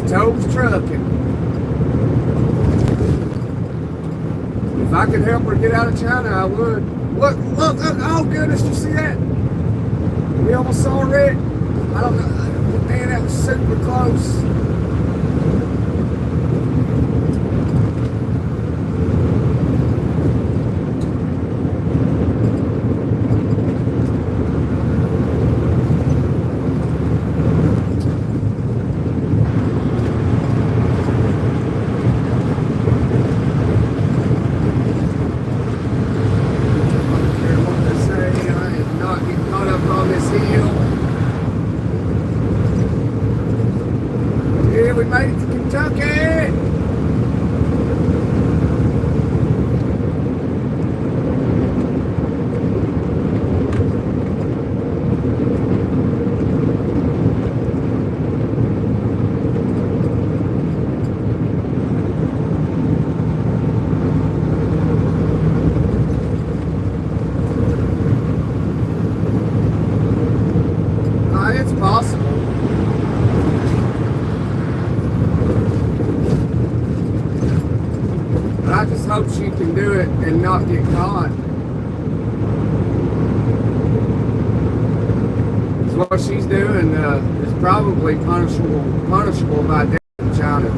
Toes trucking. If I could help her get out of China, I would. Look, oh goodness, you see that? We almost saw it. I don't know. Man, that was super close. We made it to Kentucky! It's possible. I just hope she can do it and not get caught. That's what she's doing. is probably punishable by death in China.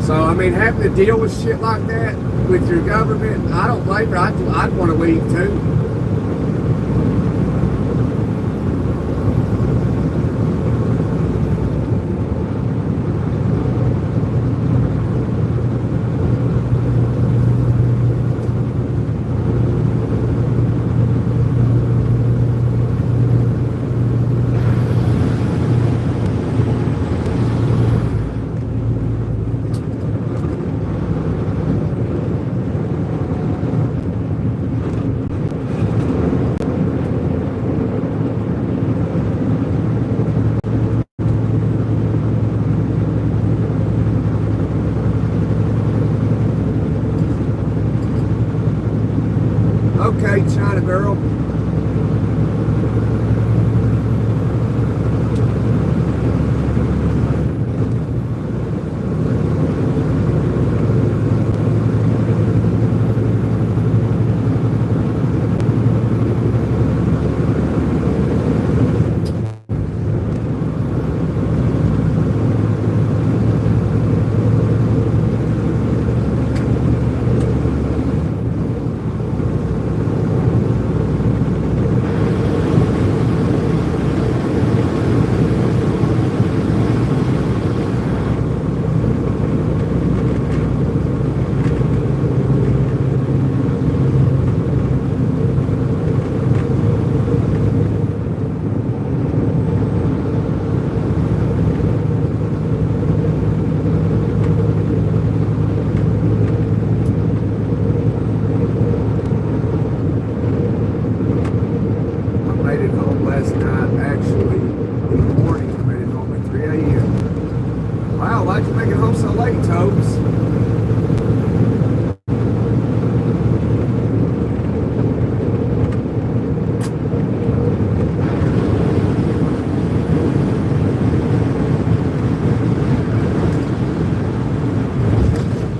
So, I mean, having to deal with shit like that with your government, I don't blame her. I'd want to leave too. Okay, China girl. Last night, actually, in the morning. I made it home at 3 a.m. Wow, why'd you make it home so late, Tobes?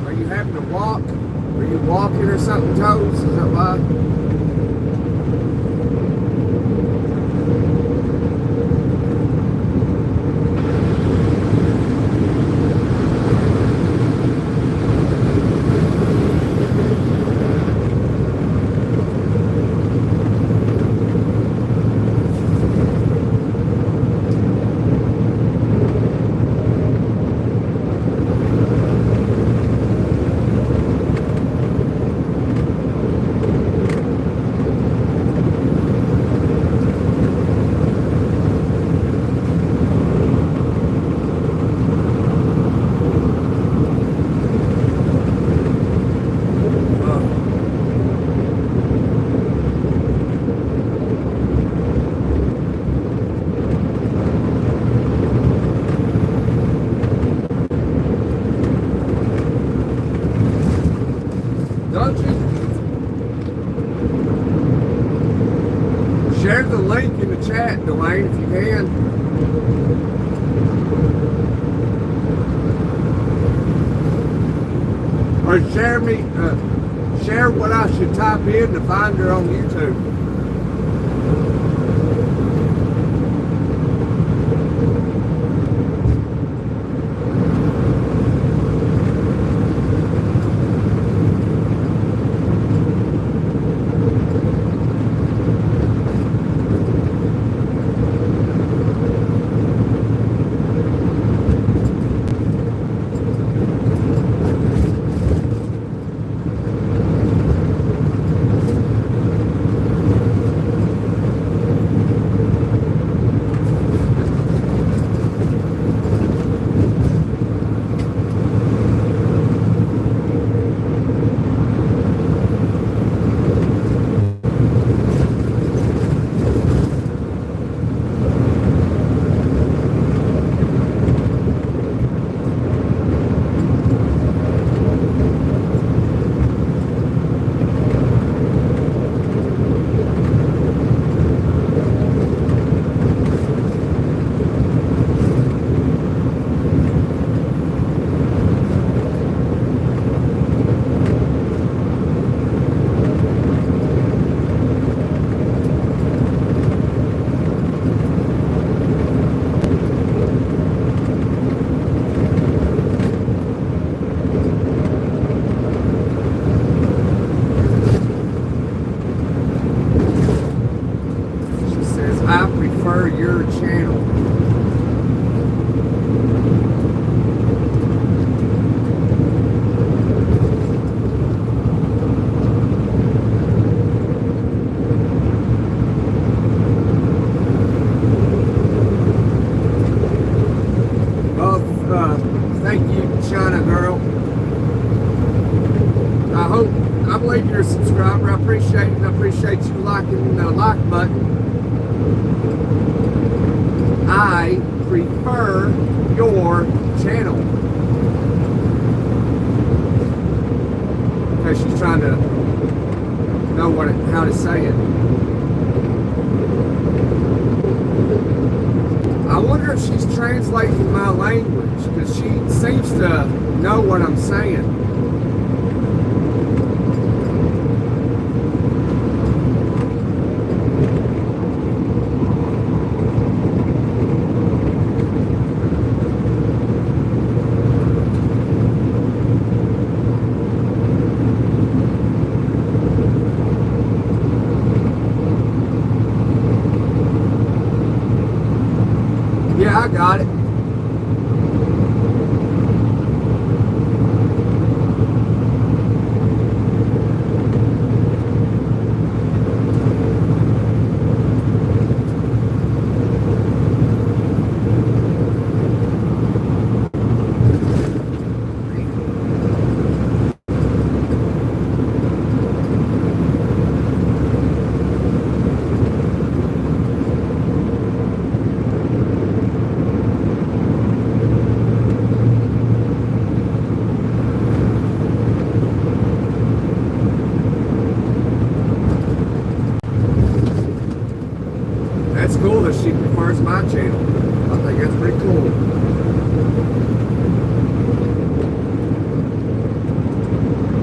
Are you having to walk? Are you walking or something, Tobes? Is that why? Don't you share the link in the chat, Dwayne, if you can. Or share what I should type in to find her on YouTube. Thank you, China girl. I believe you're a subscriber. I appreciate it. I appreciate you liking the like button. I prefer your channel. Okay, she's trying to know how to say it. I wonder if she's translating my language, because she seems to know what I'm saying. Yeah, I got it. That's cool that she prefers my channel. I think that's pretty cool.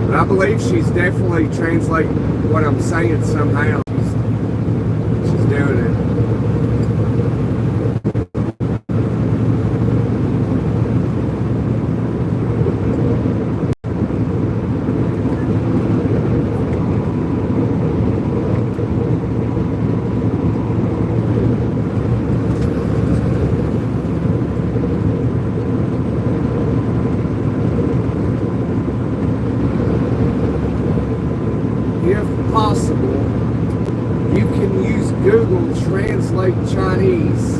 But I believe she's definitely translating what I'm saying somehow. She's doing it. If possible, you can use Google Translate Chinese.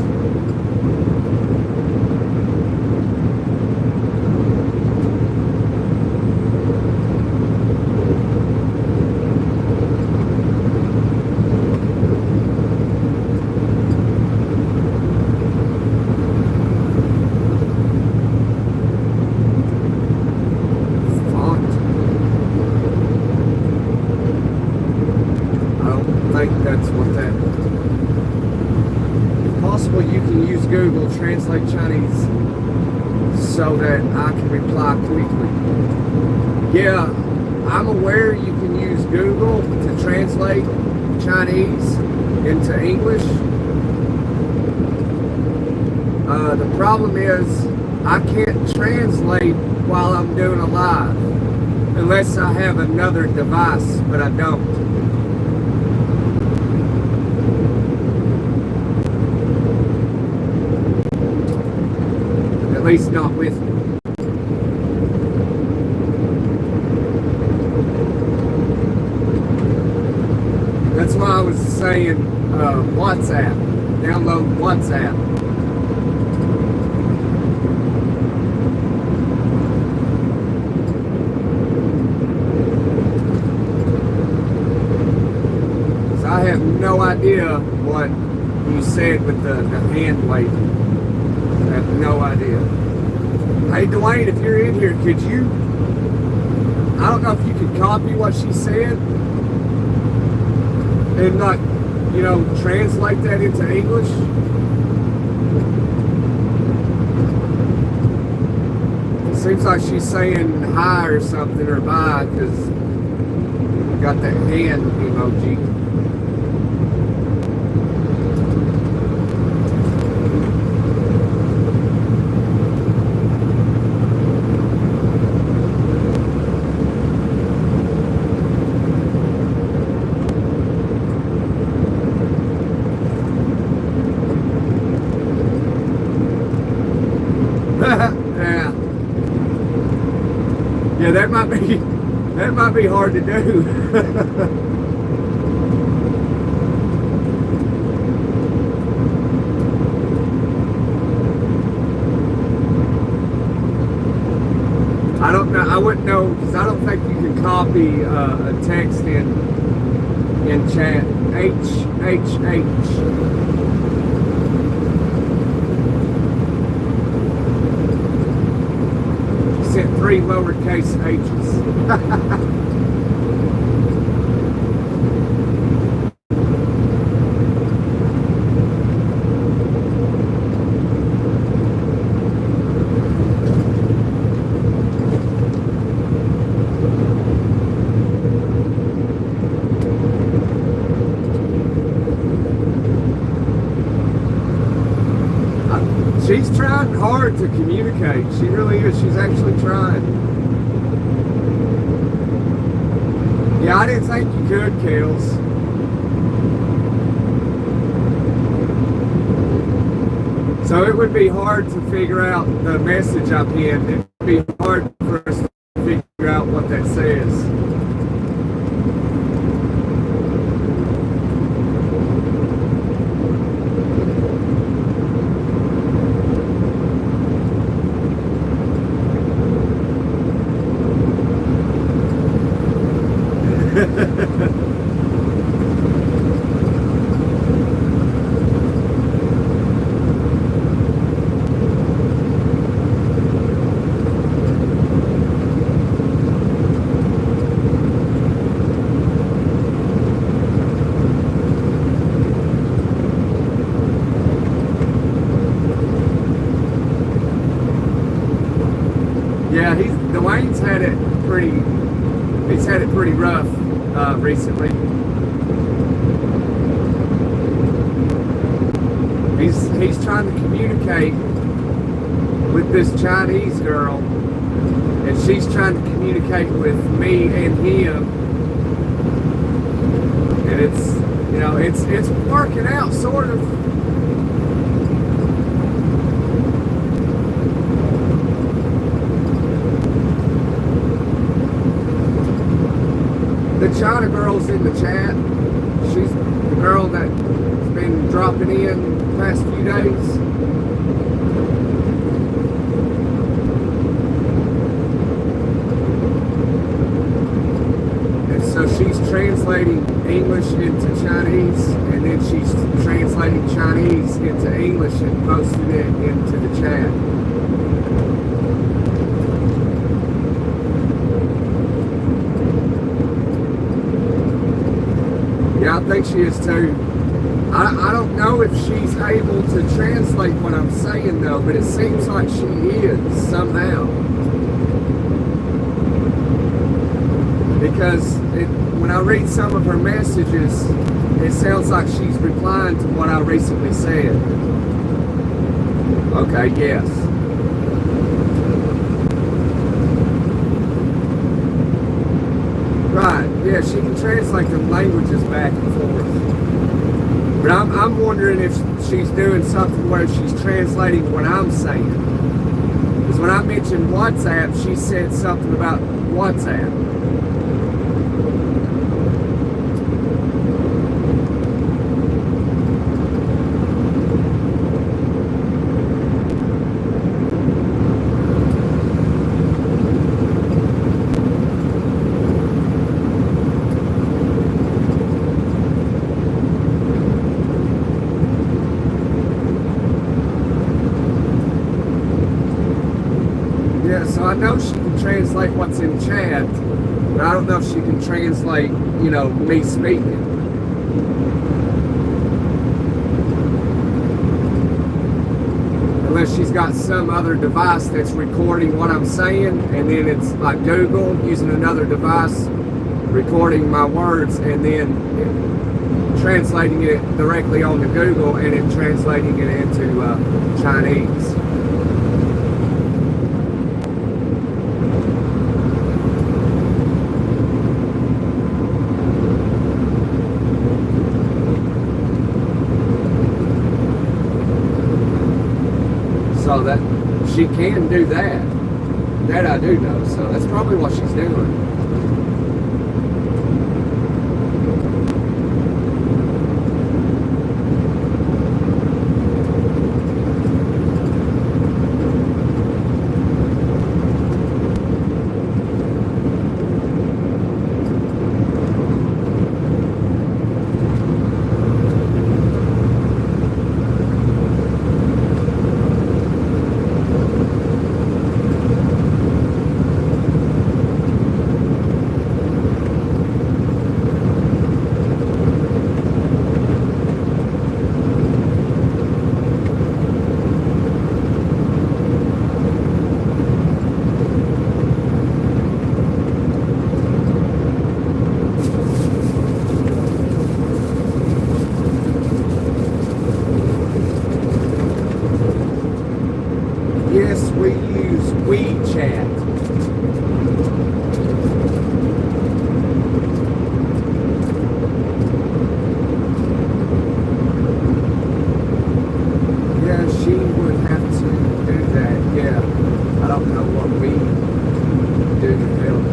I think that's what that is. If possible, you can use Google Translate Chinese so that I can reply quickly. Yeah, I'm aware you can use Google to translate Chinese into English. The problem is I can't translate while I'm doing a live unless I have another device, but I don't. At least not with me. That's why I was saying WhatsApp. Download WhatsApp. So I have no idea what you said with the hand waving. I have no idea. Hey Dwayne, if you're in here, could you, I don't know if you could copy what she said and not, you know, translate that into English? It seems like she's saying hi or something or bye because got that hand emoji. Yeah, that might be hard to do. I don't know. I wouldn't know because I don't think you can copy a text in chat. H. Sent 3 lowercase h's. She's trying hard to communicate. She really is. She's actually trying. Yeah, I didn't think you could, Kales. So it would be hard to figure out the message I pinned. It would be hard for us to figure out what that says. Yeah, Dwayne's had it pretty rough recently. He's trying to communicate with this Chinese girl, and she's trying to communicate with me and him, and it's working out sort of. The China girl's in the chat. She's the girl that's been dropping in the past few days. And so she's translating English into Chinese, and then she's translating Chinese into English and posting it into the chat. Yeah, I think she is too. I don't know if she's able to translate what I'm saying though, but it seems like she is somehow. Because when I read some of her messages, it sounds like she's replying to what I recently said. Okay, yes. Right, yeah, she can translate the languages back and forth. But I'm wondering if she's doing something where she's translating what I'm saying. Because when I mentioned WhatsApp, she said something about WhatsApp. So I know she can translate what's in chat, but I don't know if she can translate, me speaking. Unless she's got some other device that's recording what I'm saying, and then it's like Google using another device recording my words and then translating it directly onto Google and then translating it into Chinese. So that she can do that. That I do know. So that's probably what she's doing. chat. Yeah, she would have to do that. Yeah, I don't know what we do to help.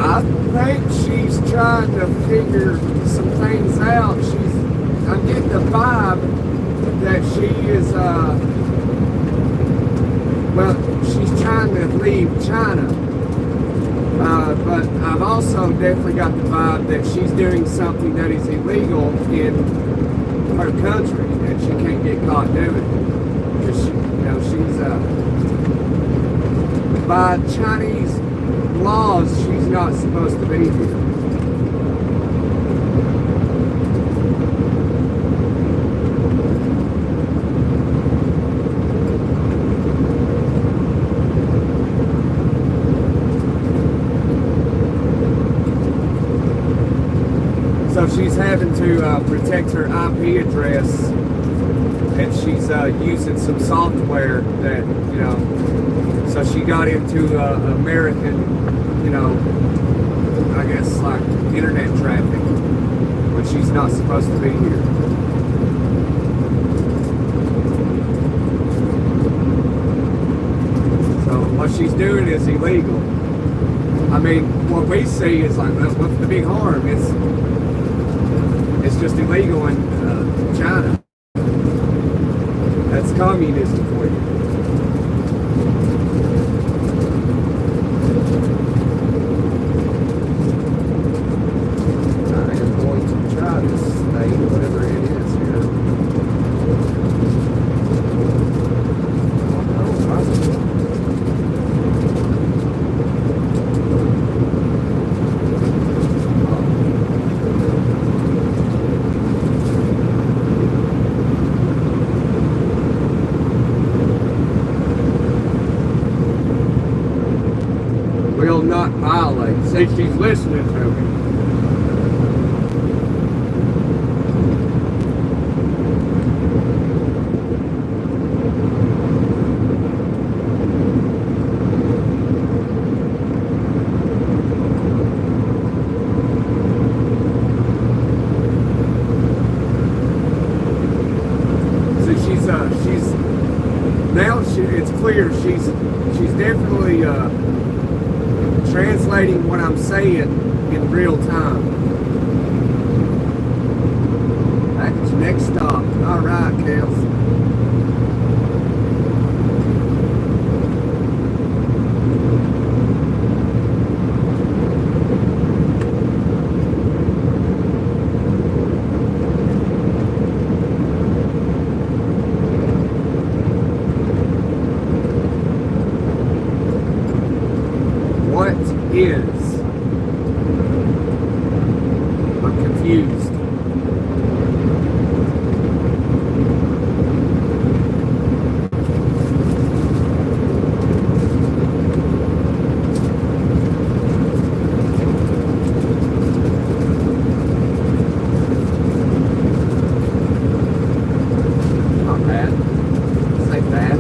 I think she's trying to figure some things out. I'm getting the vibe that she is, well, she's trying to leave China. But I've also definitely got the vibe that she's doing something that is illegal in her country and she can't get caught doing it. Because she's, by Chinese laws, she's not supposed to be here. So she's having to protect her IP address, and she's using some software that, so she got into American, I guess like internet traffic when she's not supposed to be here. So what she's doing is illegal. I mean, what we see is like, what's the big harm? It's just illegal in China. That's communism for you. I am going to try this thing, whatever it is here. Will not violate. See, she's listening to me. See, it's clear she's definitely translating what I'm saying in real time. Package next stop. All right, Kels. Is. I'm confused. Not bad. This ain't bad.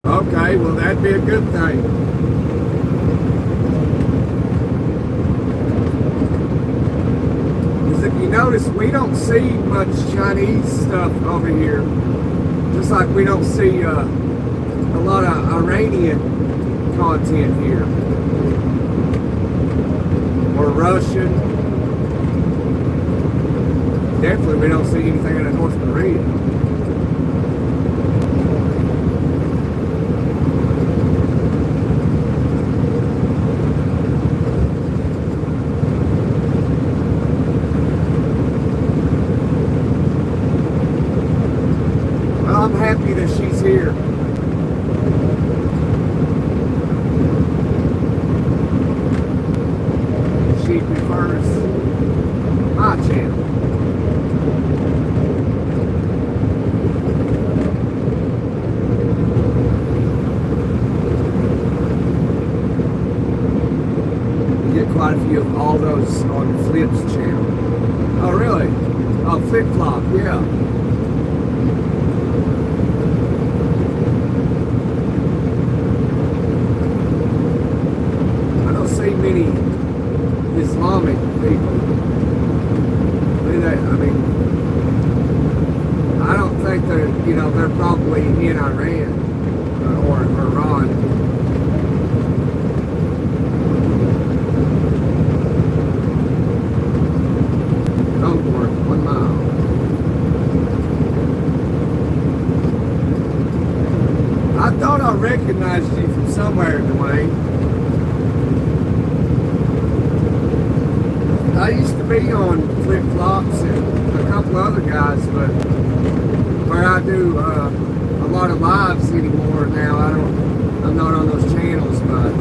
Okay, well that'd be a good thing. Because if you notice, we don't see much Chinese stuff over here. Just like we don't see a lot of Iranian content here. Or Russian. Definitely we don't see anything out of North Korea. I'm happy that she's here. She prefers my channel. quite a few of all those on Flip's channel. Oh, really? Oh, Flip Flop, yeah. I don't see many Islamic people. I don't think they're probably in Iran or Iran. North 1 mile. I thought I recognized you from somewhere, Dwayne. I used to be on Flip Flops and a couple other guys, but where I do a lot of lives anymore now, I'm not on those channels much.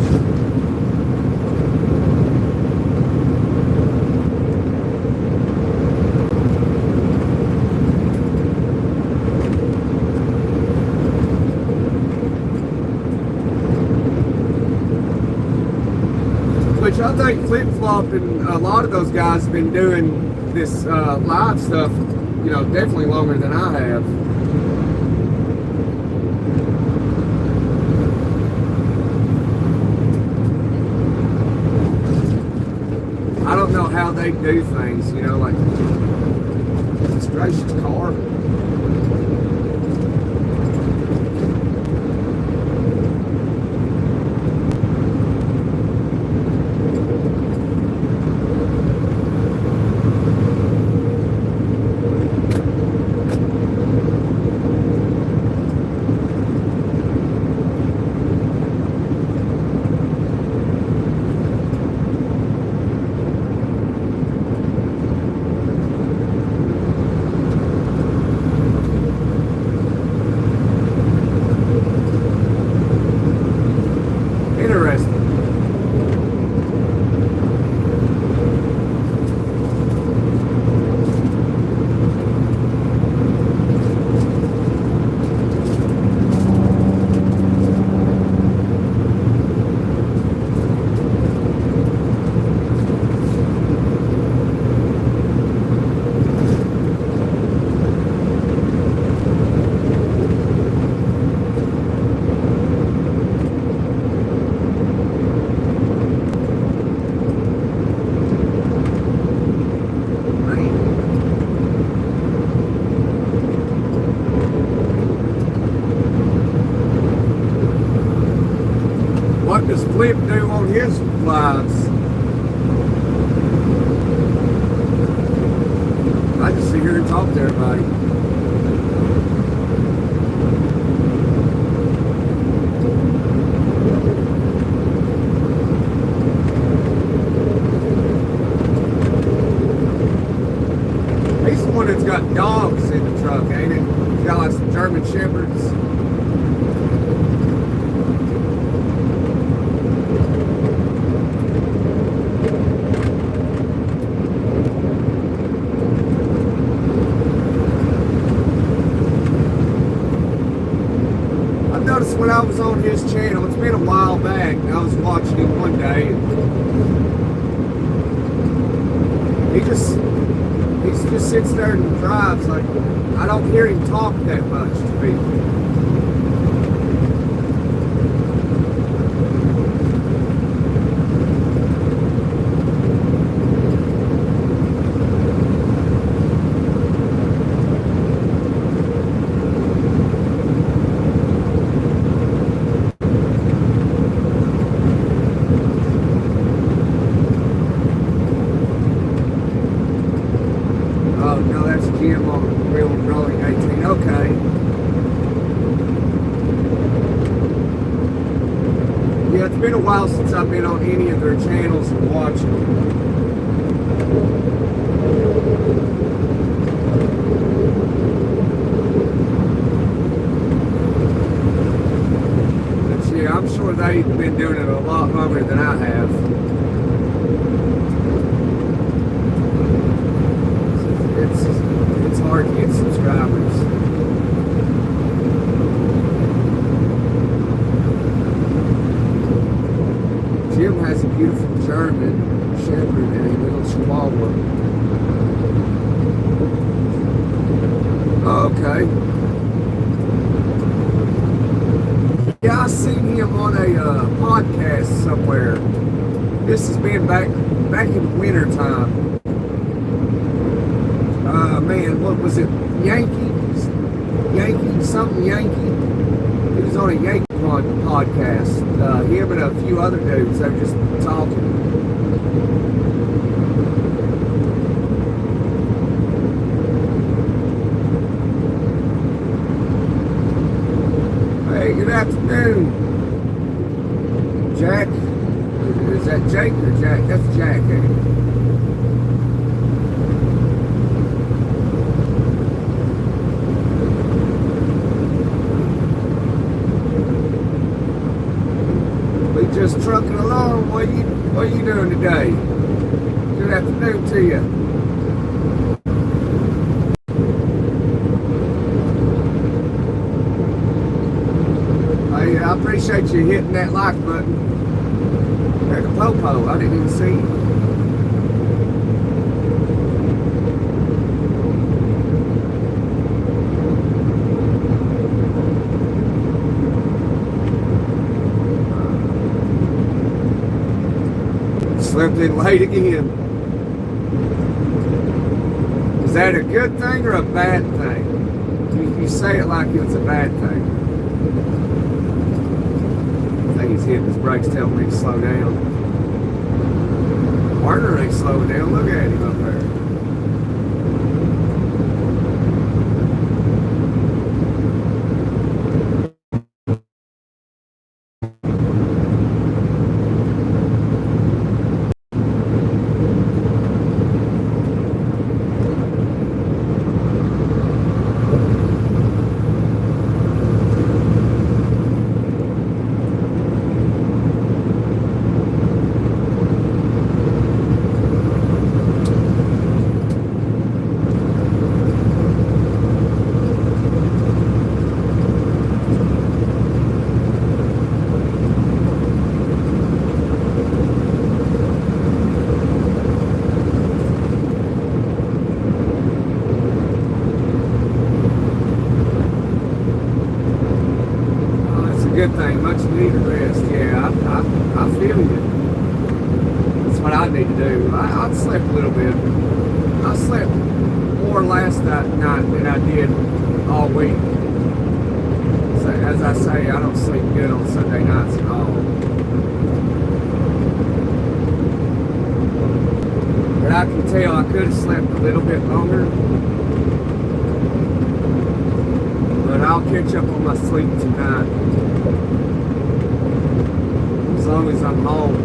Which I think Flip Flop and a lot of those guys have been doing this live stuff, definitely longer than I have. I don't know how they do things, like this gracious car. What does Flip do on his lives? I just sit here and talk to everybody. He's the one that's got dogs in the truck, ain't it? He's got like some German Shepherds. When I was on his channel, it's been a while back, I was watching him one day, and he just sits there and drives. Like, I don't hear him talk that much to people. No, that's Jim on Real Rolling 18. Okay. Yeah, it's been a while since I've been on any of their channels and watched them. But yeah, I'm sure they've been doing it a lot longer than I have. It's hard to get subscribers. Jim has a beautiful German Shepherd and a little Chihuahua. Okay. Yeah, I seen him on a podcast somewhere. This has been back in the winter time. Man, what was it? Yankee? He was on a Yankee podcast. Him and a few other dudes, they were just talking. Hey, good afternoon, Jack. Is that Jake or Jack? That's Jack, ain't it? Just trucking along. What are you doing today? Good afternoon to you. Hey, I appreciate you hitting that like button. At the popo, I didn't even see you. Slept in late again. Is that a good thing or a bad thing? You say it like it's a bad thing. I think he's hitting his brakes, telling me to slow down. Warner ain't slowing down. Look at him up there. Good thing, much needed rest. Yeah, I feel you. That's what I need to do. I slept a little bit. I slept more last night than I did all week. So, as I say, I don't sleep good on Sunday nights at all. But I can tell I could have slept a little bit longer. But I'll catch up on my sleep tonight. As long as I'm home.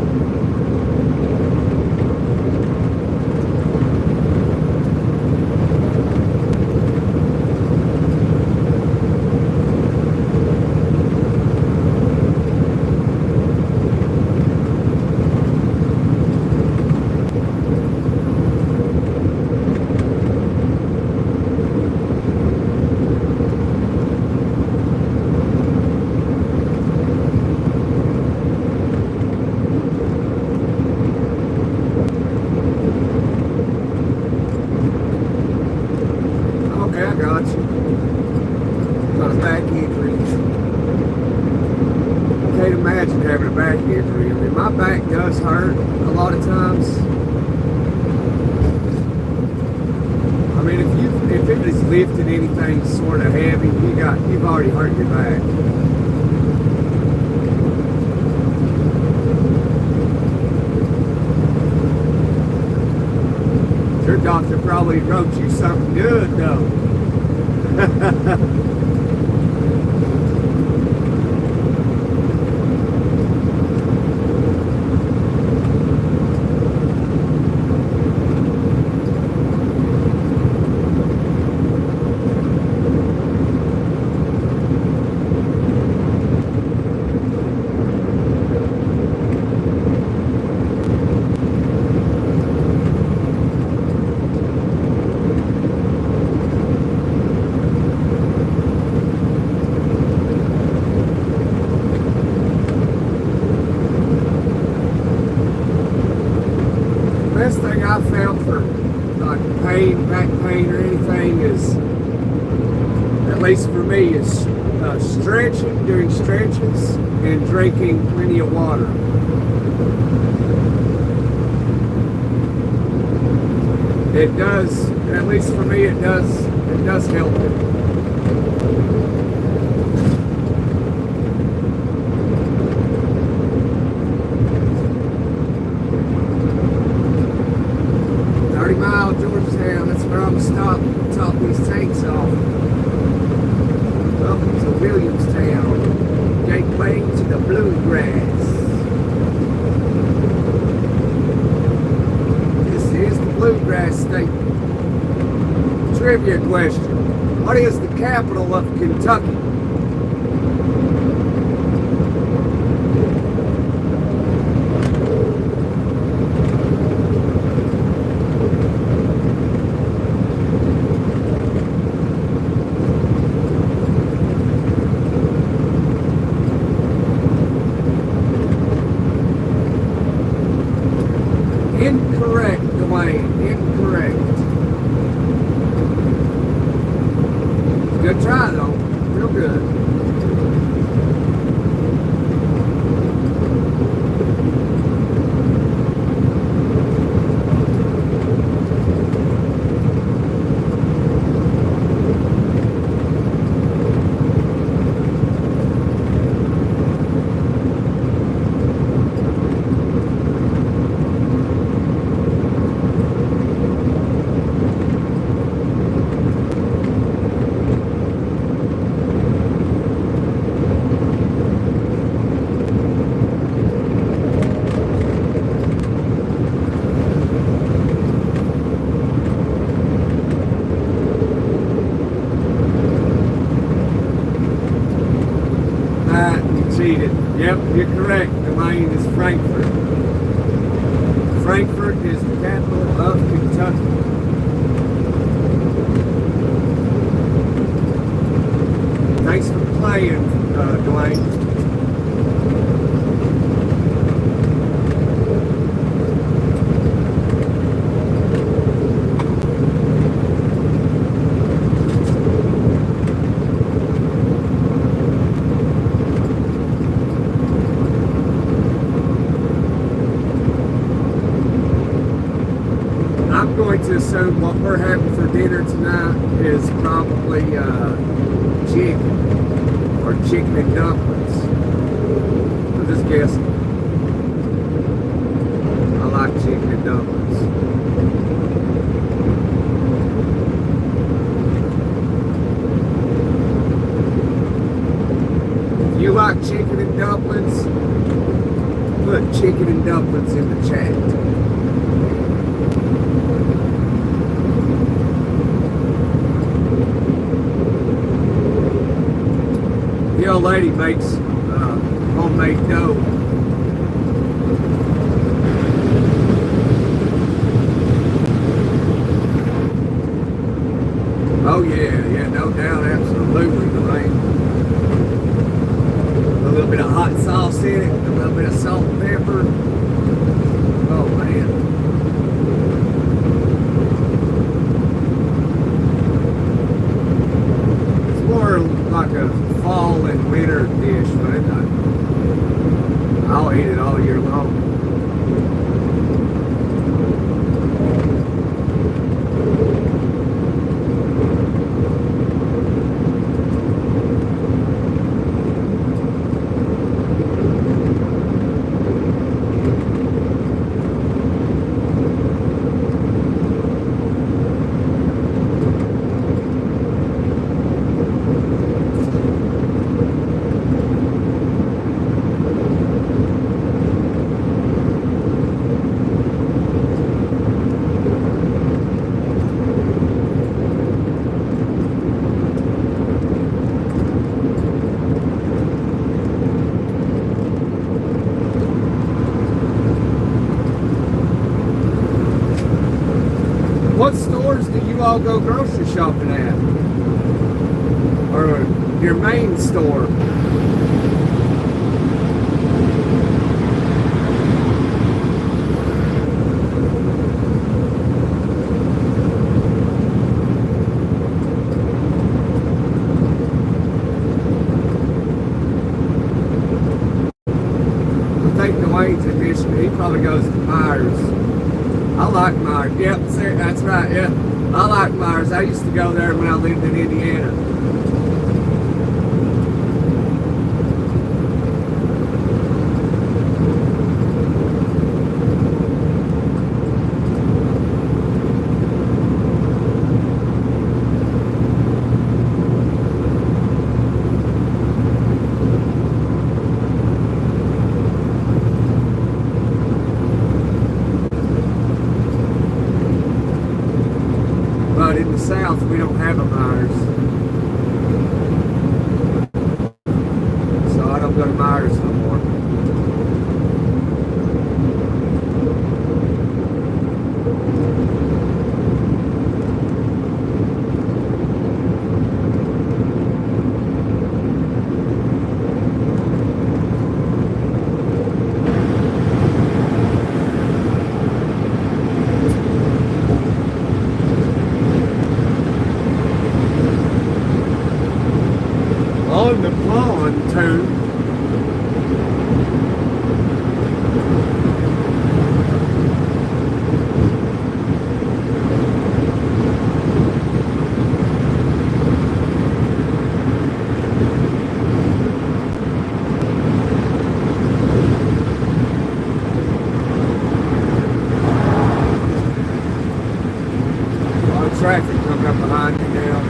Having a back injury. I mean, my back does hurt a lot of times. I mean, if it is lifting anything sort of heavy, you've already hurt your back. Your doctor probably wrote you something good, though. best thing I found for like pain, back pain, or anything is, at least for me, is stretching, doing stretches, and drinking plenty of water. It does, at least for me, it does help it. Georgetown, that's where I'm gonna stop and top these tanks off. Welcome to Williamstown, gateway to the bluegrass. This is the bluegrass state. Trivia question: what is the capital of Kentucky? Incorrect, Dwayne. Incorrect. Good try, though. Real good. Cheated. Yep, you're correct. Dwayne is Frankfurt. Frankfurt is the capital of Kentucky. Thanks for playing, Dwayne. I'm going to assume what we're having for dinner tonight is probably chicken or chicken and dumplings. I'm just guessing. I like chicken and dumplings. If you like chicken and dumplings, put chicken and dumplings in the chat. The old lady makes homemade dough. Oh yeah, no doubt, absolutely, Dwayne. A little bit of hot sauce in it, a little bit of salt and pepper. Oh man. It's more like a fall and winter dish, but I'll eat it all year long. What stores do you all go grocery shopping at? Or your main store? He probably goes to Myers. I like Myers. Yep, that's right. Yeah, I like Myers. I used to go there when I lived in Indiana. But in the South, we don't have a Myers. So I don't go to Myers no more. On the pontoon. A lot of traffic coming up behind me now.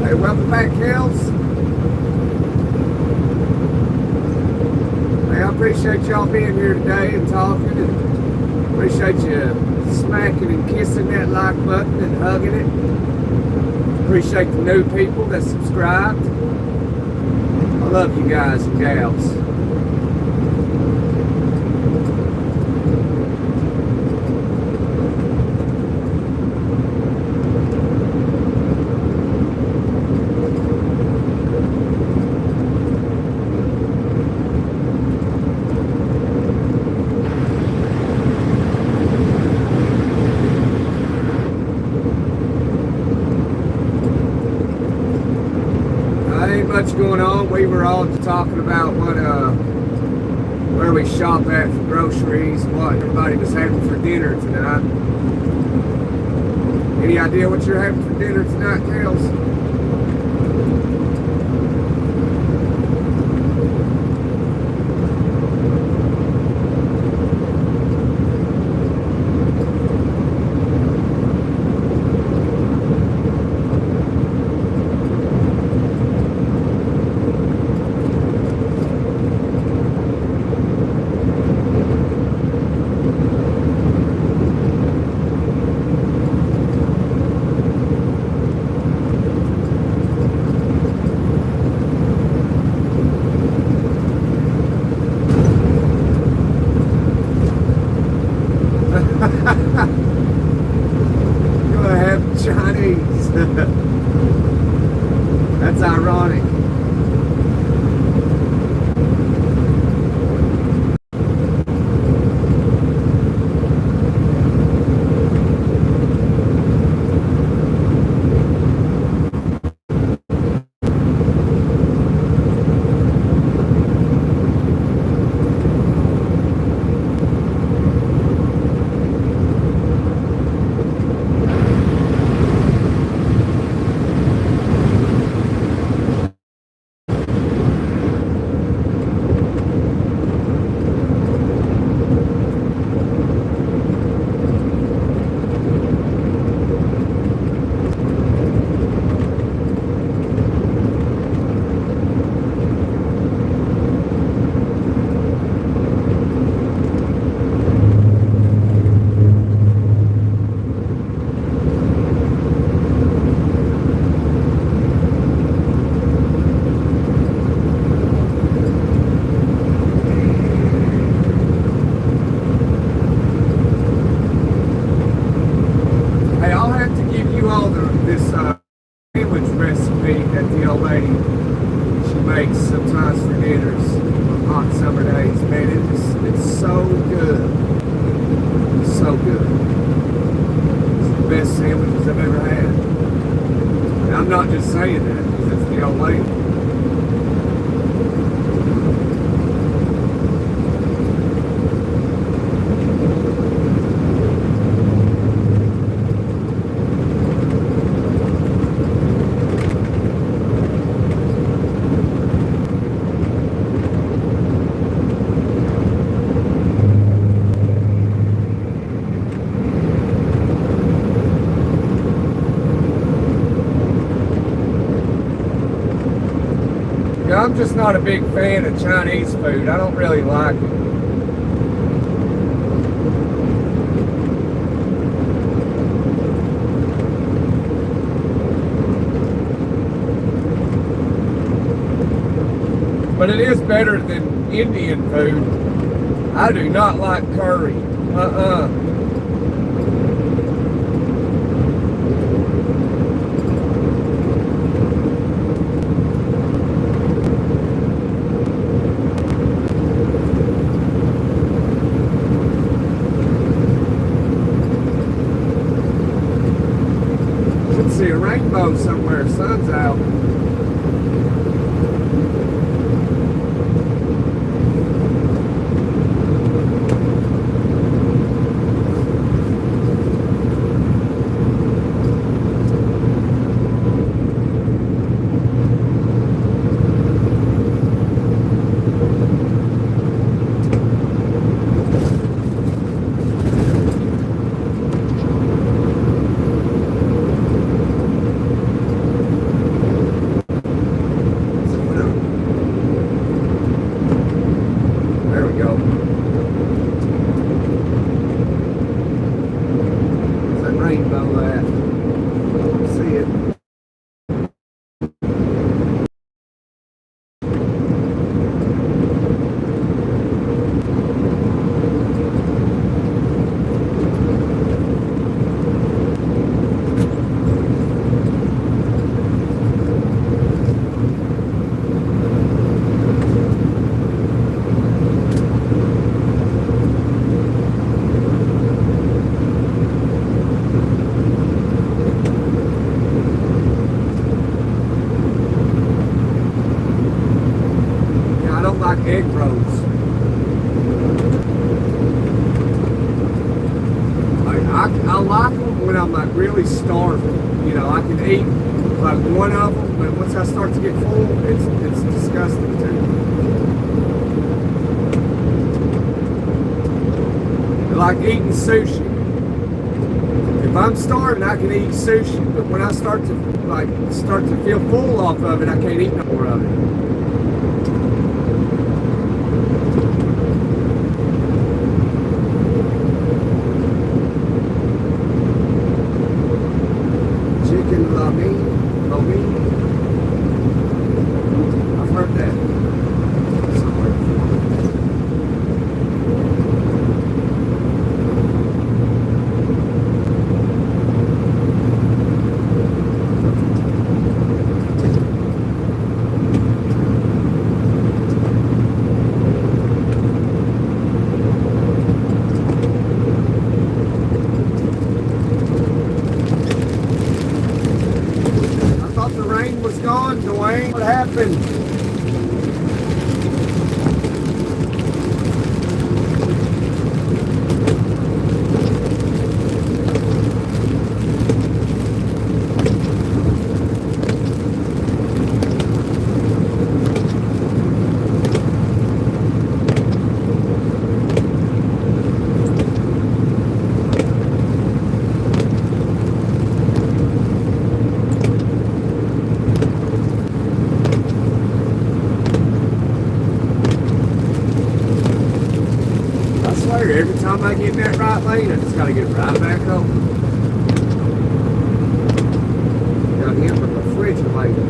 Hey, welcome back, Kels. Hey, I appreciate y'all being here today and talking, and appreciate you smacking and kissing that like button and hugging it. Appreciate the new people that subscribed. I love you guys and gals. Much going on. We were all talking about where we shop at for groceries, what everybody was having for dinner tonight. Any idea what you're having for dinner tonight, Kels? times for dinners on hot summer days. Man, it's so good. It's so good. It's the best sandwiches I've ever had. And I'm not just saying that because it's the old lady. Yeah, I'm just not a big fan of Chinese food. I don't really like it. But it is better than Indian food. I do not like curry. See a rainbow somewhere, sun's out. Egg rolls. I like them when I'm like really starving. You know, I can eat like one of them, but once I start to get full, it's disgusting too. I like eating sushi. If I'm starving, I can eat sushi, but when I start to feel full off of it, I can't eat no more of it. I've heard that somewhere before. Dwayne, what happened? Every time I get in that right lane, I just gotta get right back home. Got him from the refrigerator.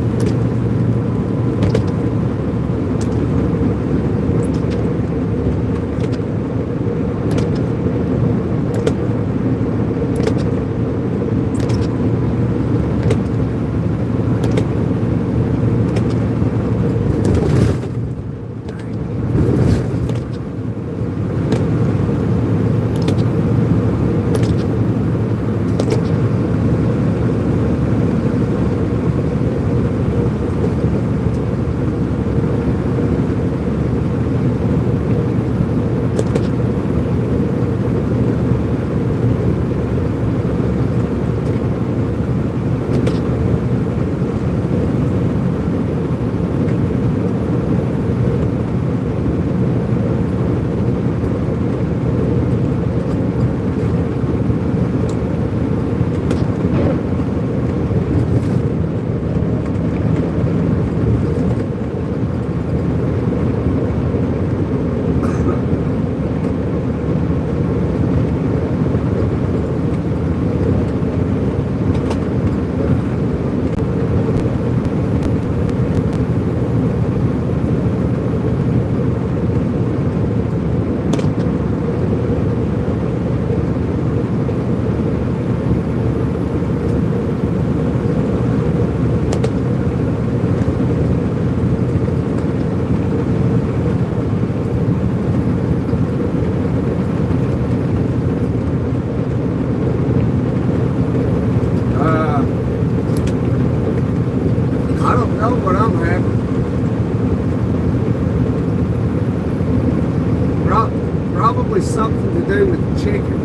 probably something to do with the chicken.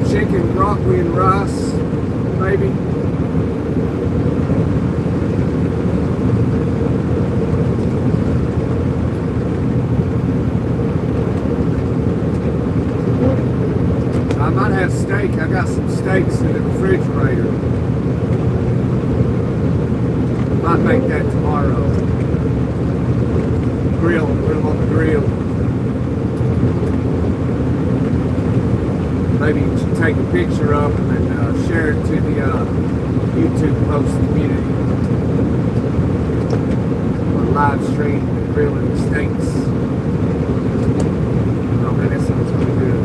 Chicken, broccoli, and rice, maybe. I might have steak. I got some steaks in the refrigerator. Might make that tomorrow. Grill, put them on the grill. Maybe you should take a picture of them and share it to the YouTube post community. Or live stream the grilling the steaks. Oh man, that sounds really good.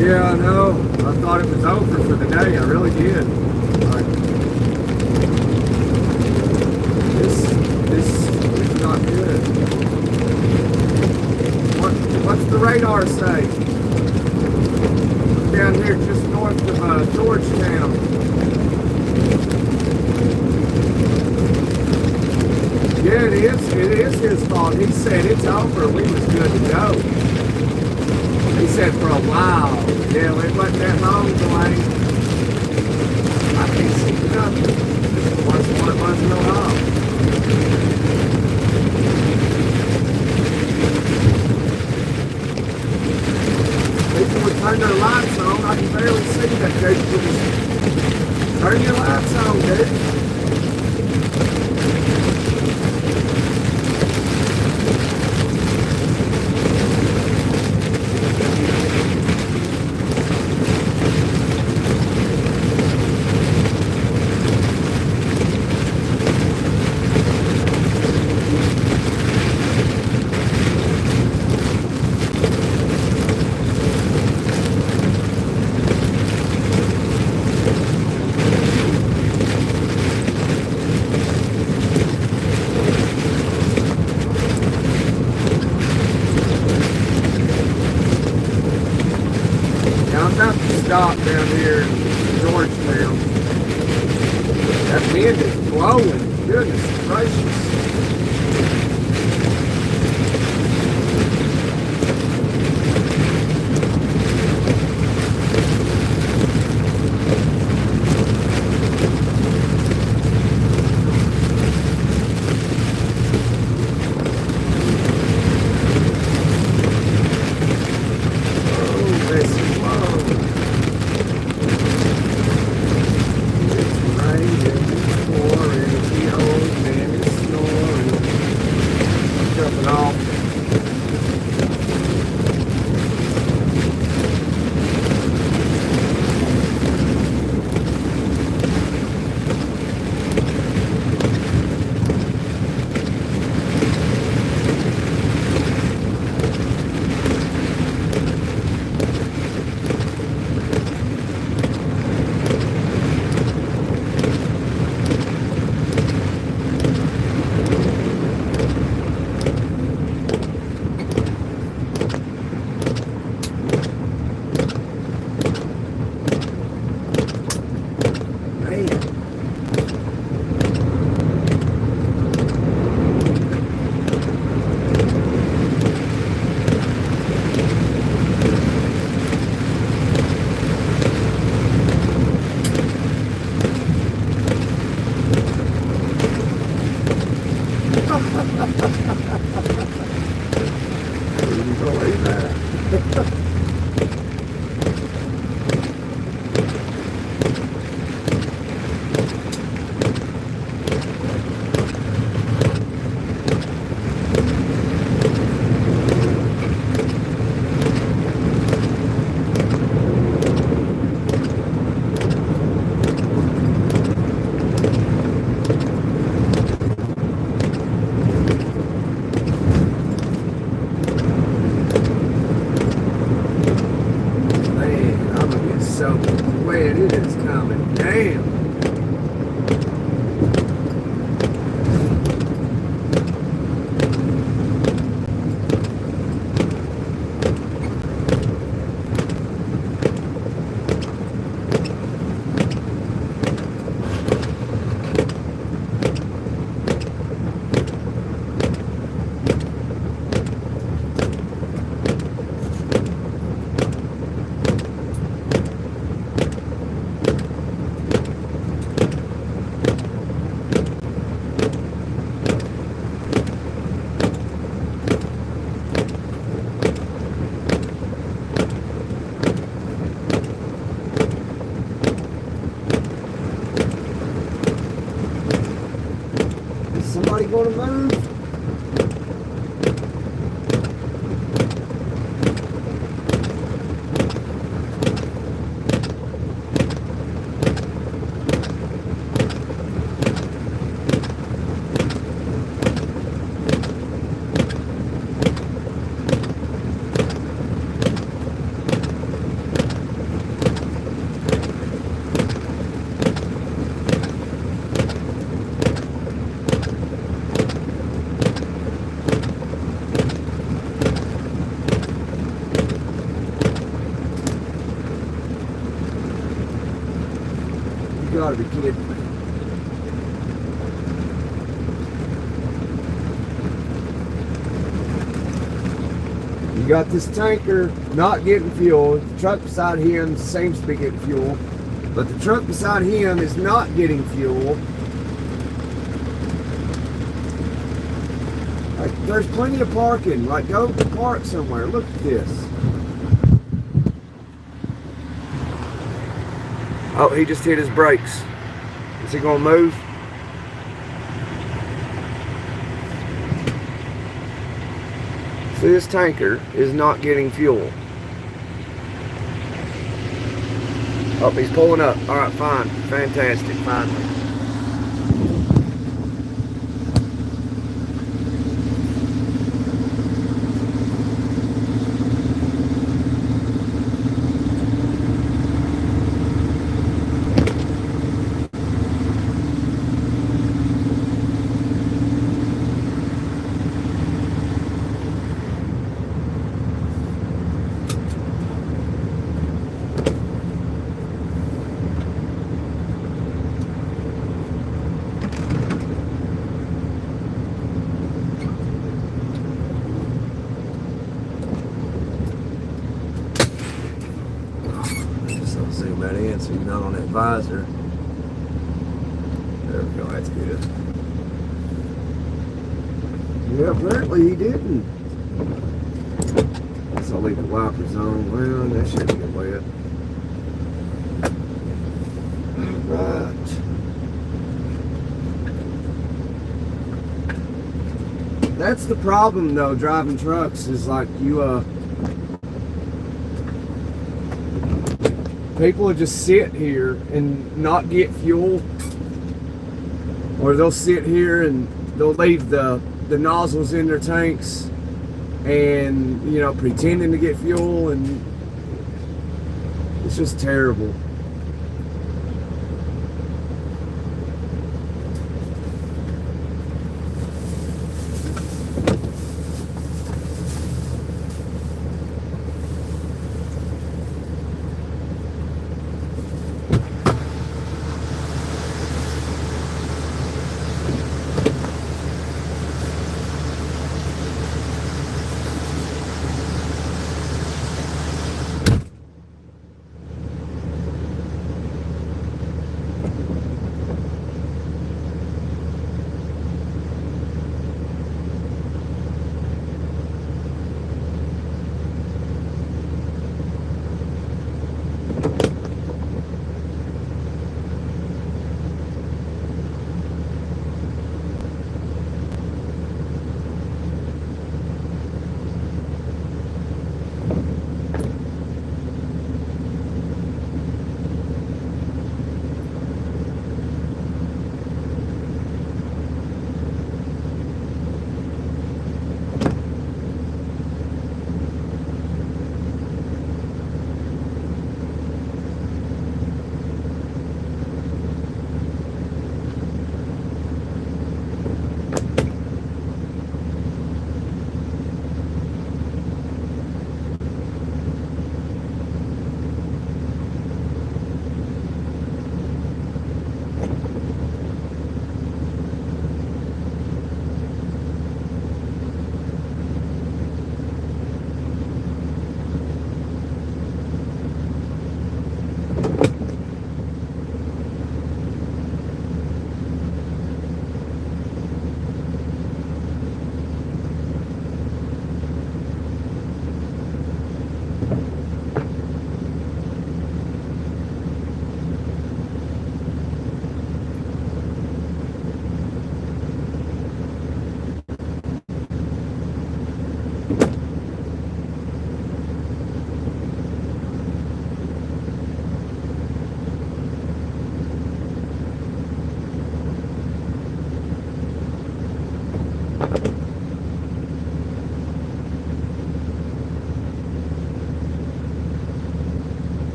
Yeah, I know. I thought it was over for the day. I really did. Like, this is not good. What's the radar say? Down here, just north of Georgetown. Yeah, it is. It is his fault. He said it's over. We was good to go. He said for a while. Yeah, it wasn't that long delay. I can't see nothing. It wasn't no long. People would turn their lights on. I can barely see that dude. Turn your lights on, dude. Stop down here in Georgetown. That wind is blowing. Goodness gracious. gotta be kidding me. You got this tanker not getting fuel. The truck beside him seems to be getting fuel, but the truck beside him is not getting fuel. Like, there's plenty of parking. Like, go park somewhere. Look at this. Oh, he just hit his brakes. Is he gonna move? See, this tanker is not getting fuel. Oh, he's pulling up. All right, fine. Fantastic. Finally. Zoom that in so you're not on that visor. There we go, that's good. Yeah, apparently he didn't. Guess I'll leave the wipers on. Well, that shouldn't get wet. Alright. That's the problem though, driving trucks, is like you people will just sit here and not get fuel, or they'll sit here and they'll leave the nozzles in their tanks and, you know, pretending to get fuel, and it's just terrible.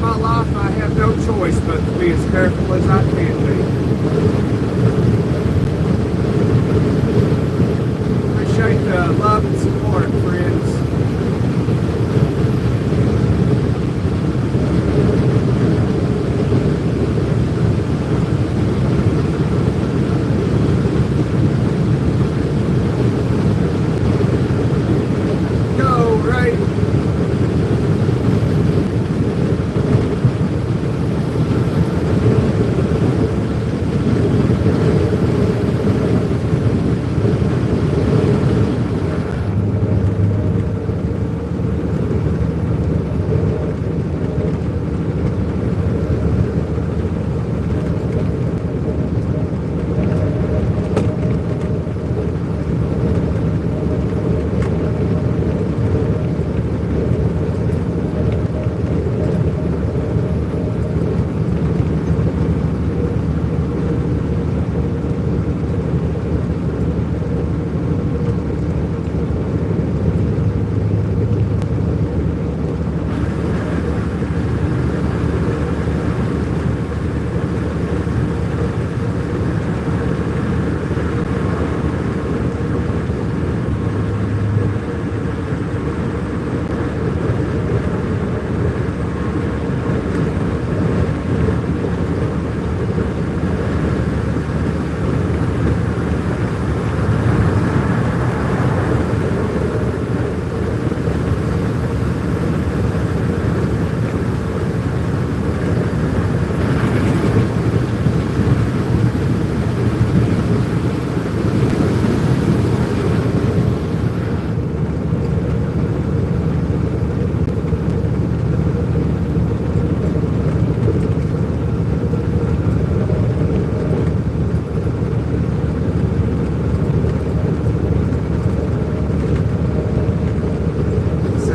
in my life, I have no choice but to be as careful as I can be. Appreciate the love and support, friends. Go, Ray.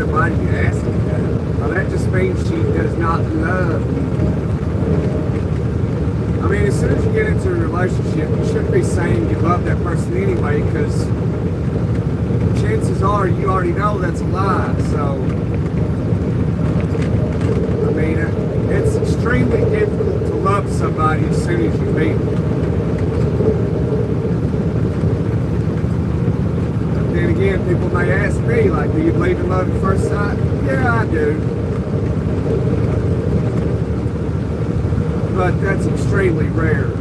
Why do you ask me that? Well, that just means she does not love you. I mean, as soon as you get into a relationship, you shouldn't be saying you love that person anyway, because chances are you already know that's a lie. So, I mean, it's extremely difficult to love somebody as soon as you meet them. Then again, people may ask me, like, do you believe in love at first sight? Yeah, I do. But that's extremely rare.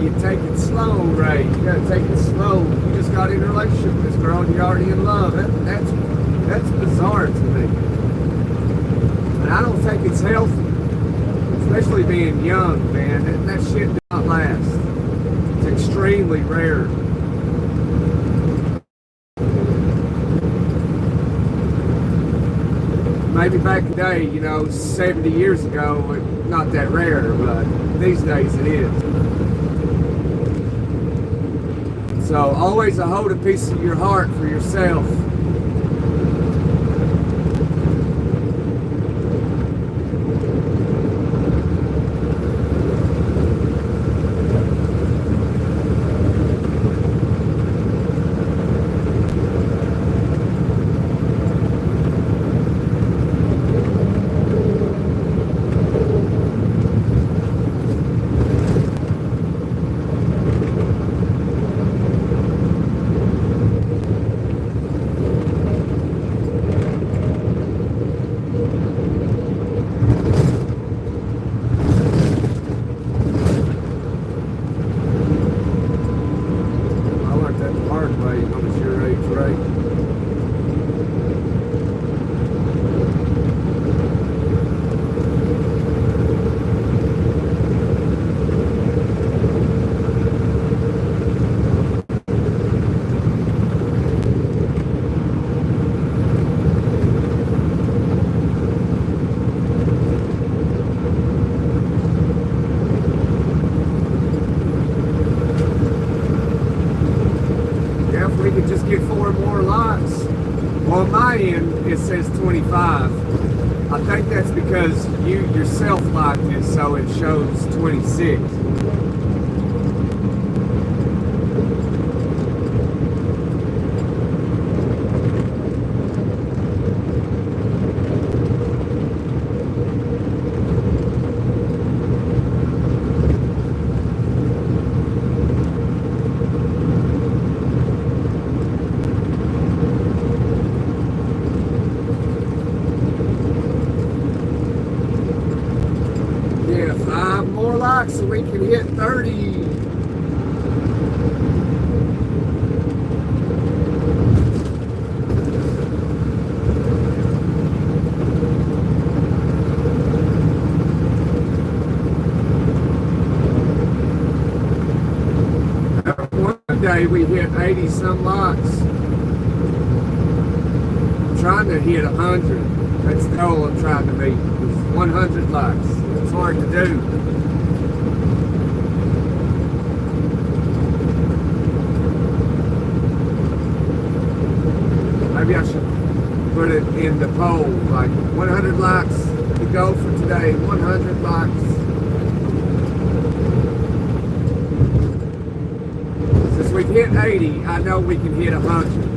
You take it slow, Ray. You gotta take it slow. You just got in a relationship with this girl and you're already in love. That's bizarre to me. And I don't think it's healthy. Especially being young, man. That shit does not last. It's extremely rare. Maybe back in the day, 70 years ago, not that rare, but these days it is. So always hold a piece of your heart for yourself. I think that's because you yourself liked it, so it shows 26. Yeah, 5 more likes so we can hit 30. One day we hit 80 some likes. I'm trying to hit 100. That's the goal I'm trying to meet. Is 100 likes. It's hard to do. Maybe I should put it in the poll, like 100 likes to go for today. 100 likes. Since we've hit 80, I know we can hit 100.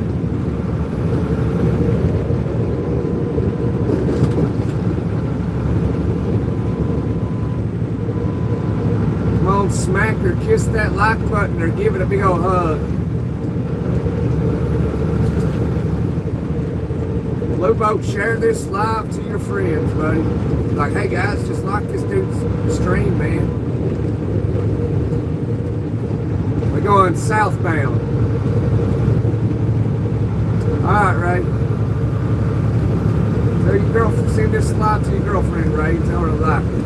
Come on, smack or kiss that like button or give it a big old hug. Blue Boat, share this live to your friends, buddy. Like, hey guys, just like this dude's stream, man. We're going southbound. Alright, Ray. Tell your girlfriend, send this live to your girlfriend, Ray. Tell her to like it.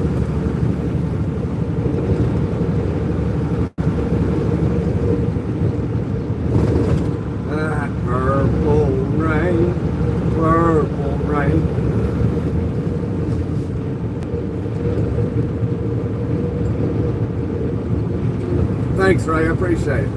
Purple rain, purple rain. Thanks, Ray. I appreciate it.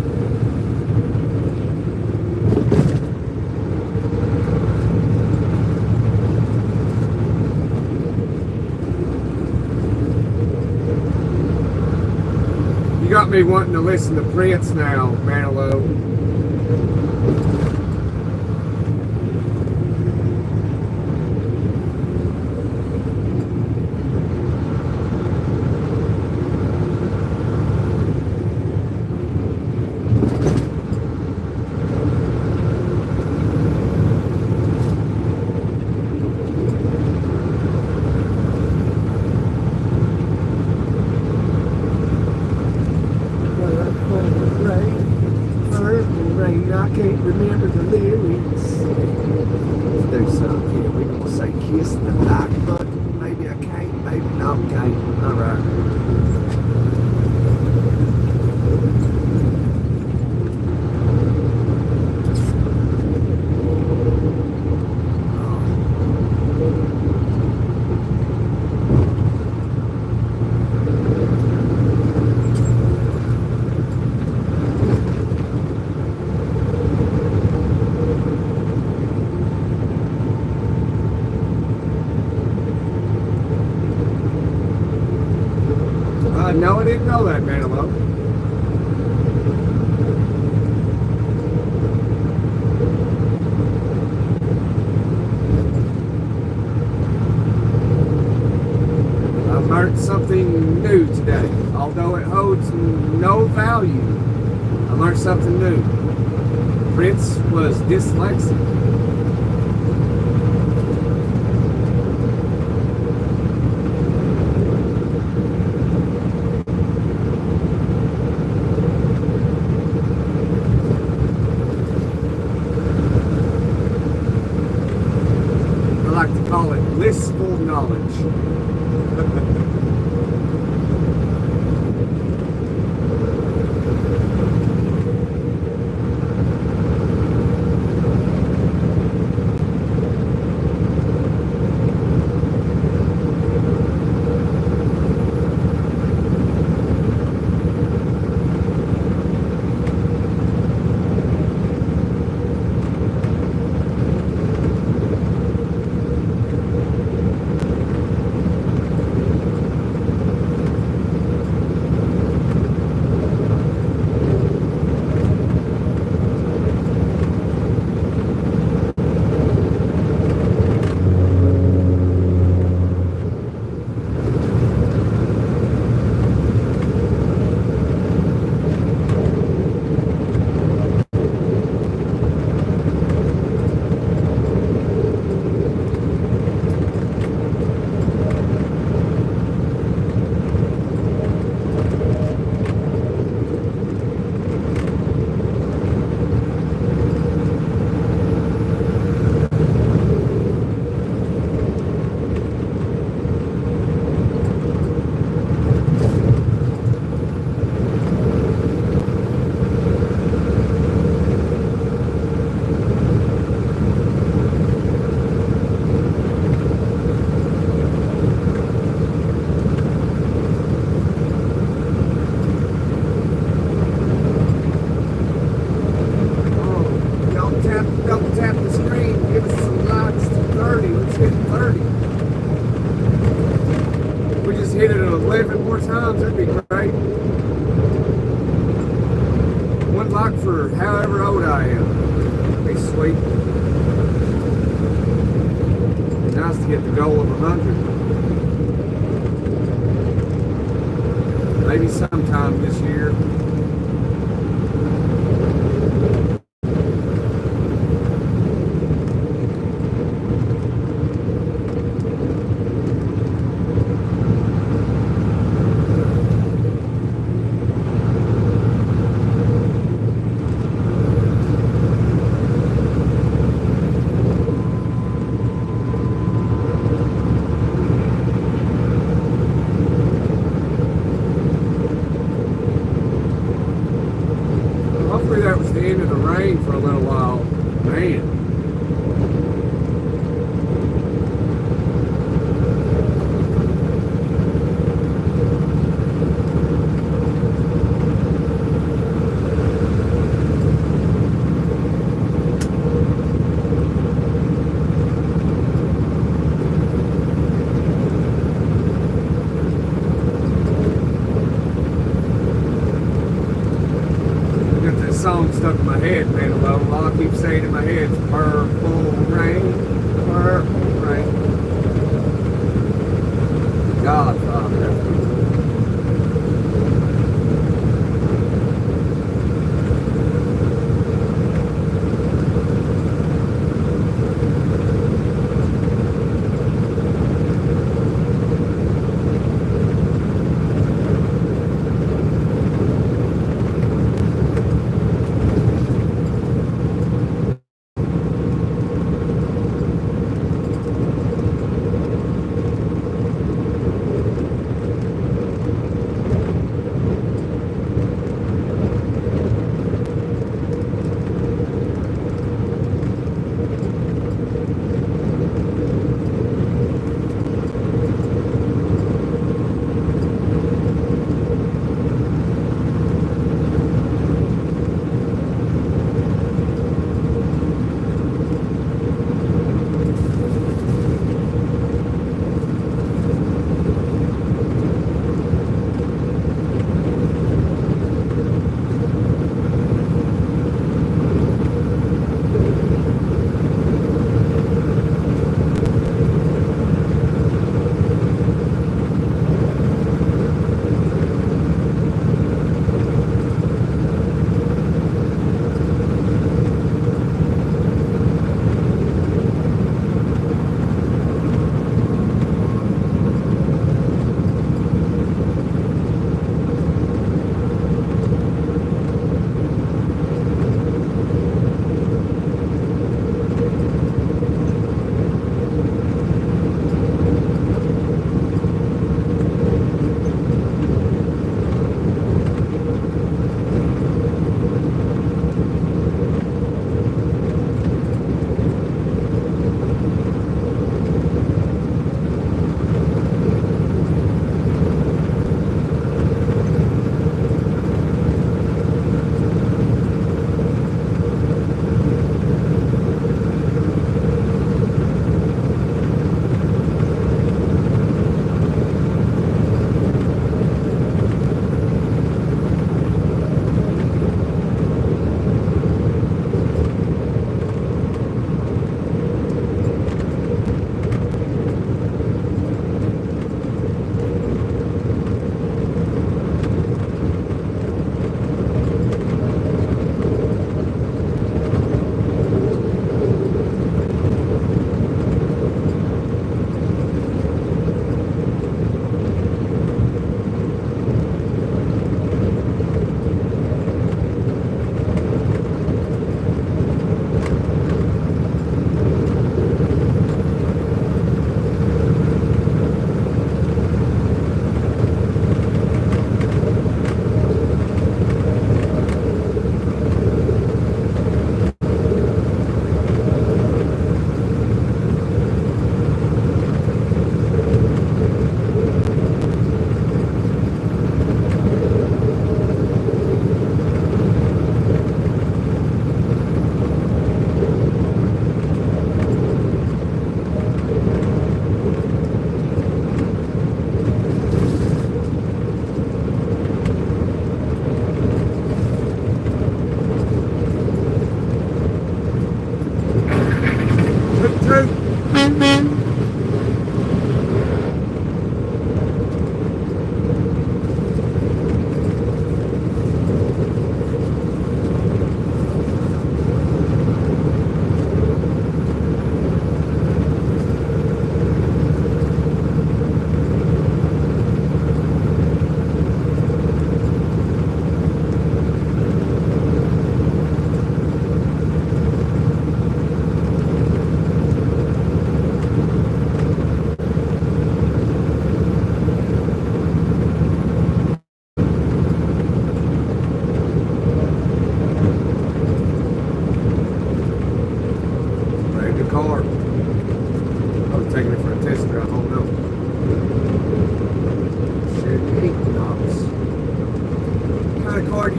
You got me wanting to listen to Prince now, Manilow. I can't remember the lyrics. Let's do something here. We're going to say kiss the like button. Maybe I can't, maybe not. Okay. Alright. No, I didn't know that, Manilow. I've learned something new today. Although it holds no value, I learned something new. Prince was dyslexic. Call it blissful knowledge. hit it 11 more times, that'd be great. One lock for however old I am. That'd be sweet. It'd be nice to get the goal of 100. Maybe sometime this year. Hopefully that was the end of the rain for a little while. Man. Song stuck in my head, man, a lot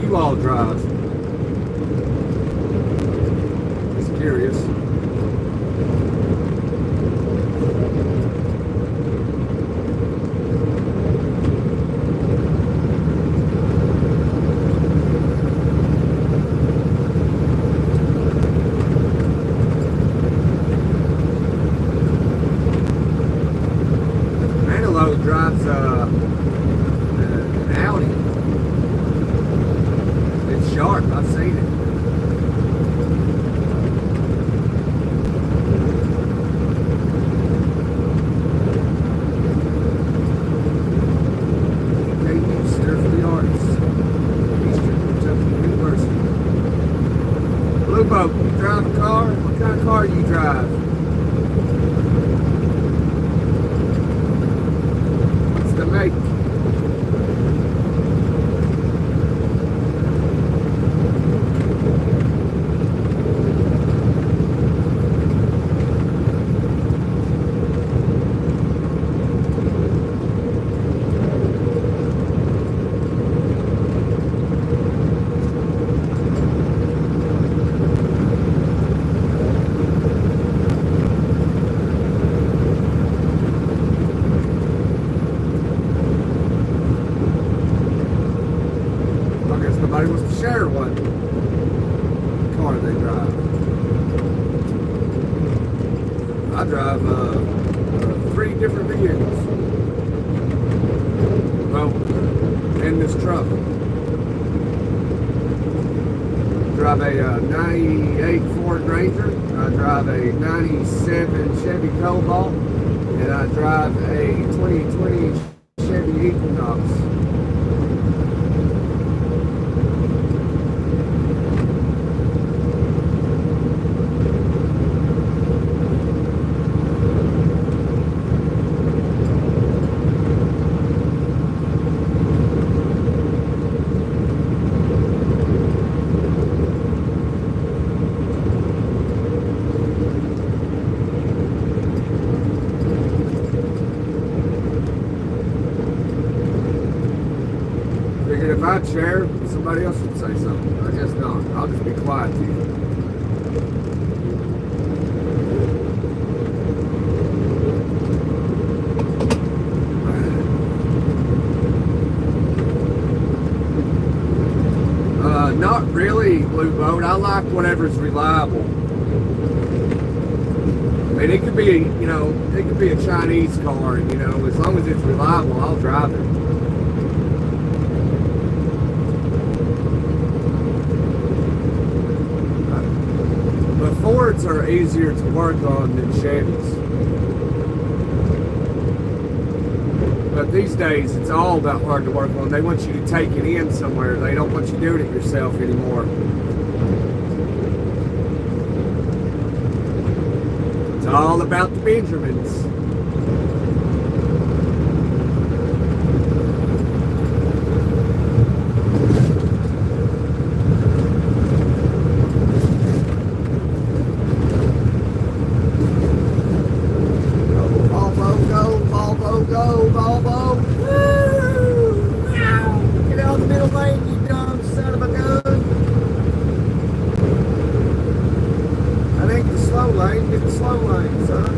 you all drive? Just curious. Drives an Audi. It's sharp. I've seen it. KU Center for the Arts, Eastern Kentucky University. Blue Boat, you drive a car? What kind of car do you drive? Make. Nobody wants to share one car they drive. I drive 3 different vehicles. Well, in this truck. I drive a 98 Ford Ranger. I drive a 97 Chevy Cobalt. And I drive a 2020 Chevy Equinox. If I'd share, somebody else would say something. I guess not. I'll just be quiet to you. Not really, Blue Boat. I like whatever's reliable. I mean, it could be, it could be a Chinese car, and, as long as it's reliable, I'll drive it. Fords are easier to work on than Chevys. But these days, it's all about hard to work on. They want you to take it in somewhere. They don't want you doing it yourself anymore. It's all about the Benjamins. Go, Volvo! Woo! Ow! Get out of the middle lane, you dumb son of a gun! That ain't the slow lane, get the slow lane, son.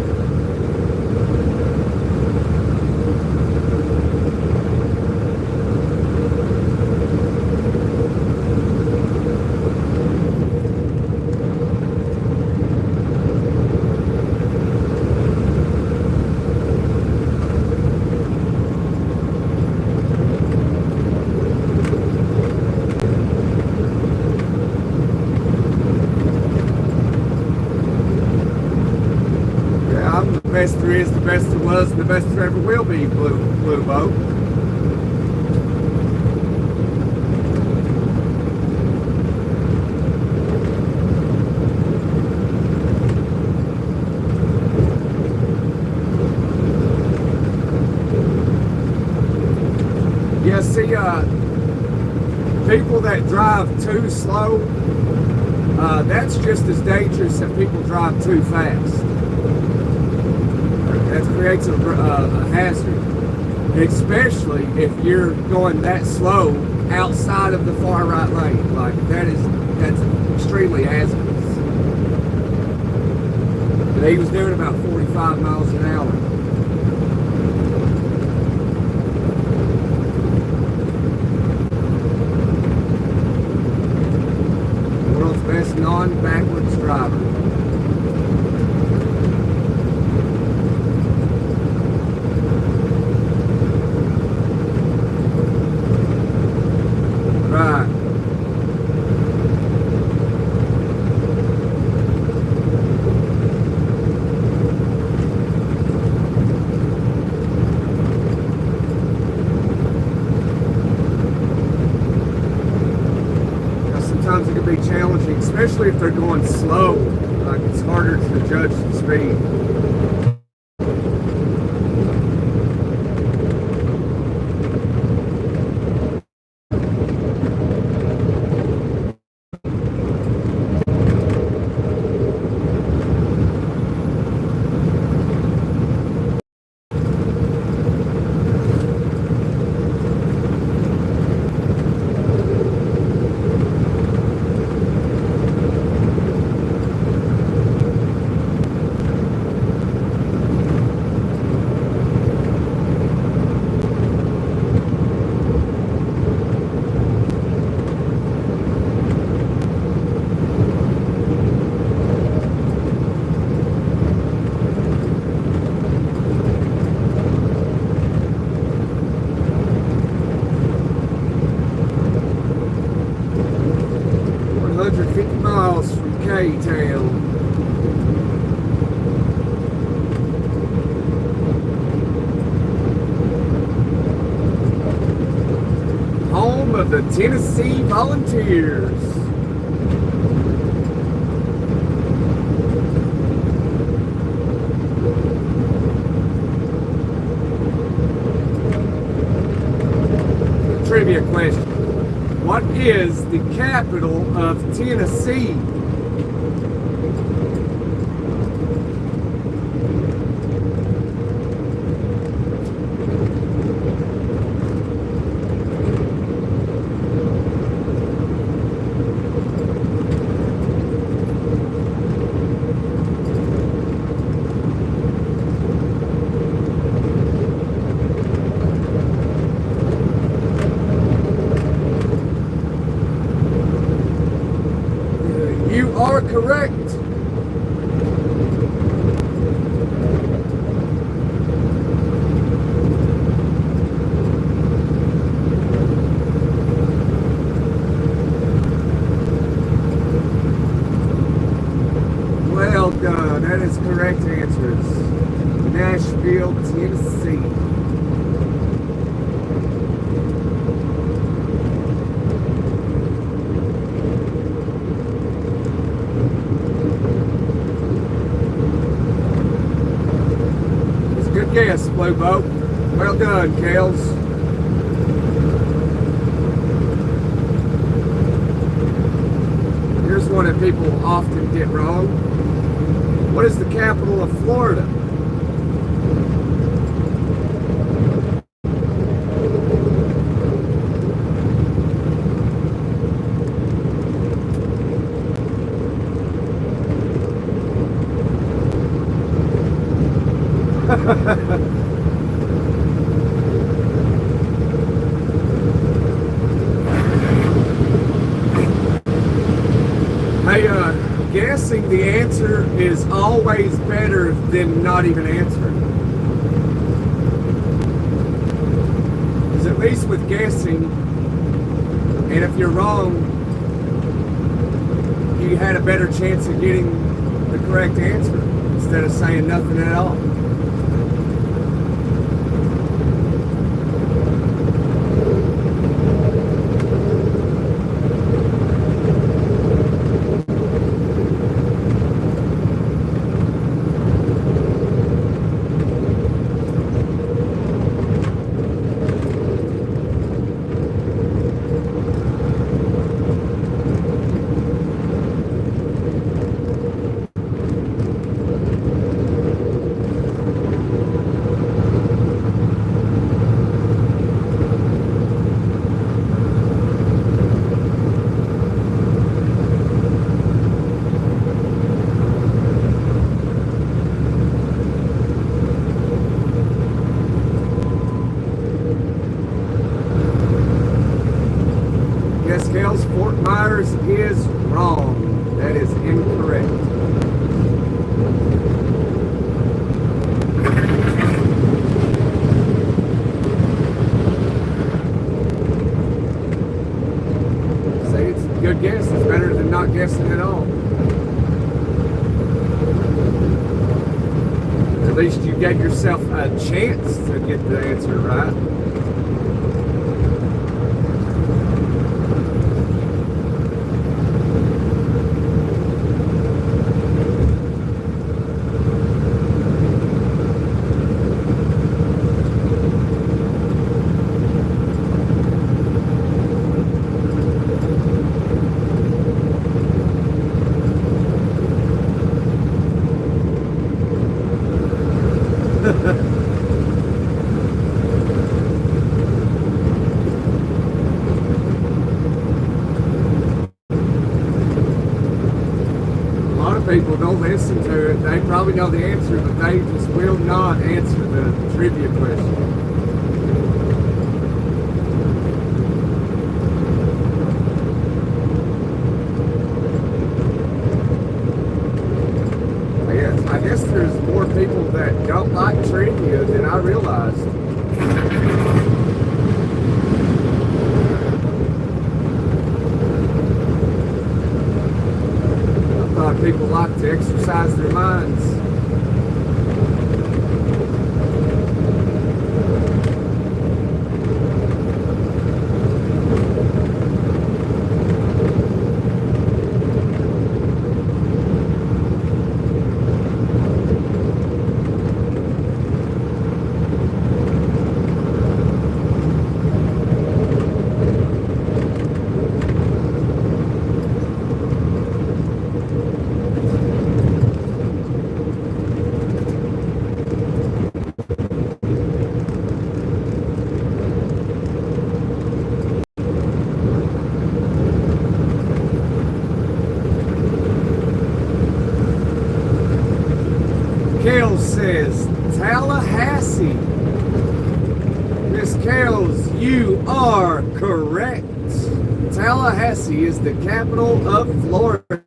The best there is, the best there was, and the best there ever will be, Blue Boat. Yeah, see, people that drive too slow, that's just as dangerous as people drive too fast. That creates a hazard. especially if you're going that slow outside of the far right lane. Like that's extremely hazardous. But he was doing about 45 miles an hour. World's best non-backwards driver. Right. Now, sometimes it can be challenging, especially if they're going slow. Like it's harder to judge the speed. 150 miles from K-Town. Home of the Tennessee Volunteers. Trivia question. What is the capital of Tennessee? You are correct. Well done. That is correct answers. Nashville, Tennessee. Good guess, Blue Boat. Well done, Kales. Here's one that people often get wrong. What is the capital of Florida? Hey, guessing the answer is always better than not even answering. Because at least with guessing, and if you're wrong, you had a better chance of getting the correct answer instead of saying nothing at all. Scales, Fort Myers is wrong. That is incorrect. Say it's a good guess. It's better than not guessing at all. At least you gave yourself a chance to get the answer right. People don't listen to it. They probably know the answer, but they just will not answer the trivia question. I guess there's more people that don't like trivia than I realized. People like to exercise their minds. Kales says Tallahassee. Miss Kales, you are correct. Tallahassee is the capital of Florida.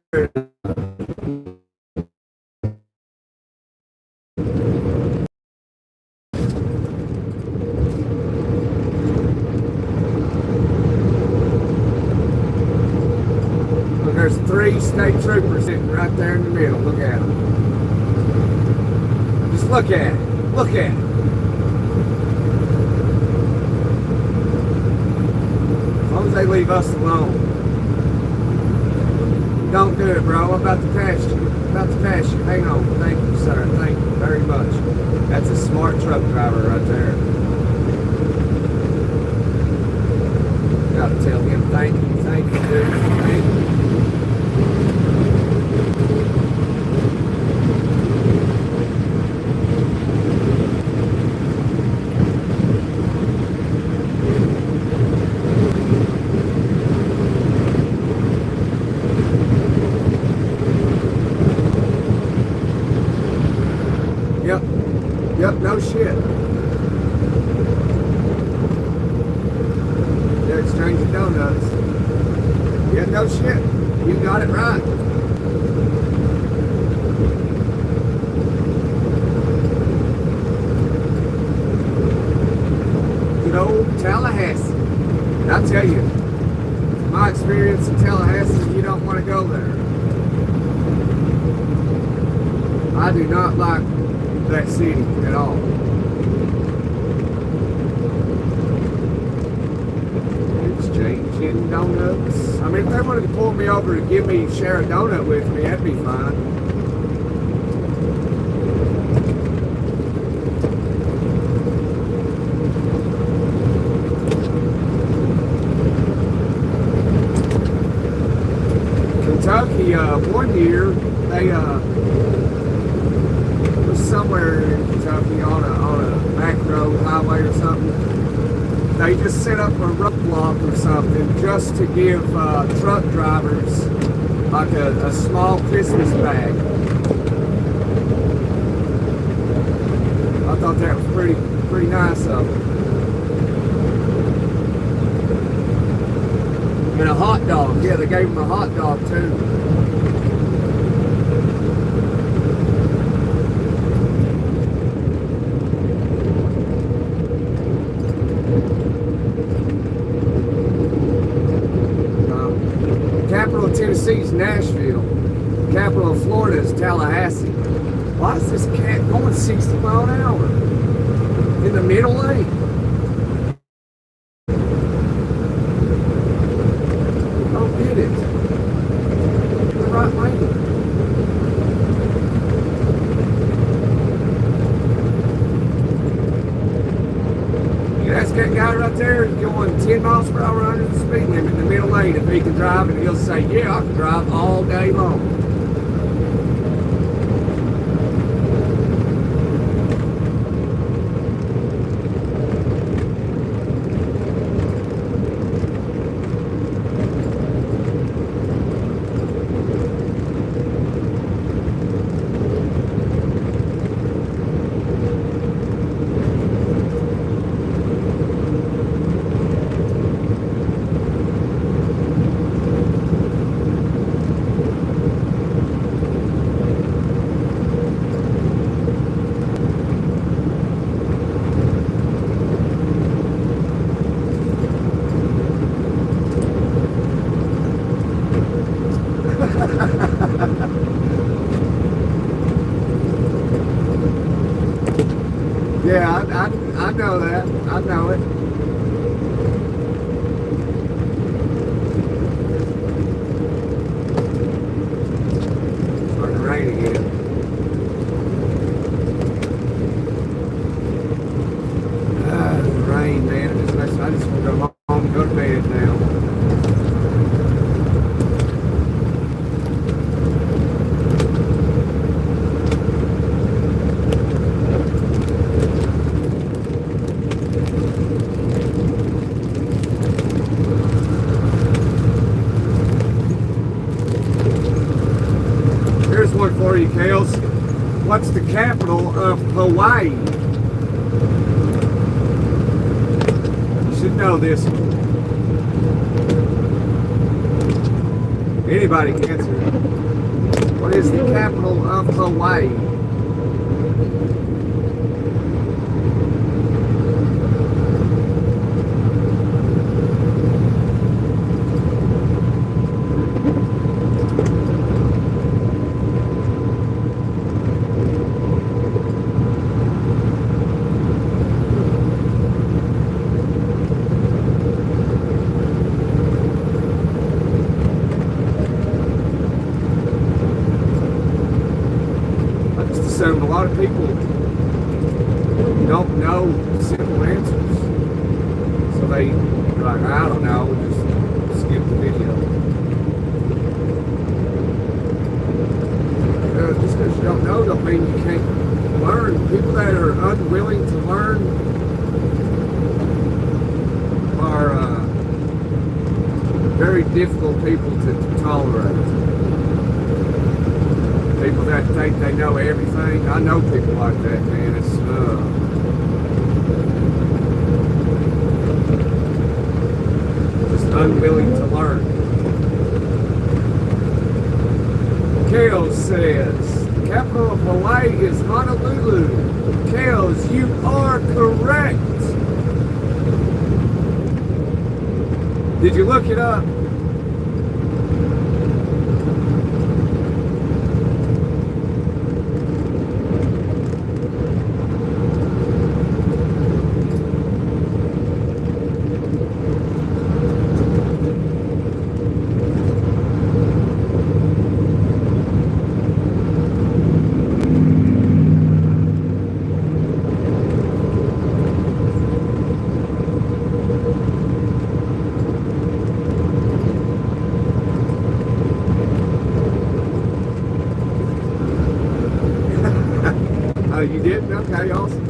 Look, there's 3 state troopers sitting right there in the middle. Look at them. Just look at it. Look at it. As long as they leave us alone. Don't do it, bro. I'm about to pass you. I'm about to pass you. Hang on. Thank you, sir. Thank you very much. That's a smart truck driver right there. Gotta tell him thank you, dude. Thank you. Yep, no shit. They're exchanging donuts. Yeah, no shit. You got it right. Good old Tallahassee. I'll tell you, my experience in Tallahassee, you don't want to go there. I do not like that city at all. Exchanging donuts. I mean, if they wanted to pull me over and share a donut with me, that'd be fine. Kentucky, one year, they somewhere in Kentucky on a back road highway or something. They just set up a roadblock or something just to give truck drivers like a small Christmas bag. I thought that was pretty nice of them. And a hot Yeah, they gave him a hot dog too. Capital of Tennessee is Nashville. Capital of Florida is Tallahassee. Why is this cat going 60 miles an hour in the middle lane? Oh, get it. The right lane. You can ask that guy right there going 10 miles per hour under the speed limit in the middle lane if he can drive, and he'll say, yeah, I can drive all day long. Yeah, I know that. I know it. It's starting to rain again. Rain, man. I just want to go home and go to bed now. One for you, Kales. What's the capital of Hawaii? You should know this one. Anybody can answer it. What is the capital of Hawaii? A lot of people don't know simple answers, so they're like, I don't know, we'll just skip the video. Just because you don't know don't mean you can't learn. People that are unwilling to learn are very difficult people to tolerate. People that think they know everything. I know people like that, man. It's just unwilling to learn. Kales says, the capital of Hawaii is Honolulu. Kales, you are correct. Did you look it up? You did? Okay, awesome.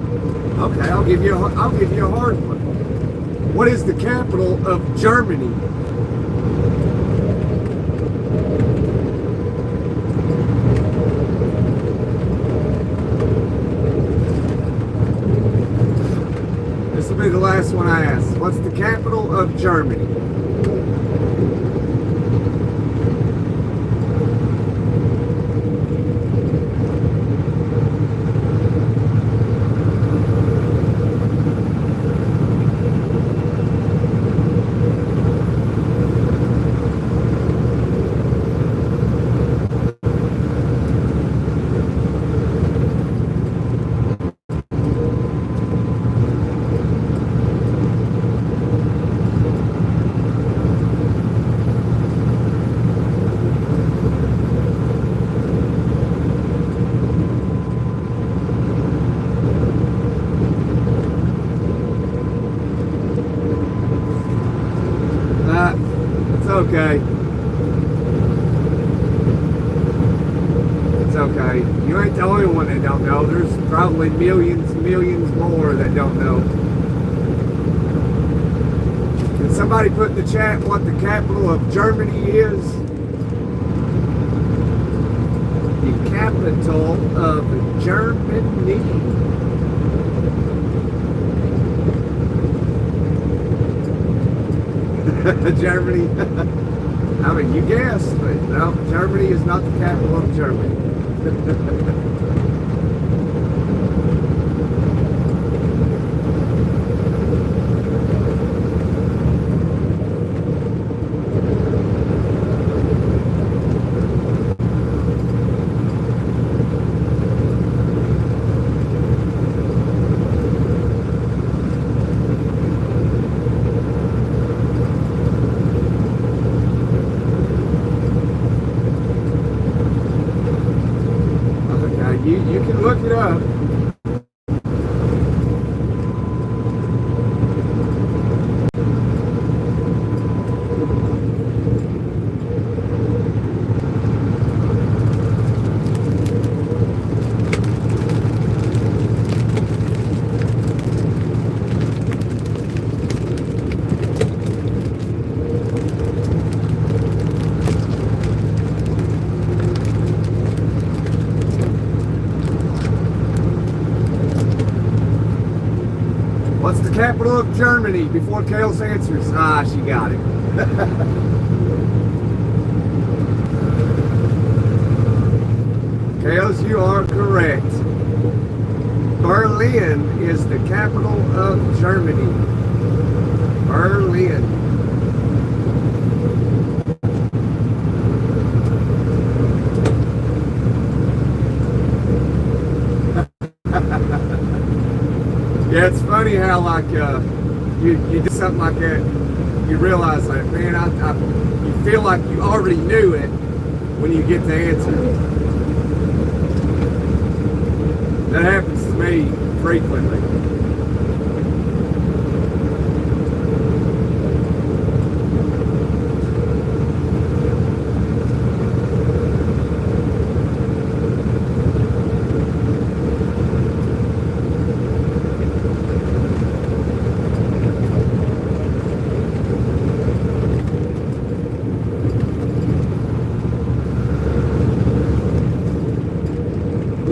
Okay, I'll give you a hard one. What is the capital of Germany? This will be the last one I ask. What's the capital of Germany? okay. It's okay. You ain't the only one that don't know. There's probably millions and millions more that don't know. Can somebody put in the chat what the capital of Germany is? The capital of Germany. Germany. I mean, you guessed, but no, Germany is not the capital of Germany. You can look it up. What's the capital of Germany? Before Kale's answers. Ah, she got it. Kales, you are correct. Berlin is the capital of Germany. Berlin. Yeah, it's funny how like you do something like that, you realize like, man, you feel like you already knew it when you get the answer. That happens to me frequently.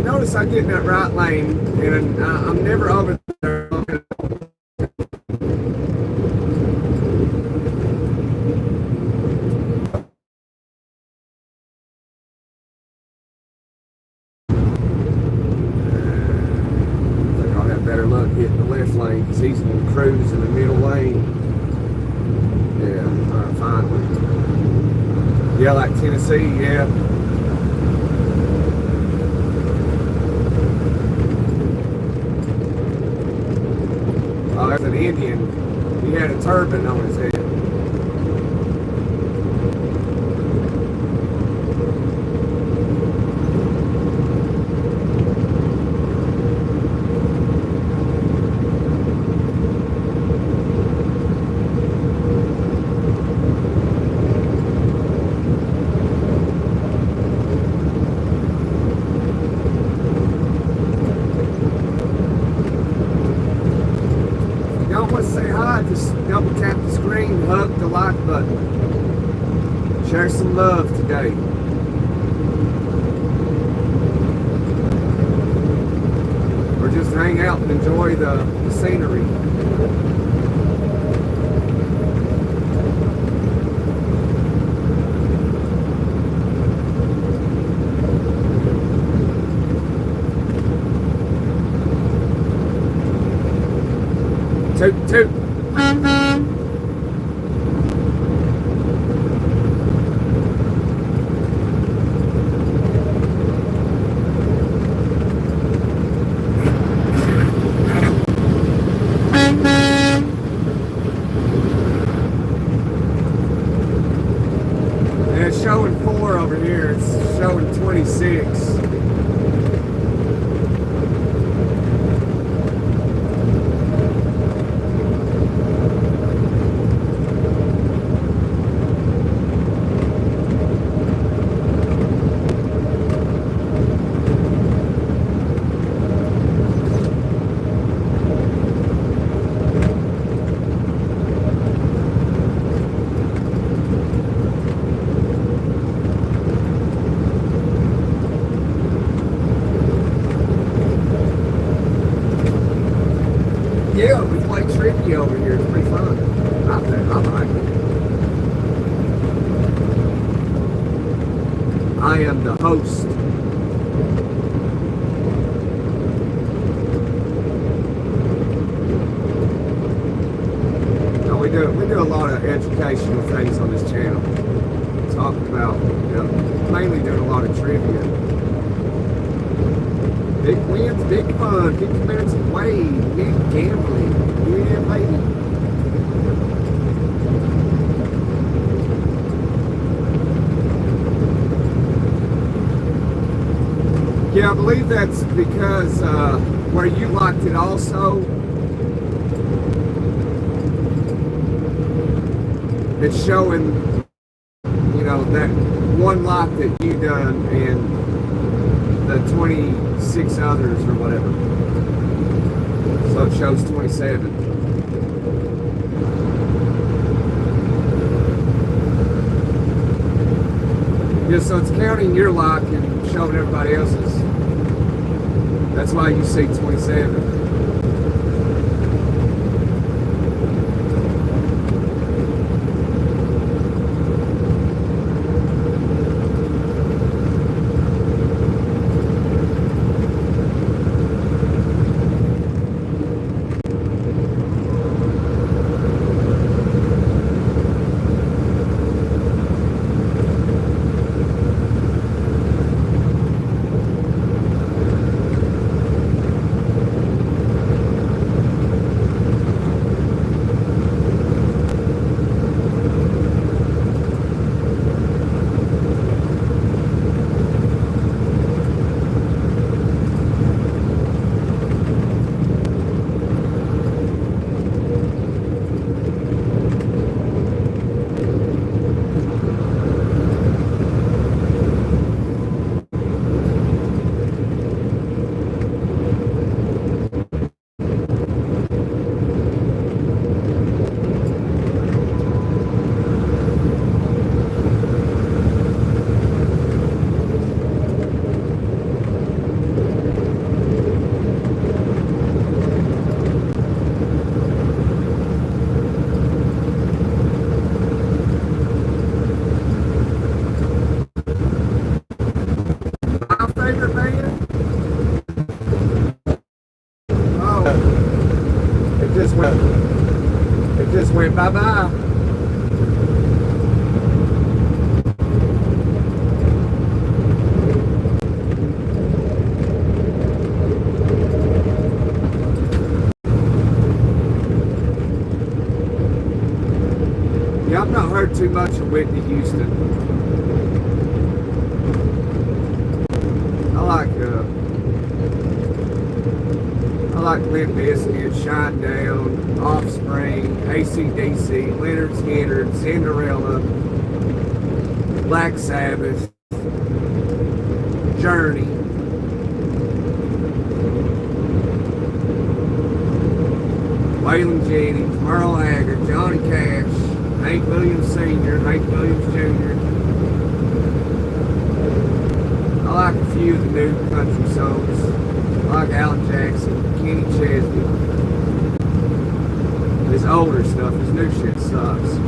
Notice I get in that right lane and I'm never over there. I think I'll have better luck hitting the left lane because he's going to cruise in the middle lane. Yeah, all right, finally. Yeah, like Tennessee, yeah. Oh, there's an Indian. He had a turban on his head. Just double tap the screen, hug the like button. Share some love today. Or just hang out and enjoy the scenery. Toot toot. It's showing 4 over here. It's showing 26. pretty fun. I like it. I am the host. No, we do a lot of educational things on this channel. Talking about, mainly doing a lot of trivia. Big wins, big fun, 50 minutes of play, big gambling, yeah, baby. Yeah, I believe that's because where you liked it also, it's showing, that one like that you done and the 26 others or whatever. So it shows 27. Yeah, so it's counting your like and showing everybody else's. That's why you see 27. It just went bye-bye. Yeah, I've not heard too much of Whitney Houston. I like Limp Bizkit, Shinedown, Offspring, AC/DC, Leonard Skinner, Cinderella, Black Sabbath, Journey. Waylon Jennings, Merle Haggard, Johnny Cash, Hank Williams Sr., Hank Williams Jr. I like a few of the new country songs. I like Alan Jackson, Kenny Chesney. His older stuff, his new shit sucks.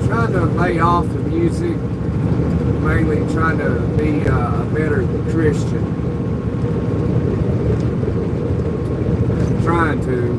Trying to lay off the music, mainly trying to be a better Christian. Trying to.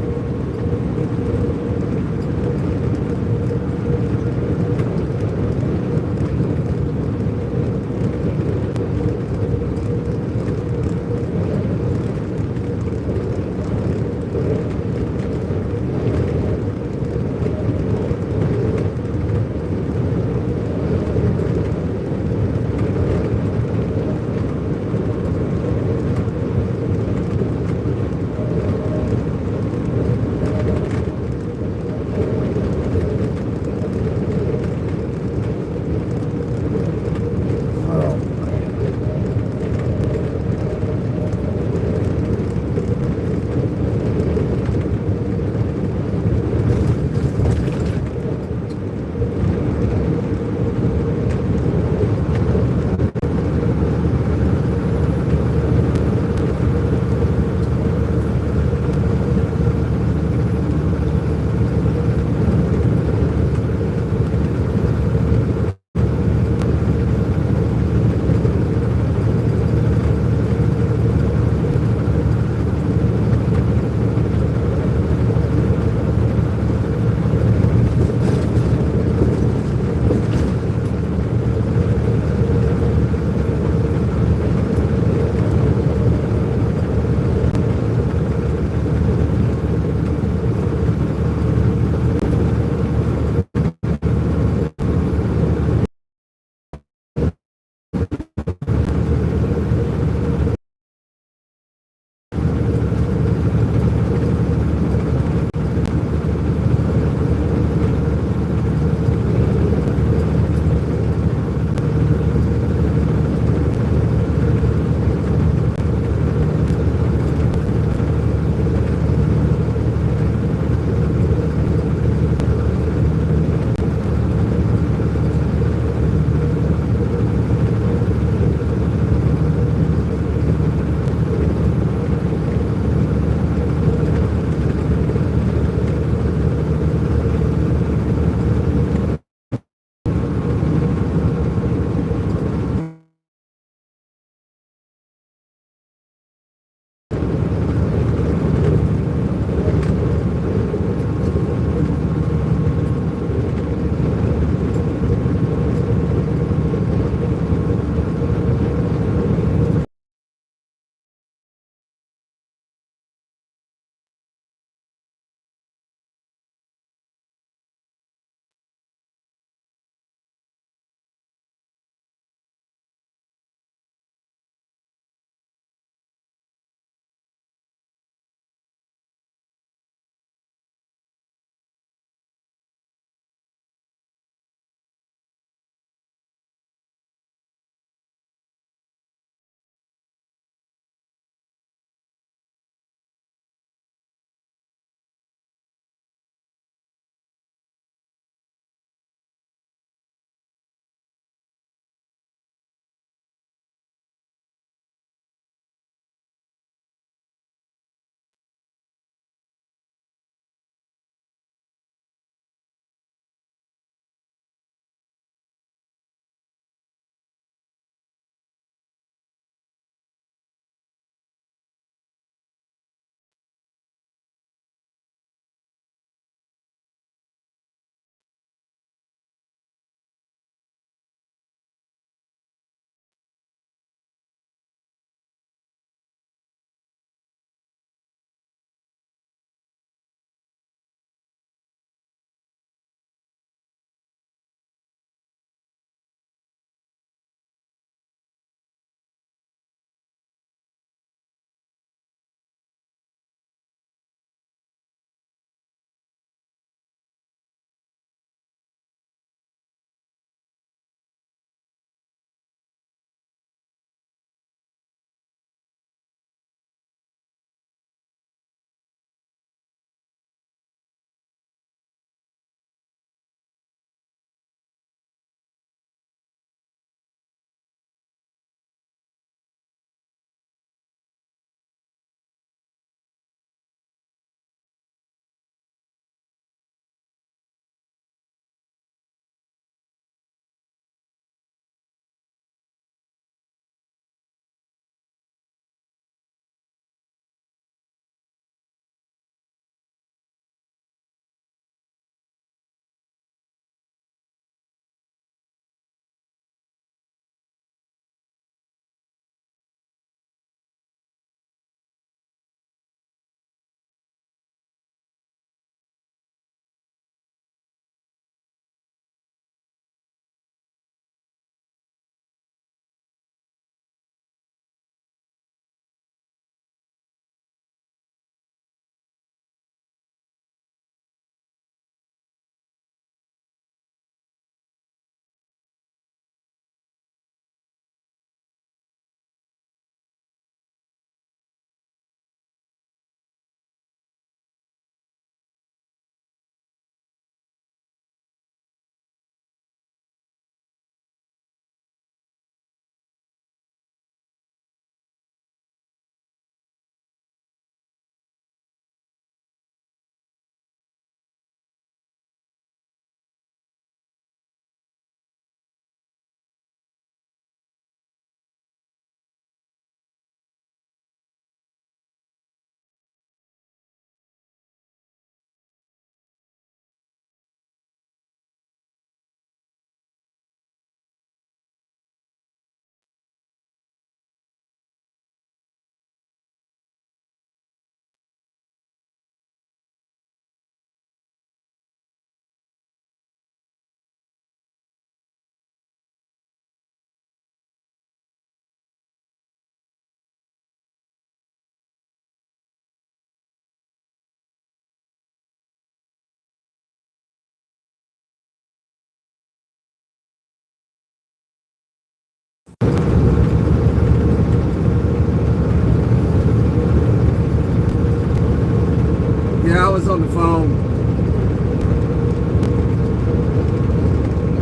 Yeah, I was on the phone.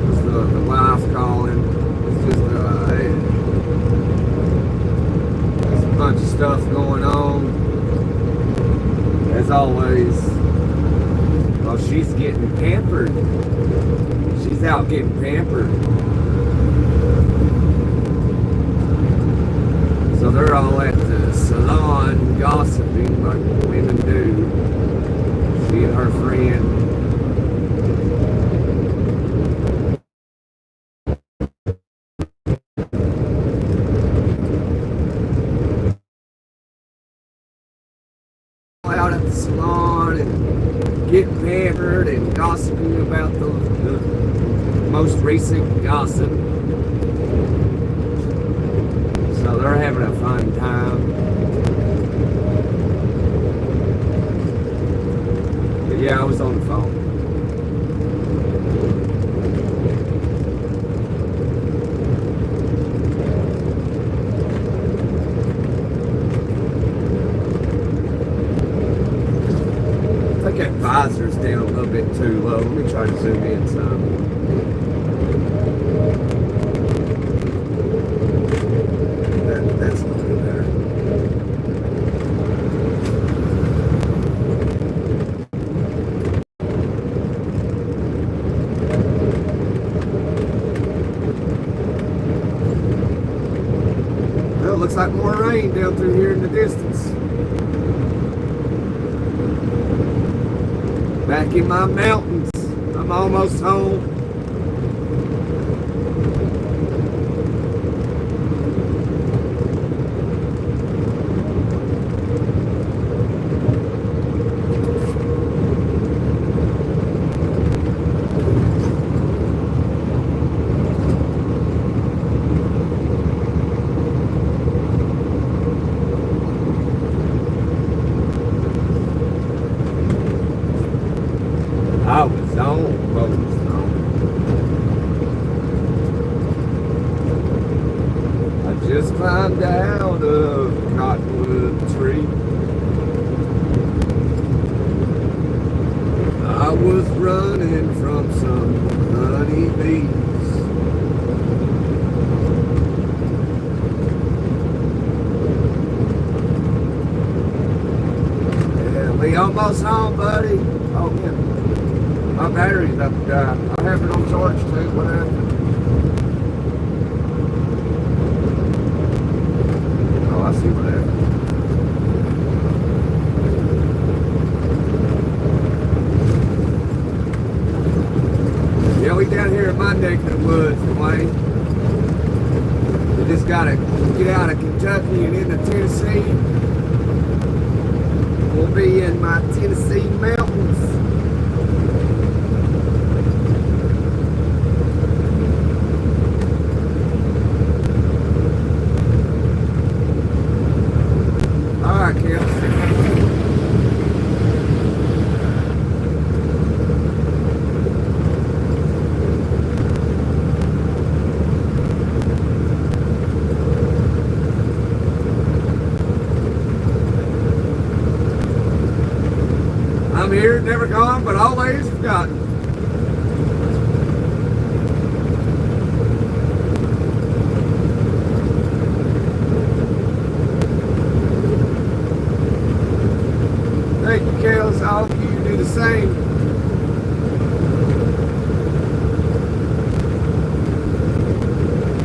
It was the wife calling. It's just there's a bunch of stuff going on. As always. Well, she's getting pampered. She's out getting pampered. So they're all at the salon gossiping like women do. She and her friend. Out at the salon and getting pampered and gossiping about the most recent gossip. So they're having a fun time. But yeah, I was on the phone. I think that visor's down a little bit too low. Let me try to zoom in some. That's a little bit better. Well, it looks like more rain down through here in the distance. Back in my mountains. I'm almost home. I was almost home. I just climbed out of a cottonwood tree. I was running from some honeybees. Yeah, we almost home, buddy. Oh, yeah. My battery's about to die. I have it on charge too. What happened? Oh, I see what happened. Yeah, we down here in my neck of the woods, Wayne. We just gotta get out of Kentucky and into Tennessee. We'll be in my Tennessee mountains. I'm here, never gone, but always forgotten. Thank you, Kels. I hope you do the same.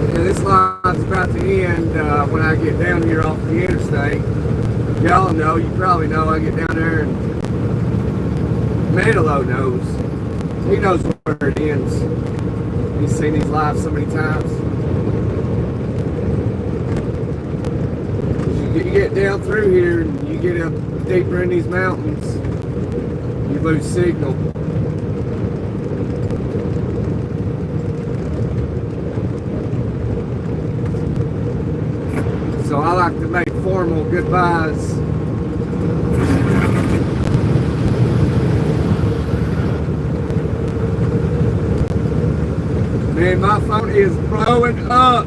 Yeah, this line's about to end when I get down here off the interstate. Y'all know, you probably know, I get down there and Manilow knows. He knows where it ends. He's seen these live so many times. You get down through here and you get up deeper in these mountains, you lose signal. So I like to make formal goodbyes. Man, my phone is blowing up.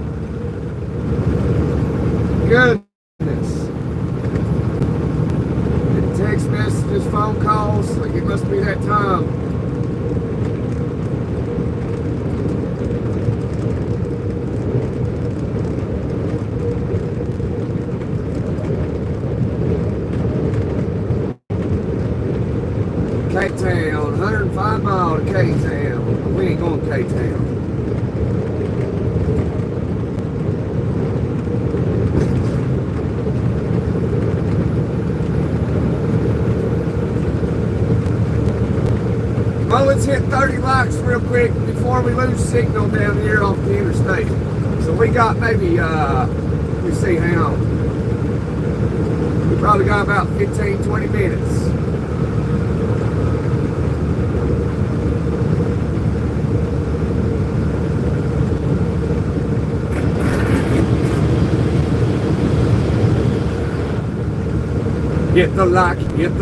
Goodness. The text messages those phone calls. Like, it must be that time. K-Town, 105 mile to K-Town. We ain't going to K-Town. Well, let's hit 30 likes real quick before we lose signal down here off the interstate. So we got maybe, let me see, hang on. We probably got about 15, 20 minutes. Hit the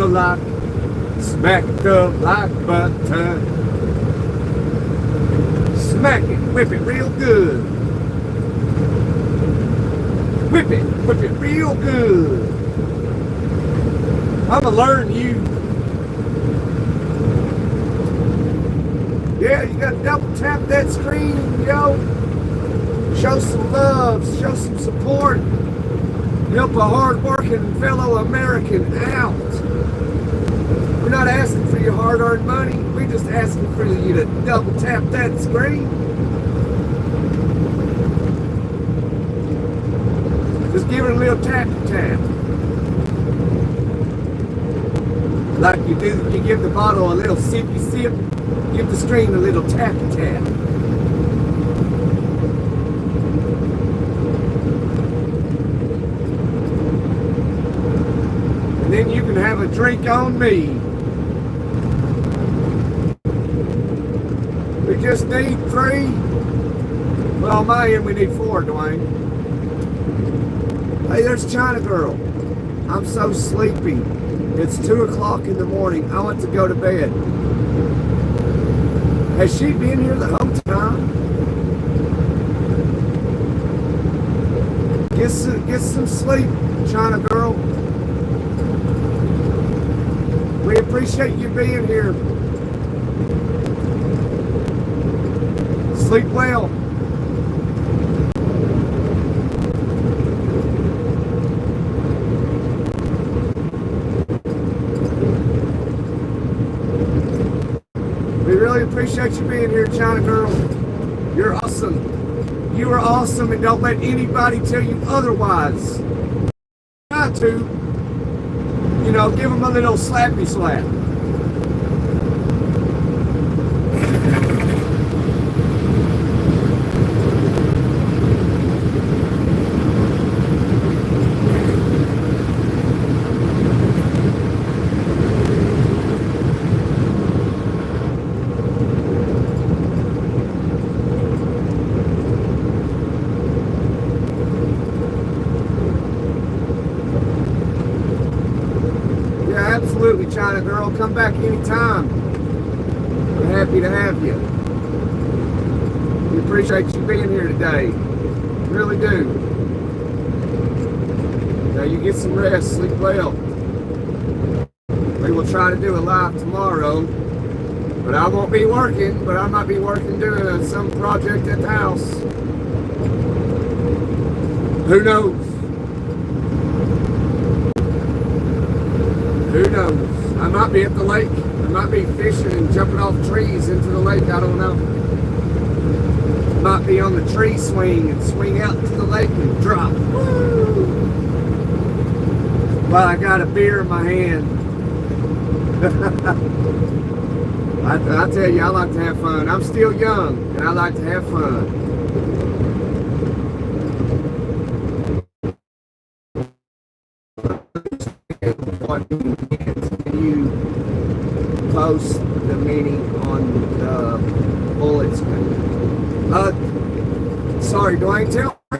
like, smack the like button. Smack it, whip it real good. Whip it real good. I'ma learn you. Yeah, you gotta double tap that screen, yo. Show some love, show some support. Help a hard-working fellow American out. We're not asking for your hard-earned money. We're just asking for you to double tap that screen. Just give it a little tap. Like you do, you give the bottle a little sippy sip. Give the screen a little tap. Then you can have a drink on me. We just need 3. Well, on my end we need 4, Dwayne. Hey, there's China Girl. I'm so sleepy. It's 2 o'clock in the morning. I want to go to bed. Has she been here the whole time? Get some sleep, China Girl. We appreciate you being here. Sleep well. We really appreciate you being here, China Girl. You're awesome. You are awesome, and don't let anybody tell you otherwise. Try to. You know, give them a little slappy slap. Absolutely, China Girl. Come back anytime. We're happy to have you. We appreciate you being here today. We really do. Now you get some rest. Sleep well. We will try to do a live tomorrow. But I won't be working. But I might be working doing some project at the house. Who knows? Who knows? I might be at the lake. I might be fishing and jumping off trees into the lake. I don't know. Might be on the tree swing and swing out to the lake and drop. Woo! Well, I got a beer in my hand. I tell you, I like to have fun. I'm still young, and I like to have fun. Can you post the meaning on the bullet screen? Sorry, Dwayne, tell me.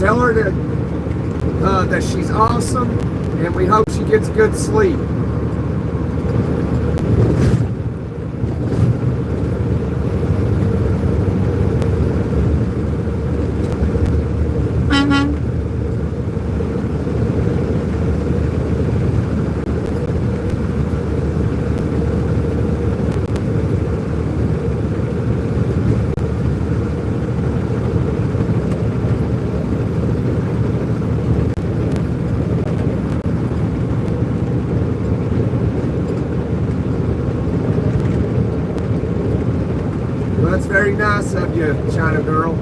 Tell her that she's awesome, and we hope she gets good sleep. That's very nice of you, China girl.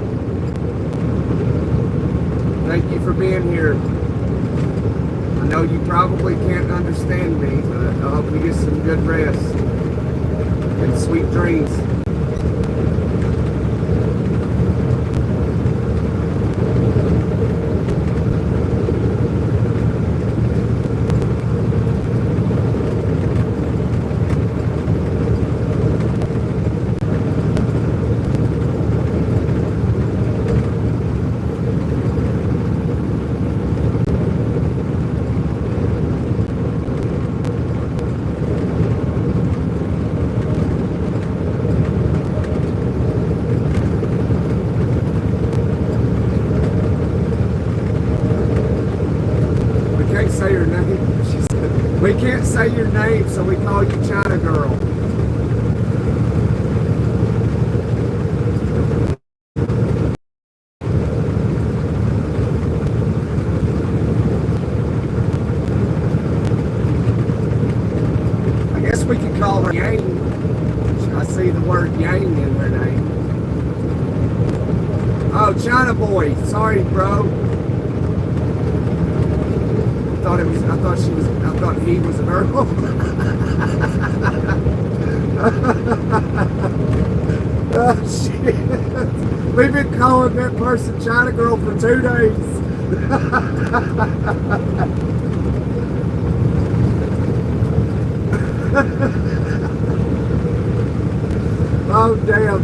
Thank you for being here. I know you probably can't understand me, but I hope you get some good rest and sweet dreams. Say your name. She said, we can't say your name, so we call you China Girl. I guess we could call her Yang. I see the word Yang in her name. Oh, China Boy. Sorry, bro. I thought he was a girl. Oh shit. We've been calling that person China Girl for 2 days. Oh damn.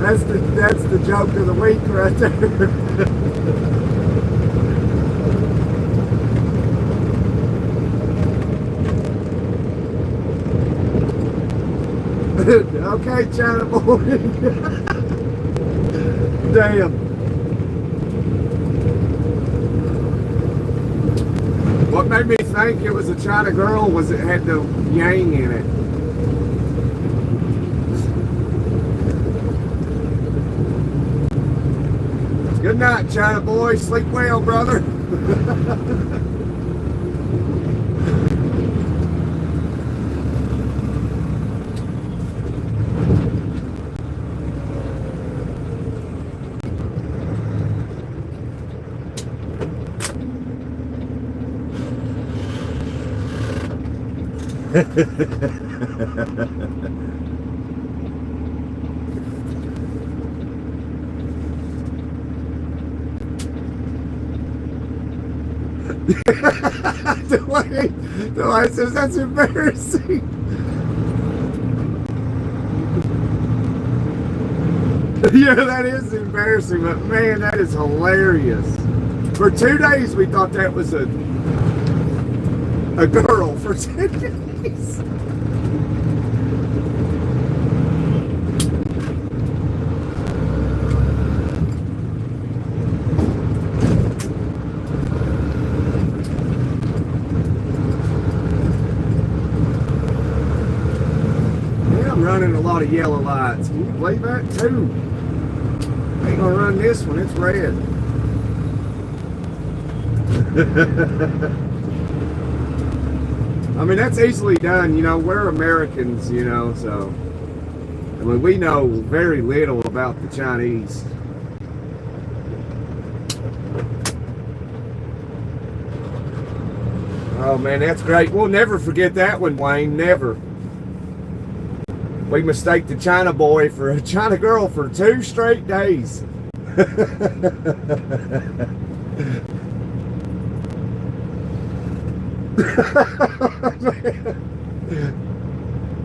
That's the joke of the week right there. Okay, China Boy. Damn. What made me think it was a China girl was it had the yang in it. Good night, China Boy. Sleep well, brother. The way says that's embarrassing. Yeah, that is embarrassing, but man, that is hilarious. For 2 days, we thought that was a girl. For 2 days. Running a lot of yellow lights. Can you believe that too? I ain't gonna run this one, it's red. I mean, that's easily done, you know, we're Americans, you know, so I mean, we know very little about the Chinese. Oh man, that's great. We'll never forget that one, Wayne, never. We mistake the China boy for a China girl for 2 straight days.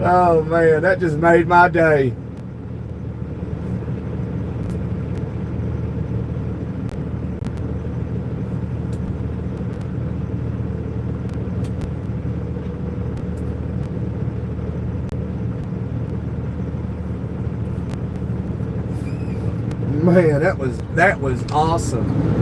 Oh man, that just made my day. man, that was awesome.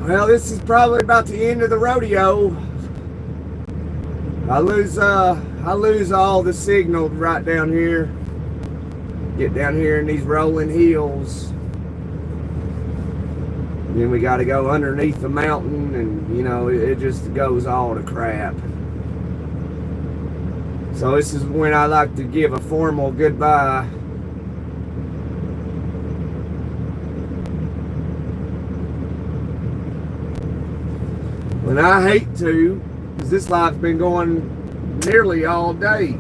Well, this is probably about the end of the rodeo. I lose all the signal right down here. Get down here in these rolling hills. Then we got to go underneath the mountain, and you know, it just goes all to crap. So this is when I like to give a formal goodbye. And I hate to, because this live's been going nearly all day.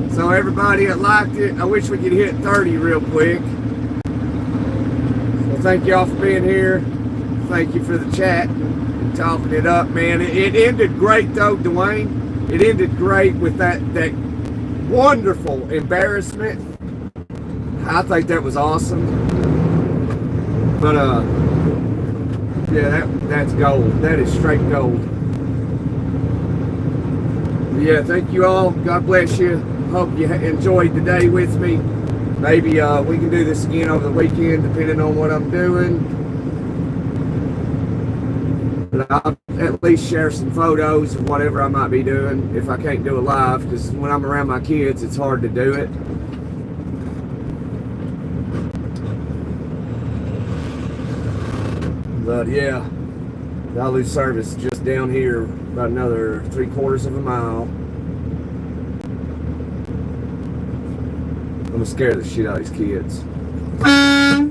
So everybody that liked it, I wish we could hit 30 real quick. So thank y'all for being here. Thank you for the chat and talking it up, man. It ended great though, Dwayne. It ended great with that wonderful embarrassment. I think that was awesome. But yeah, that's gold. That is straight gold. But yeah, thank you all. God bless you. Hope you enjoyed the day with me. Maybe we can do this again over the weekend, depending on what I'm doing. But I'll at least share some photos of whatever I might be doing if I can't do it live, because when I'm around my kids, it's hard to do it. But yeah, I'll lose service just down here about another 3/4 of a mile. I'm gonna scare the shit out of these kids. I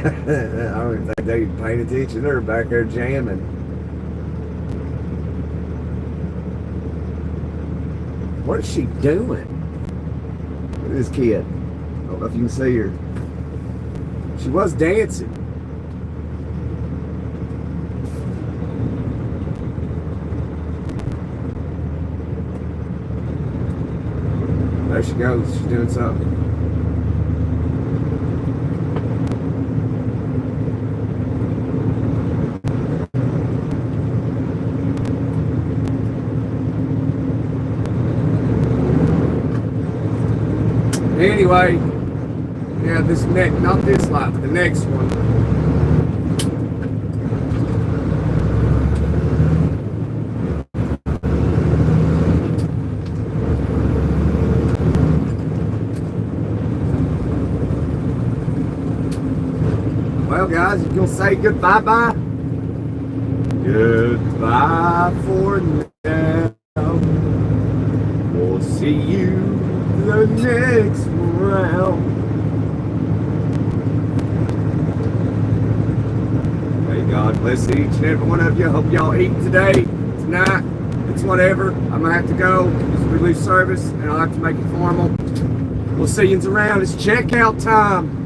don't even think they paying attention. They're back there jamming. What is she doing? Look at this kid. I don't know if you can see her. She was dancing. There she goes. She's doing something. Anyway, yeah, not this life, the next one. Well, guys, you gonna say goodbye-bye? Goodbye for now. We'll see you the next round. May God bless each and every one of you. Hope y'all eat today, tonight, it's whatever. I'm gonna have to go because we lose service, and I'll have to make it formal. We'll see yous around. It's checkout time.